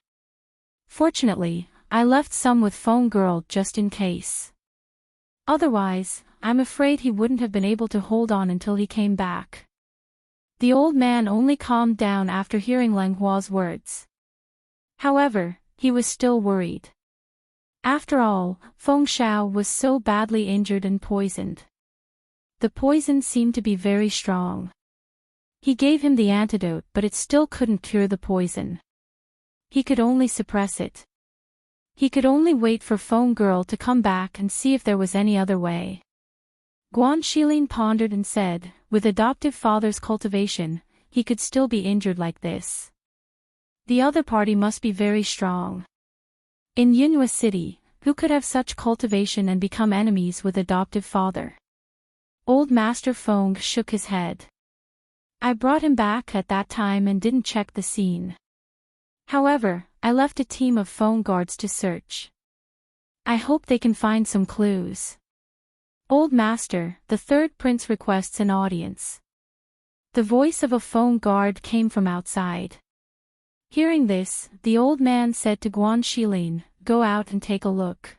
[SPEAKER 1] Fortunately, I left some with Phone Girl just in case. Otherwise, I'm afraid he wouldn't have been able to hold on until he came back." The old man only calmed down after hearing Ling Hua's words. However, he was still worried. After all, Feng Xiao was so badly injured and poisoned. The poison seemed to be very strong. He gave him the antidote, but it still couldn't cure the poison. He could only suppress it. He could only wait for Phone Girl to come back and see if there was any other way. Guan Shilin pondered and said, with adoptive father's cultivation, he could still be injured like this. The other party must be very strong. In Yunhua City, who could have such cultivation and become enemies with adoptive father? Old Master Feng shook his head. "I brought him back at that time and didn't check the scene. However, I left a team of phone guards to search. I hope they can find some clues." "Old Master, the third prince requests an audience." The voice of a phone guard came from outside. Hearing this, the old man said to Guan Shilin, "Go out and take a look.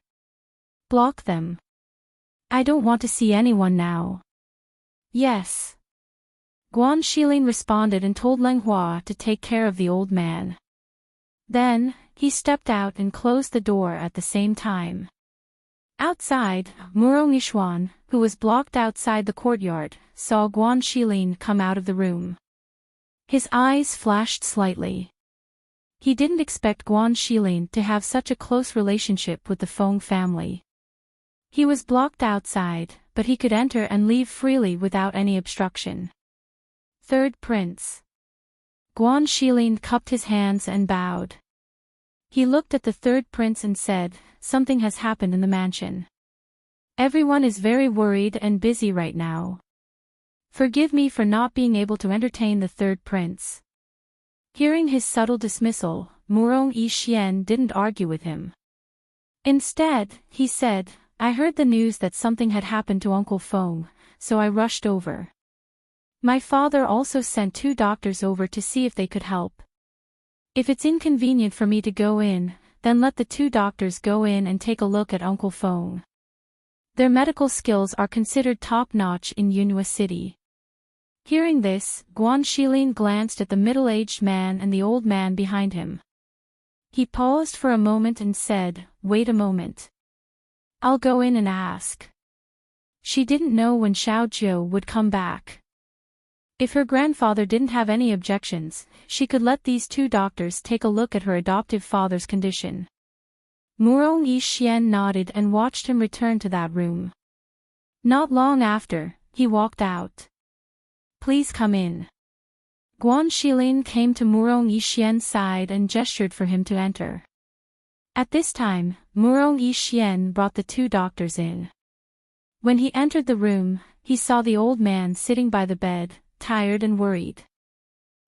[SPEAKER 1] Block them. I don't want to see anyone now." "Yes." Guan Shilin responded and told Leng Hua to take care of the old man. Then, he stepped out and closed the door at the same time. Outside, Muro Nishuan, who was blocked outside the courtyard, saw Guan Shilin come out of the room. His eyes flashed slightly. He didn't expect Guan Shilin to have such a close relationship with the Feng family. He was blocked outside, but he could enter and leave freely without any obstruction. Third Prince. Guan Shilin cupped his hands and bowed. He looked at the third prince and said, "Something has happened in the mansion. Everyone is very worried and busy right now. Forgive me for not being able to entertain the third prince." Hearing his subtle dismissal, Murong Yixian didn't argue with him. Instead, he said, "I heard the news that something had happened to Uncle Feng, so I rushed over. My father also sent 2 doctors over to see if they could help. If it's inconvenient for me to go in, then let the 2 doctors go in and take a look at Uncle Feng. Their medical skills are considered top-notch in Yunhua City." Hearing this, Guan Shilin glanced at the middle-aged man and the old man behind him. He paused for a moment and said, "Wait a moment. I'll go in and ask." She didn't know when Xiao Jiu would come back. If her grandfather didn't have any objections, she could let these 2 doctors take a look at her adoptive father's condition. Murong Yixian nodded and watched him return to that room. Not long after, he walked out. "Please come in." Guan Shilin came to Murong Yixian's side and gestured for him to enter. At this time, Murong Yixian brought the 2 doctors in. When he entered the room, he saw the old man sitting by the bed, tired and worried.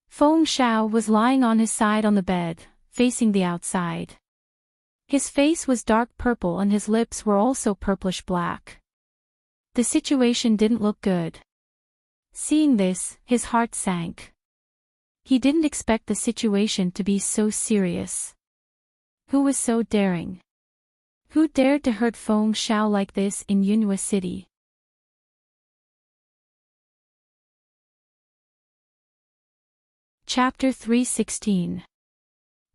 [SPEAKER 1] Feng Xiao was lying on his side on the bed, facing the outside. His face was dark purple and his lips were also purplish-black. The situation didn't look good. Seeing this, his heart sank. He didn't expect the situation to be so serious. Who was so daring? Who dared to hurt Feng Xiao like this in Yunhua City? Chapter 316.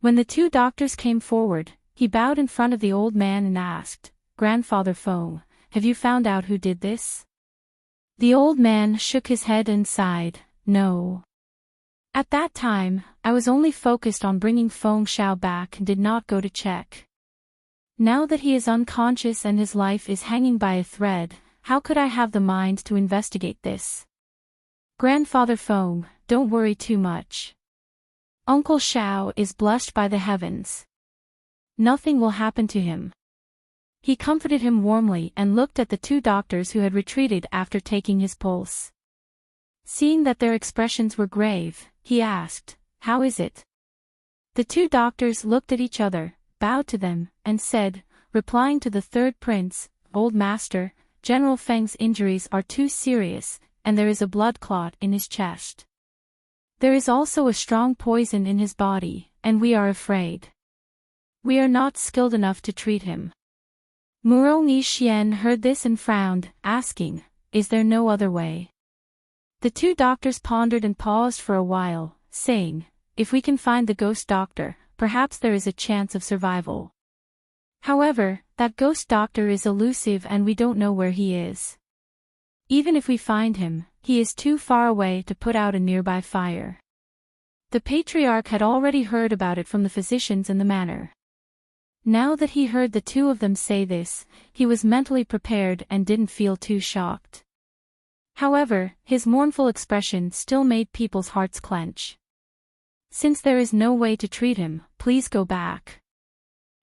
[SPEAKER 1] When the 2 doctors came forward, he bowed in front of the old man and asked, "Grandfather Feng, have you found out who did this?" The old man shook his head and sighed, "No. At that time, I was only focused on bringing Feng Xiao back and did not go to check. Now that he is unconscious and his life is hanging by a thread, how could I have the mind to investigate this? Grandfather Feng, don't worry too much. Uncle Xiao is blessed by the heavens. Nothing will happen to him." He comforted him warmly and looked at the 2 doctors who had retreated after taking his pulse. Seeing that their expressions were grave, he asked, "How is it?" The 2 doctors looked at each other, bowed to them, and said, replying to the third prince, "Old master, General Feng's injuries are too serious, and there is a blood clot in his chest. There is also a strong poison in his body, and we are afraid. We are not skilled enough to treat him." Murong Yixian heard this and frowned, asking, "Is there no other way?" The 2 doctors pondered and paused for a while, saying, "If we can find the ghost doctor, perhaps there is a chance of survival. However, that ghost doctor is elusive and we don't know where he is. Even if we find him, he is too far away to put out a nearby fire." The patriarch had already heard about it from the physicians in the manor. Now that he heard the 2 of them say this, he was mentally prepared and didn't feel too shocked. However, his mournful expression still made people's hearts clench. "Since there is no way to treat him, please go back.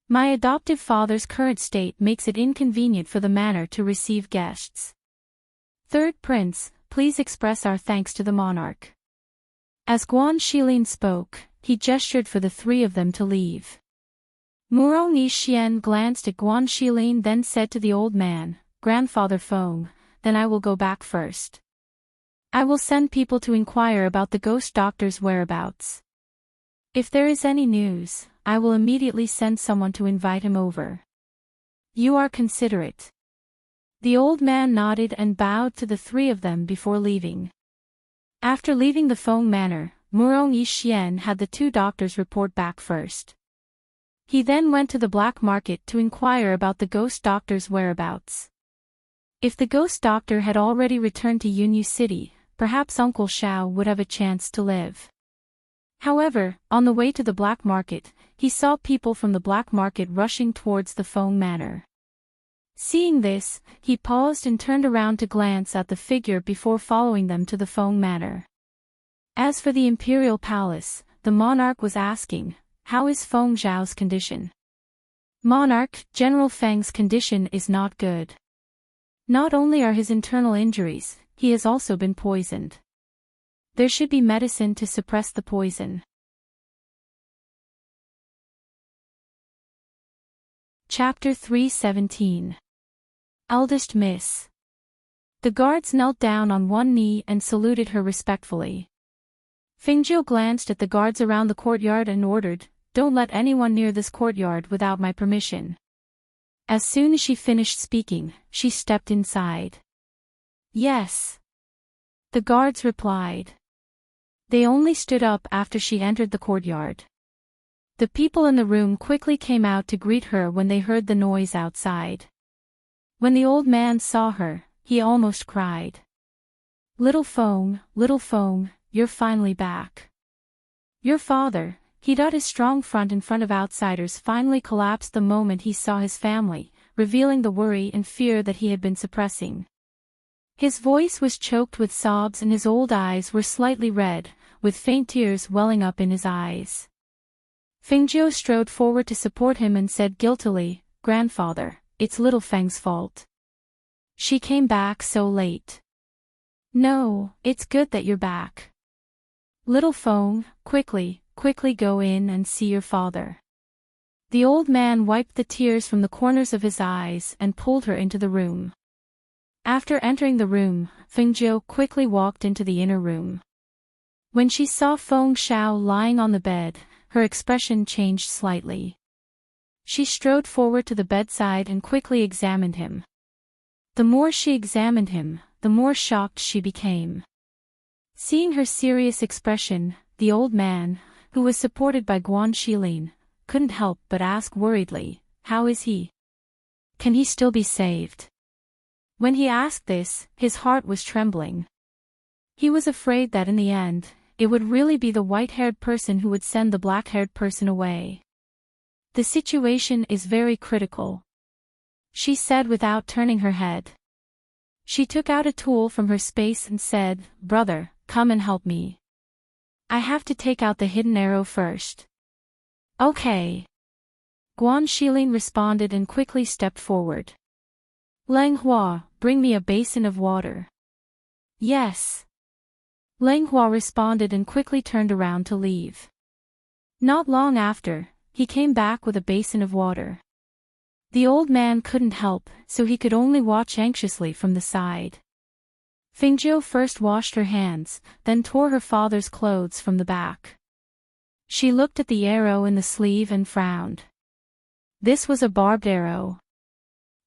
[SPEAKER 1] My adoptive father's current state makes it inconvenient for the manor to receive guests. Third Prince, please express our thanks to the monarch." As Guan Shilin spoke, he gestured for the 3 of them to leave. Murong Yixian glanced at Guan Shilin then said to the old man, "Grandfather Feng, then I will go back first. I will send people to inquire about the ghost doctor's whereabouts." If there is any news, I will immediately send someone to invite him over. You are considerate. The old man nodded and bowed to the three of them before leaving. After leaving the Feng Manor, Murong Yixian had the two doctors report back first. He then went to the black market to inquire about the ghost doctor's whereabouts. If the ghost doctor had already returned to Yunyu City, perhaps Uncle Xiao would have a chance to live. However, on the way to the black market, he saw people from the black market rushing towards the Feng Manor. Seeing this, he paused and turned around to glance at the figure before following them to the Feng Manor. As for the imperial palace, the monarch was asking, "How is Feng Zhao's condition?" "Monarch, General Feng's condition is not good. Not only are his internal injuries, he has also been poisoned. There should be medicine to suppress the poison." Chapter 317. Eldest Miss. The guards knelt down on one knee and saluted her respectfully. Fengjiu glanced at the guards around the courtyard and ordered, "Don't let anyone near this courtyard without my permission." As soon as she finished speaking, she stepped inside. "Yes." The guards replied. They only stood up after she entered the courtyard. The people in the room quickly came out to greet her when they heard the noise outside. When the old man saw her, he almost cried. Little Feng, you're finally back." Your father, his strong front in front of outsiders finally collapsed the moment he saw his family, revealing the worry and fear that he had been suppressing. His voice was choked with sobs and his old eyes were slightly red, with faint tears welling up in his eyes. Fengjiu strode forward to support him and said guiltily, "Grandfather, it's little Feng's fault. She came back so late." "No, it's good that you're back. Little Feng, quickly go in and see your father." The old man wiped the tears from the corners of his eyes and pulled her into the room. After entering the room, Fengjiu quickly walked into the inner room. When she saw Feng Xiao lying on the bed, her expression changed slightly. She strode forward to the bedside and quickly examined him. The more she examined him, the more shocked she became. Seeing her serious expression, the old man, who was supported by Guan Shilin, couldn't help but ask worriedly, "How is he? Can he still be saved?" When he asked this, his heart was trembling. He was afraid that in the end, it would really be the white-haired person who would send the black-haired person away. "The situation is very critical," she said without turning her head. She took out a tool from her space and said, "Brother, come and help me. I have to take out the hidden arrow first." "Okay." Guan Shilin responded and quickly stepped forward. "Lang Hua, bring me a basin of water." "Yes." Lang Hua responded and quickly turned around to leave. Not long after, he came back with a basin of water. The old man couldn't help, so he could only watch anxiously from the side. Fengjiu first washed her hands, then tore her father's clothes from the back. She looked at the arrow in the sleeve and frowned. This was a barbed arrow.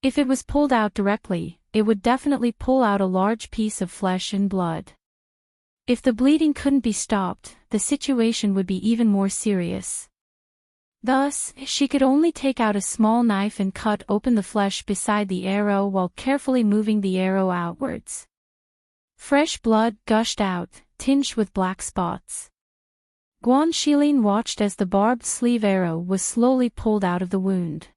[SPEAKER 1] If it was pulled out directly, it would definitely pull out a large piece of flesh and blood. If the bleeding couldn't be stopped, the situation would be even more serious. Thus, she could only take out a small knife and cut open the flesh beside the arrow while carefully moving the arrow outwards. Fresh blood gushed out, tinged with black spots. Guan Shilin watched as the barbed sleeve arrow was slowly pulled out of the wound.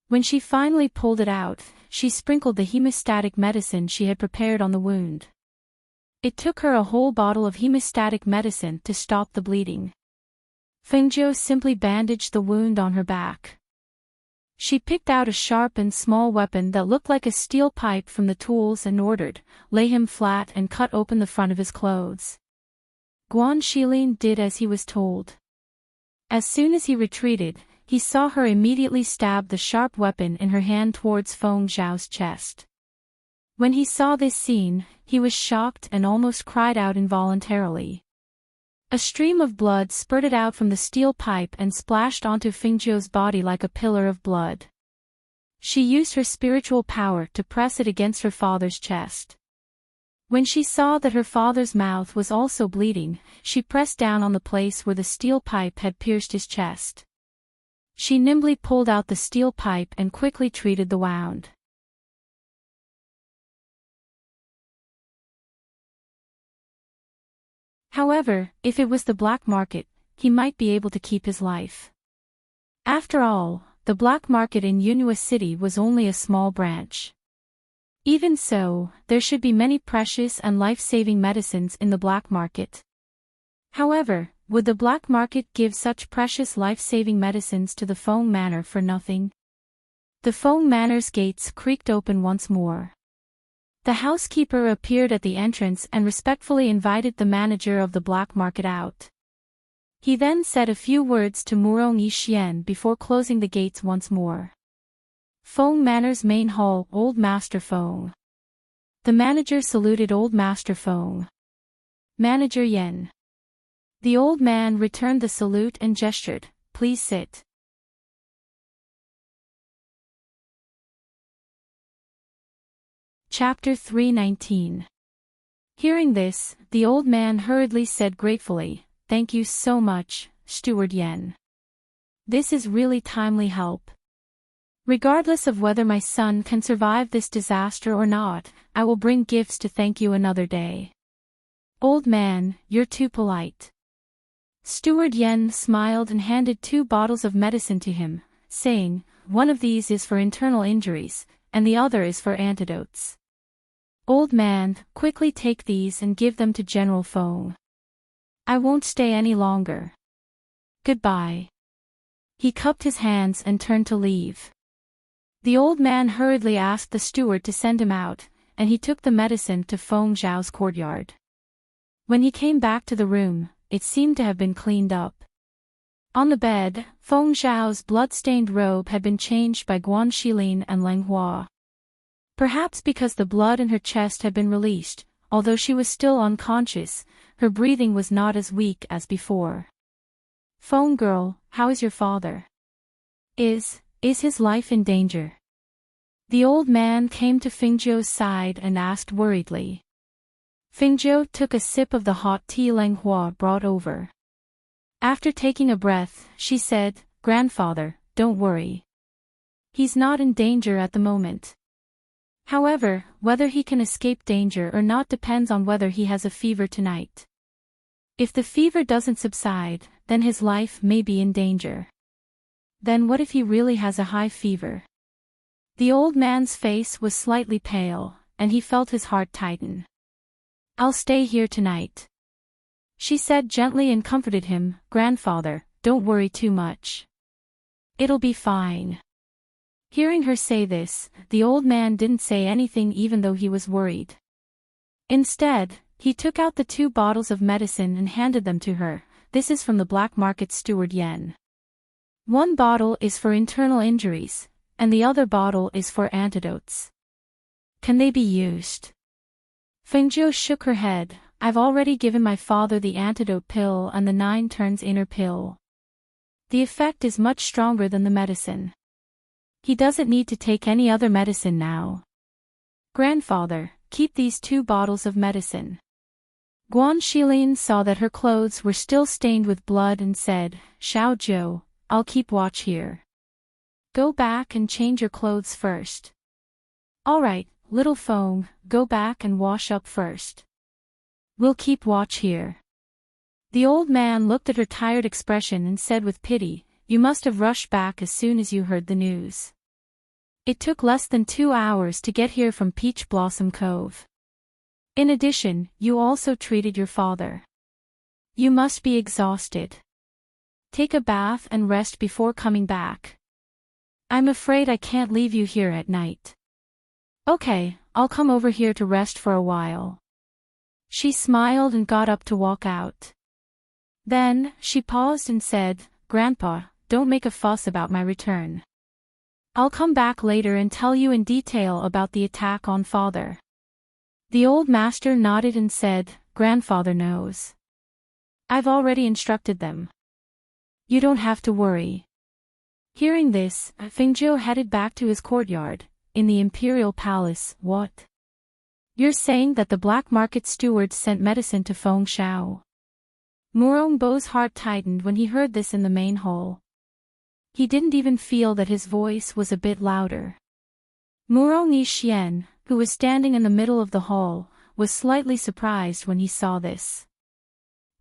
[SPEAKER 1] When she finally pulled it out, she sprinkled the hemostatic medicine she had prepared on the wound. It took her a whole bottle of hemostatic medicine to stop the bleeding. Fengjiu simply bandaged the wound on her back. She picked out a sharp and small weapon that looked like a steel pipe from the tools and ordered, "Lay him flat and cut open the front of his clothes." Guan Shilin did as he was told. As soon as he retreated, he saw her immediately stab the sharp weapon in her hand towards Feng Zhao's chest. When he saw this scene, he was shocked and almost cried out involuntarily. A stream of blood spurted out from the steel pipe and splashed onto Fingzhou's body like a pillar of blood. She used her spiritual power to press it against her father's chest. When she saw that her father's mouth was also bleeding, she pressed down on the place where the steel pipe had pierced his chest. She nimbly pulled out the steel pipe and quickly treated the wound. However, if it was the black market, he might be able to keep his life. After all, the black market in Yunhua City was only a small branch. Even so, there should be many precious and life-saving medicines in the black market. However, would the black market give such precious life-saving medicines to the Feng Manor for nothing? The Feng Manor's gates creaked open once more. The housekeeper appeared at the entrance and respectfully invited the manager of the black market out. He then said a few words to Murong Yixian before closing the gates once more. Feng Manor's main hall, Old Master Feng. The manager saluted Old Master Feng. Manager Yen. The old man returned the salute and gestured, "Please sit." Chapter 319. Hearing this, the old man hurriedly said gratefully, "Thank you so much, Steward Yen. This is really timely help. Regardless of whether my son can survive this disaster or not, I will bring gifts to thank you another day." "Old man, you're too polite." Steward Yen smiled and handed 2 bottles of medicine to him, saying, "One of these is for internal injuries, and the other is for antidotes. Old man, quickly take these and give them to General Feng. I won't stay any longer. Goodbye." He cupped his hands and turned to leave. The old man hurriedly asked the steward to send him out, and he took the medicine to Feng Zhao's courtyard. When he came back to the room, it seemed to have been cleaned up. On the bed, Feng Zhao's blood-stained robe had been changed by Guan Shilin and Leng Hua. Perhaps because the blood in her chest had been released, although she was still unconscious, her breathing was not as weak as before. "Feng girl, how is your father? Is his life in danger?" The old man came to Fingzhou's side and asked worriedly. Fingzhou took a sip of the hot tea Leng Hua brought over. After taking a breath, she said, "Grandfather, don't worry. He's not in danger at the moment. However, whether he can escape danger or not depends on whether he has a fever tonight. If the fever doesn't subside, then his life may be in danger. Then what if he really has a high fever?" The old man's face was slightly pale, and he felt his heart tighten. "I'll stay here tonight," she said gently and comforted him. "Grandfather, don't worry too much. It'll be fine." Hearing her say this, the old man didn't say anything even though he was worried. Instead, he took out the 2 bottles of medicine and handed them to her. "This is from the black market steward Yen. 1 bottle is for internal injuries, and the other bottle is for antidotes. Can they be used?" Fengzhou shook her head. "I've already given my father the antidote pill and the 9 turns inner pill. The effect is much stronger than the medicine. He doesn't need to take any other medicine now. Grandfather, keep these 2 bottles of medicine." Guan Shilin saw that her clothes were still stained with blood and said, "Xiao Zhou, I'll keep watch here. Go back and change your clothes first." "All right, little Feng, go back and wash up first. We'll keep watch here." The old man looked at her tired expression and said with pity, "You must have rushed back as soon as you heard the news. It took less than 2 hours to get here from Peach Blossom Cove. In addition, you also treated your father. You must be exhausted. Take a bath and rest before coming back. I'm afraid I can't leave you here at night." "Okay, I'll come over here to rest for a while." She smiled and got up to walk out. Then, she paused and said, "Grandpa, don't make a fuss about my return. I'll come back later and tell you in detail about the attack on father." The old master nodded and said, "Grandfather knows. I've already instructed them. You don't have to worry. Hearing this, Fengzhou headed back to his courtyard, in the imperial palace. What? You're saying that the black market steward sent medicine to Feng Xiao? Murongbo's heart tightened when he heard this in the main hall. He didn't even feel that his voice was a bit louder. Murong Yixian, who was standing in the middle of the hall, was slightly surprised when he saw this.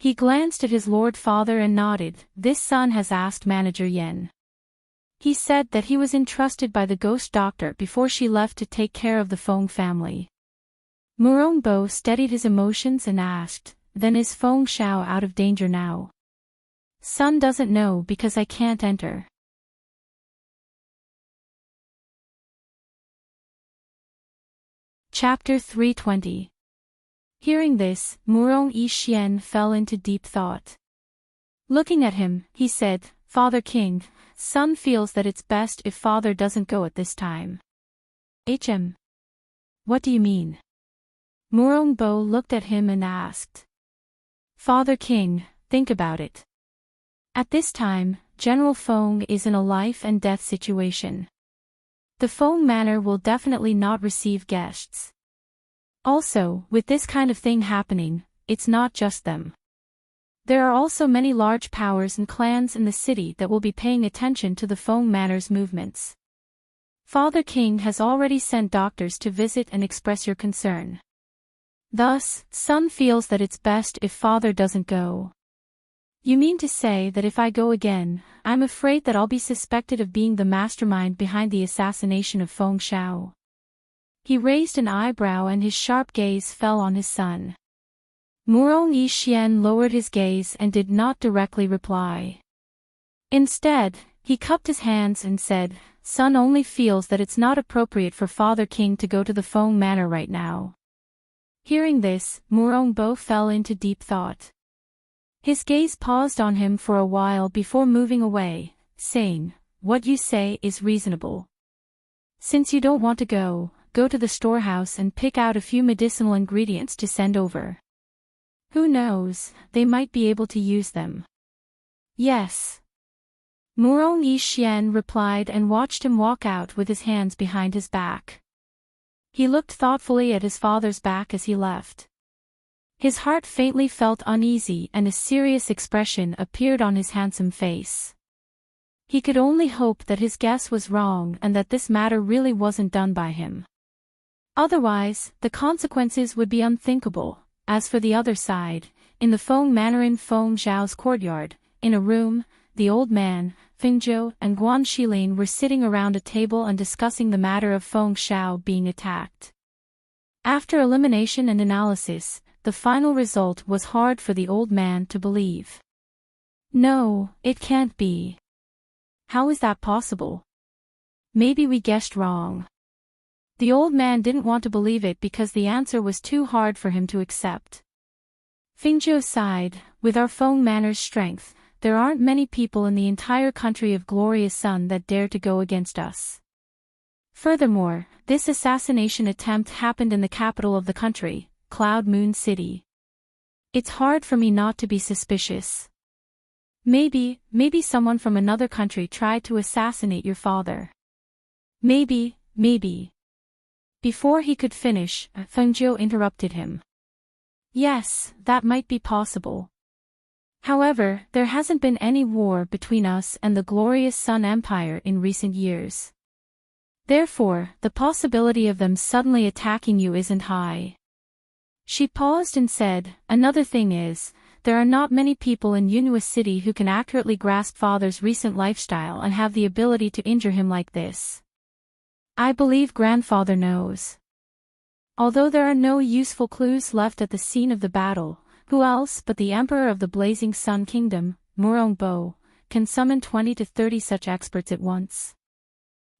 [SPEAKER 1] He glanced at his lord father and nodded. This son has asked Manager Yen. He said that he was entrusted by the ghost doctor before she left to take care of the Feng family. Murongbo steadied his emotions and asked, then is Feng Xiao out of danger now? Son doesn't know because I can't enter. Chapter 320. Hearing this, Murong Yixian fell into deep thought. Looking at him, he said, Father King, son feels that it's best if father doesn't go at this time. What do you mean? Murongbo looked at him and asked. Father King, think about it. At this time, General Feng is in a life and death situation. The Feng Manor will definitely not receive guests. Also, with this kind of thing happening, it's not just them. There are also many large powers and clans in the city that will be paying attention to the Feng Manor's movements. Father King has already sent doctors to visit and express your concern. Thus, son feels that it's best if father doesn't go. You mean to say that if I go again, I'm afraid that I'll be suspected of being the mastermind behind the assassination of Feng Xiao? He raised an eyebrow and his sharp gaze fell on his son. Murong Yixian lowered his gaze and did not directly reply. Instead, he cupped his hands and said, Son only feels that it's not appropriate for Father King to go to the Feng Manor right now. Hearing this, Murongbo fell into deep thought. His gaze paused on him for a while before moving away, saying, What you say is reasonable. Since you don't want to go to the storehouse and pick out a few medicinal ingredients to send over. Who knows, they might be able to use them. Yes. Murong Yixian replied and watched him walk out with his hands behind his back. He looked thoughtfully at his father's back as he left. His heart faintly felt uneasy and a serious expression appeared on his handsome face. He could only hope that his guess was wrong and that this matter really wasn't done by him. Otherwise, the consequences would be unthinkable. As for the other side, in the Feng Manor in Feng Zhao's courtyard, in a room, the old man, Fengzhou and Guan Shilin were sitting around a table and discussing the matter of Feng Xiao being attacked. After elimination and analysis, the final result was hard for the old man to believe. No, it can't be. How is that possible? Maybe we guessed wrong. The old man didn't want to believe it because the answer was too hard for him to accept. Fengzhou sighed, with our Feng Manor's strength, there aren't many people in the entire country of Glorious Sun that dare to go against us. Furthermore, this assassination attempt happened in the capital of the country, Cloud Moon City. It's hard for me not to be suspicious. Maybe someone from another country tried to assassinate your father. Maybe. Before he could finish, Fengzhou interrupted him. Yes, that might be possible. However, there hasn't been any war between us and the Glorious Sun Empire in recent years. Therefore, the possibility of them suddenly attacking you isn't high. She paused and said, Another thing is, there are not many people in Yunhua City who can accurately grasp father's recent lifestyle and have the ability to injure him like this. I believe grandfather knows. Although there are no useful clues left at the scene of the battle, who else but the Emperor of the Blazing Sun Kingdom, Murongbo, can summon 20 to 30 such experts at once?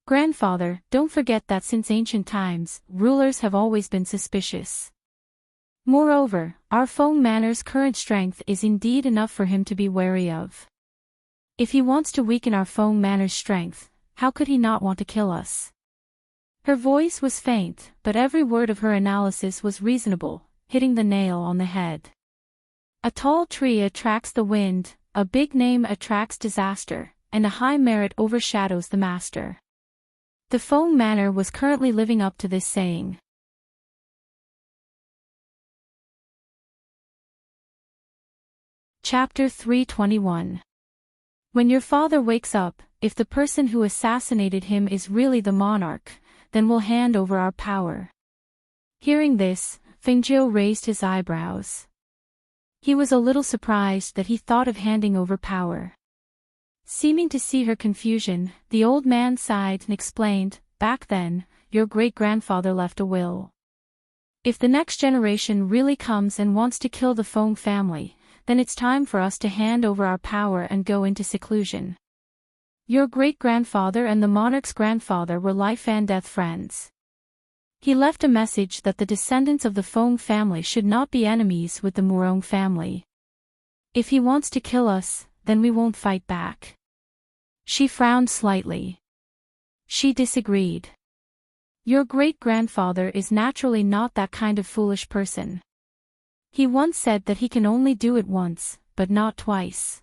[SPEAKER 1] Grandfather, don't forget that since ancient times, rulers have always been suspicious. Moreover, our Feng Manor's current strength is indeed enough for him to be wary of. If he wants to weaken our Feng Manor's strength, how could he not want to kill us? Her voice was faint, but every word of her analysis was reasonable, hitting the nail on the head. A tall tree attracts the wind, a big name attracts disaster, and a high merit overshadows the master. The Foam Manor was currently living up to this saying. Chapter 321. When your father wakes up, if the person who assassinated him is really the monarch, then we'll hand over our power. Hearing this, Fengjiu raised his eyebrows. He was a little surprised that he thought of handing over power. Seeming to see her confusion, the old man sighed and explained, "Back then, your great-grandfather left a will. If the next generation really comes and wants to kill the Foam family, then it's time for us to hand over our power and go into seclusion. Your great-grandfather and the monarch's grandfather were life and death friends. He left a message that the descendants of the Foam family should not be enemies with the Murong family. If he wants to kill us, then we won't fight back." She frowned slightly. She disagreed. Your great-grandfather is naturally not that kind of foolish person. He once said that he can only do it once, but not twice.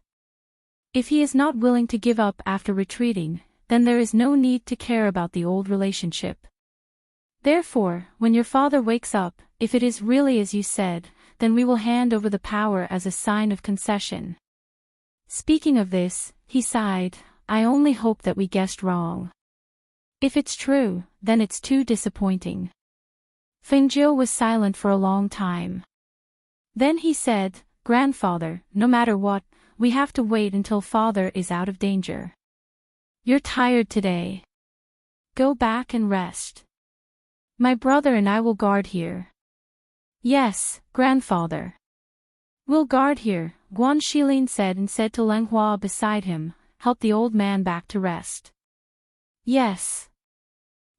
[SPEAKER 1] If he is not willing to give up after retreating, then there is no need to care about the old relationship. Therefore, when your father wakes up, if it is really as you said, then we will hand over the power as a sign of concession. Speaking of this, he sighed, "I only hope that we guessed wrong. If it's true, then it's too disappointing." Fengjiu was silent for a long time. Then he said, "Grandfather, no matter what, we have to wait until father is out of danger. You're tired today. Go back and rest. My brother and I will guard here." "Yes, grandfather. We'll guard here," Guan Shilin said and said to Leng Hua beside him, "Help the old man back to rest." "Yes."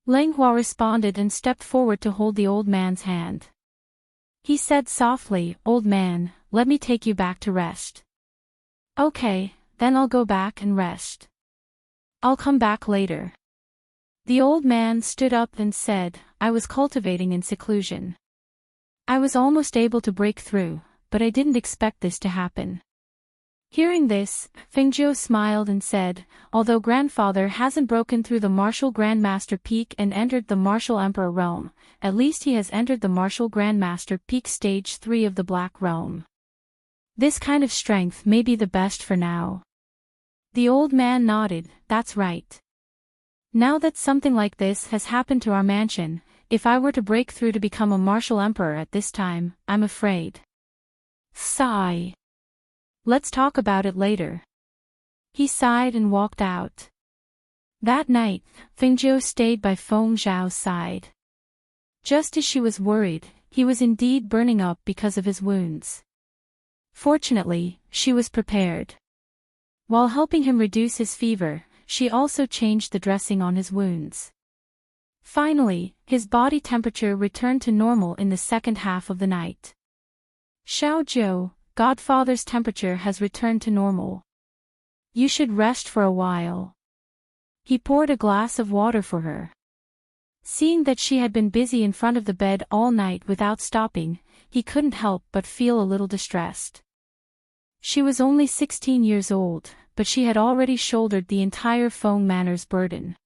[SPEAKER 1] Leng Hua responded and stepped forward to hold the old man's hand. He said softly, "Old man, let me take you back to rest." "Okay, then I'll go back and rest. I'll come back later." The old man stood up and said, "I was cultivating in seclusion. I was almost able to break through, but I didn't expect this to happen." Hearing this, Fengjiu smiled and said, "Although grandfather hasn't broken through the Martial Grandmaster Peak and entered the Martial Emperor realm, at least he has entered the Martial Grandmaster Peak Stage 3 of the Black Realm. This kind of strength may be the best for now." The old man nodded, "That's right. Now that something like this has happened to our mansion, if I were to break through to become a Martial Emperor at this time, I'm afraid." Sigh. "Let's talk about it later." He sighed and walked out. That night, Fengjiu stayed by Feng Zhao's side. Just as she was worried, he was indeed burning up because of his wounds. Fortunately, she was prepared. While helping him reduce his fever, she also changed the dressing on his wounds. Finally, his body temperature returned to normal in the second half of the night. "Xiao Jiu, Godfather's temperature has returned to normal. You should rest for a while." He poured a glass of water for her. Seeing that she had been busy in front of the bed all night without stopping, he couldn't help but feel a little distressed. She was only 16 years old, but she had already shouldered the entire Foam Manor's burden.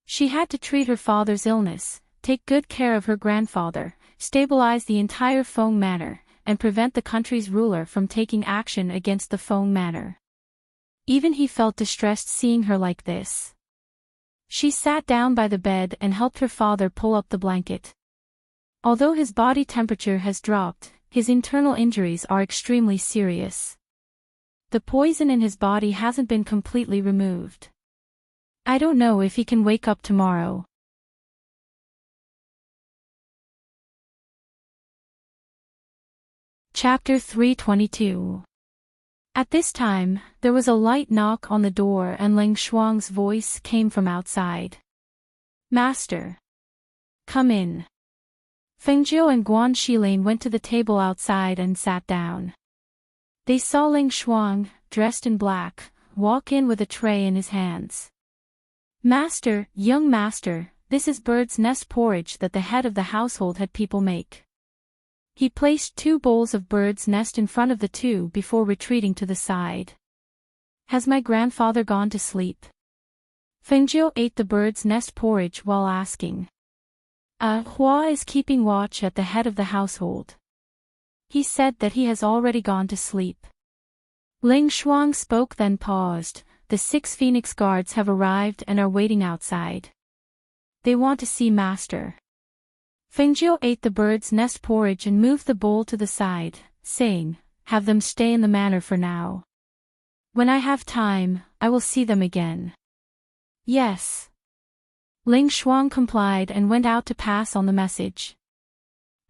[SPEAKER 1] She had to treat her father's illness, take good care of her grandfather, stabilize the entire Foam Manor, and prevent the country's ruler from taking action against the Foam Manor. Even he felt distressed seeing her like this. She sat down by the bed and helped her father pull up the blanket. Although his body temperature has dropped, his internal injuries are extremely serious. The poison in his body hasn't been completely removed. I don't know if he can wake up tomorrow. Chapter 322. At this time, there was a light knock on the door and Ling Shuang's voice came from outside. "Master. Come in." Fengjiu and Guan Shilin went to the table outside and sat down. They saw Ling Shuang, dressed in black, walk in with a tray in his hands. "Master, young master, this is bird's nest porridge that the head of the household had people make. He placed 2 bowls of bird's nest in front of the 2 before retreating to the side. Has my grandfather gone to sleep? Fengjiu ate the bird's nest porridge while asking. Hua is keeping watch at the head of the household. He said that he has already gone to sleep. Ling Shuang spoke then paused. The 6 phoenix guards have arrived and are waiting outside. They want to see master. Fengjiu ate the bird's nest porridge and moved the bowl to the side, saying, have them stay in the manor for now. When I have time, I will see them again. Yes. Ling Shuang complied and went out to pass on the message.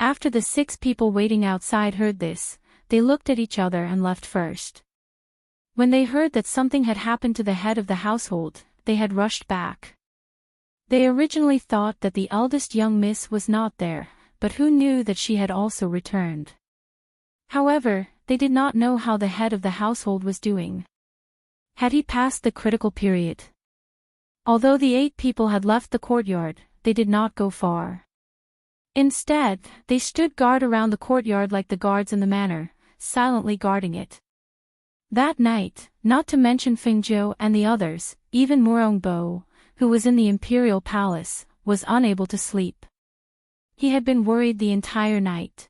[SPEAKER 1] After the 6 people waiting outside heard this, they looked at each other and left first. When they heard that something had happened to the head of the household, they had rushed back. They originally thought that the eldest young miss was not there, but who knew that she had also returned? However, they did not know how the head of the household was doing. Had he passed the critical period? Although the 8 people had left the courtyard, they did not go far. Instead, they stood guard around the courtyard like the guards in the manor, silently guarding it. That night, not to mention Fengjiu and the others, even Murongbo, who was in the imperial palace, was unable to sleep. He had been worried the entire night.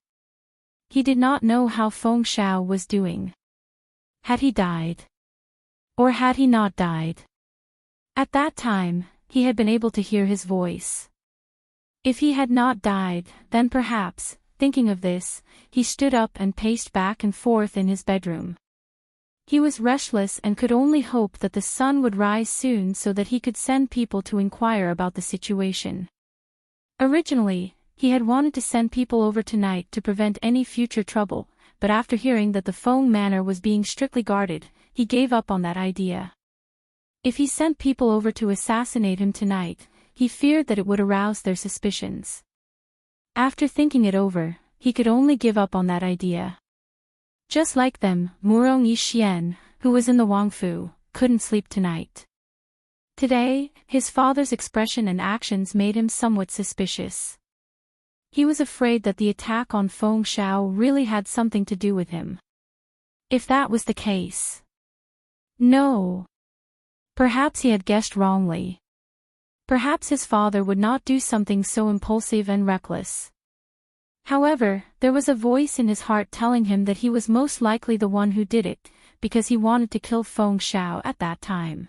[SPEAKER 1] He did not know how Feng Xiao was doing. Had he died? Or had he not died? At that time, he had been able to hear his voice. If he had not died, then perhaps, thinking of this, he stood up and paced back and forth in his bedroom. He was restless and could only hope that the sun would rise soon so that he could send people to inquire about the situation. Originally, he had wanted to send people over tonight to prevent any future trouble, but after hearing that the Feng Manor was being strictly guarded, he gave up on that idea. If he sent people over to assassinate him tonight, he feared that it would arouse their suspicions. After thinking it over, he could only give up on that idea. Just like them, Murong Yixian, who was in the Wangfu, couldn't sleep tonight. Today, his father's expression and actions made him somewhat suspicious. He was afraid that the attack on Feng Xiao really had something to do with him. If that was the case. No. Perhaps he had guessed wrongly. Perhaps his father would not do something so impulsive and reckless. However, there was a voice in his heart telling him that he was most likely the one who did it, because he wanted to kill Feng Xiao at that time.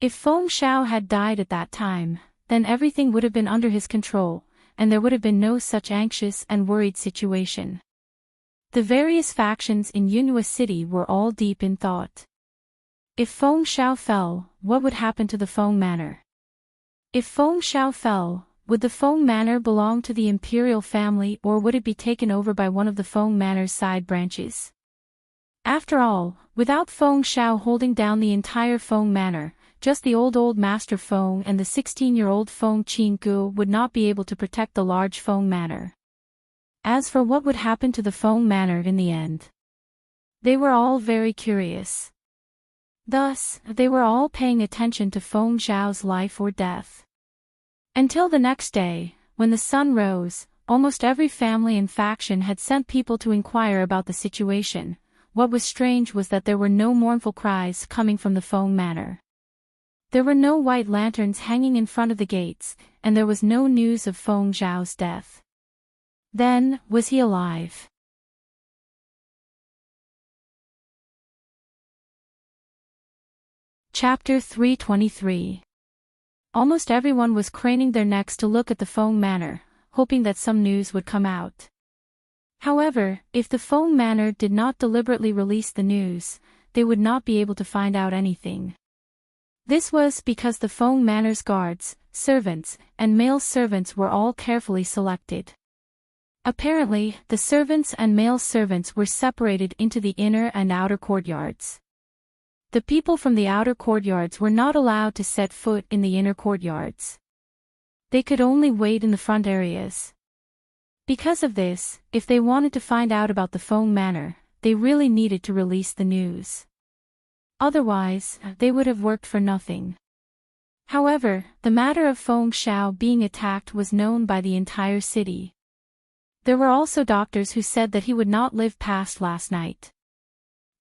[SPEAKER 1] If Feng Xiao had died at that time, then everything would have been under his control, and there would have been no such anxious and worried situation. The various factions in Yunhua City were all deep in thought. If Feng Xiao fell, what would happen to the Feng Manor? If Feng Xiao fell, would the Feng Manor belong to the imperial family or would it be taken over by one of the Feng Manor's side branches? After all, without Feng Xiao holding down the entire Feng Manor, just the old Master Feng and the 16-year-old Feng Qinggu would not be able to protect the large Feng Manor. As for what would happen to the Feng Manor in the end, they were all very curious. Thus, they were all paying attention to Feng Xiao's life or death. Until the next day, when the sun rose, almost every family and faction had sent people to inquire about the situation. What was strange was that there were no mournful cries coming from the Feng Manor. There were no white lanterns hanging in front of the gates, and there was no news of Feng Xiao's death. Then, was he alive? Chapter 323. Almost everyone was craning their necks to look at the Feng Manor, hoping that some news would come out. However, if the Feng Manor did not deliberately release the news, they would not be able to find out anything. This was because the Feng Manor's guards, servants, and male servants were all carefully selected. Apparently, the servants and male servants were separated into the inner and outer courtyards. The people from the outer courtyards were not allowed to set foot in the inner courtyards. They could only wait in the front areas. Because of this, if they wanted to find out about the Feng Manor, they really needed to release the news. Otherwise, they would have worked for nothing. However, the matter of Feng Xiao being attacked was known by the entire city. There were also doctors who said that he would not live past last night.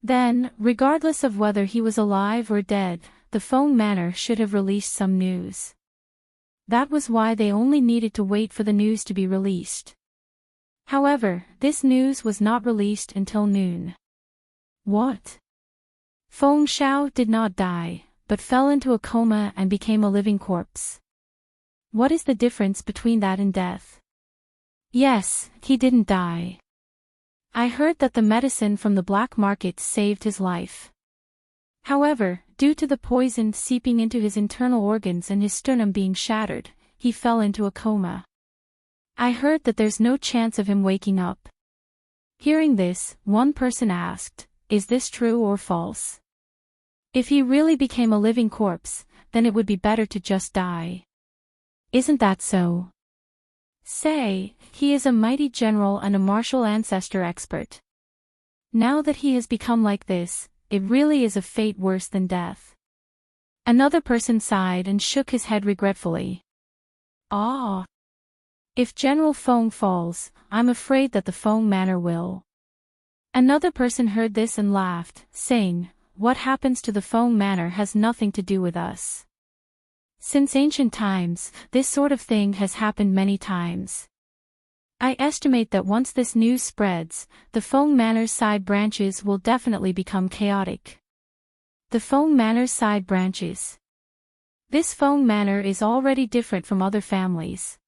[SPEAKER 1] Then, regardless of whether he was alive or dead, the Feng Manor should have released some news. That was why they only needed to wait for the news to be released. However, this news was not released until noon. What? Feng Xiao did not die, but fell into a coma and became a living corpse. What is the difference between that and death? Yes, he didn't die. I heard that the medicine from the black market saved his life. However, due to the poison seeping into his internal organs and his sternum being shattered, he fell into a coma. I heard that there's no chance of him waking up. Hearing this, one person asked, "Is this true or false?" If he really became a living corpse, then it would be better to just die. Isn't that so? Say, he is a mighty general and a martial ancestor expert. Now that he has become like this, it really is a fate worse than death. Another person sighed and shook his head regretfully. Ah. If General Feng falls, I'm afraid that the Feng Manor will. Another person heard this and laughed, saying, "What happens to the Feng Manor has nothing to do with us. Since ancient times, this sort of thing has happened many times. I estimate that once this news spreads, the Feng Manor's side branches will definitely become chaotic." The Feng Manor's side branches. This Feng Manor is already different from other families.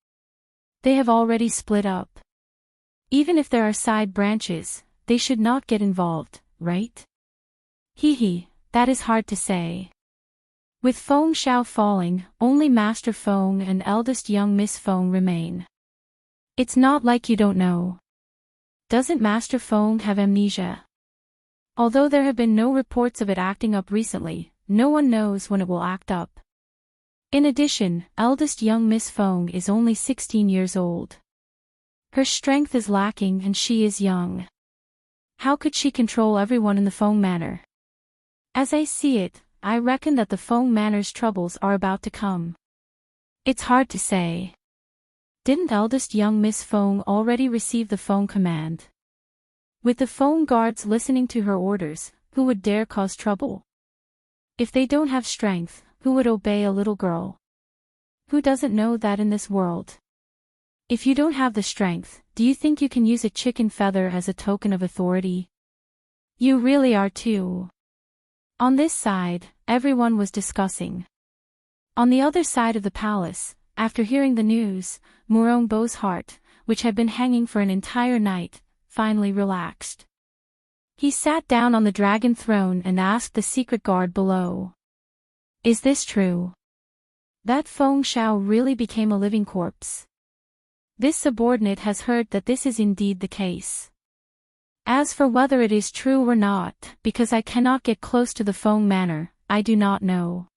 [SPEAKER 1] They have already split up. Even if there are side branches, they should not get involved, right? That is hard to say. With Feng Xiao falling, only Master Feng and eldest young Miss Feng remain. It's not like you don't know. Doesn't Master Feng have amnesia? Although there have been no reports of it acting up recently, no one knows when it will act up. In addition, eldest young Miss Feng is only 16 years old. Her strength is lacking and she is young. How could she control everyone in the Feng Manor? As I see it, I reckon that the Feng Manor's troubles are about to come. It's hard to say. Didn't eldest young Miss Feng already receive the Feng command? With the Feng guards listening to her orders, who would dare cause trouble? If they don't have strength, who would obey a little girl? Who doesn't know that in this world? If you don't have the strength, do you think you can use a chicken feather as a token of authority? You really are too. On this side, everyone was discussing. On the other side of the palace, after hearing the news, Murongbo's heart, which had been hanging for an entire night, finally relaxed. He sat down on the dragon throne and asked the secret guard below. "Is this true? That Feng Xiao really became a living corpse?" This subordinate has heard that this is indeed the case. As for whether it is true or not, because I cannot get close to the Feng Manor, I do not know.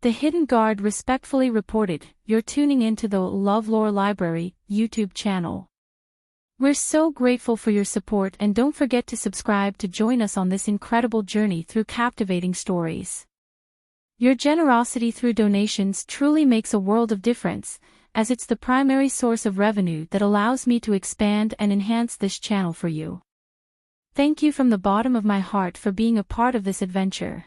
[SPEAKER 1] The hidden guard respectfully reported, "You're tuning into the LoveLore Library YouTube channel. We're so grateful for your support and don't forget to subscribe to join us on this incredible journey through captivating stories. Your generosity through donations truly makes a world of difference, as it's the primary source of revenue that allows me to expand and enhance this channel for you. Thank you from the bottom of my heart for being a part of this adventure.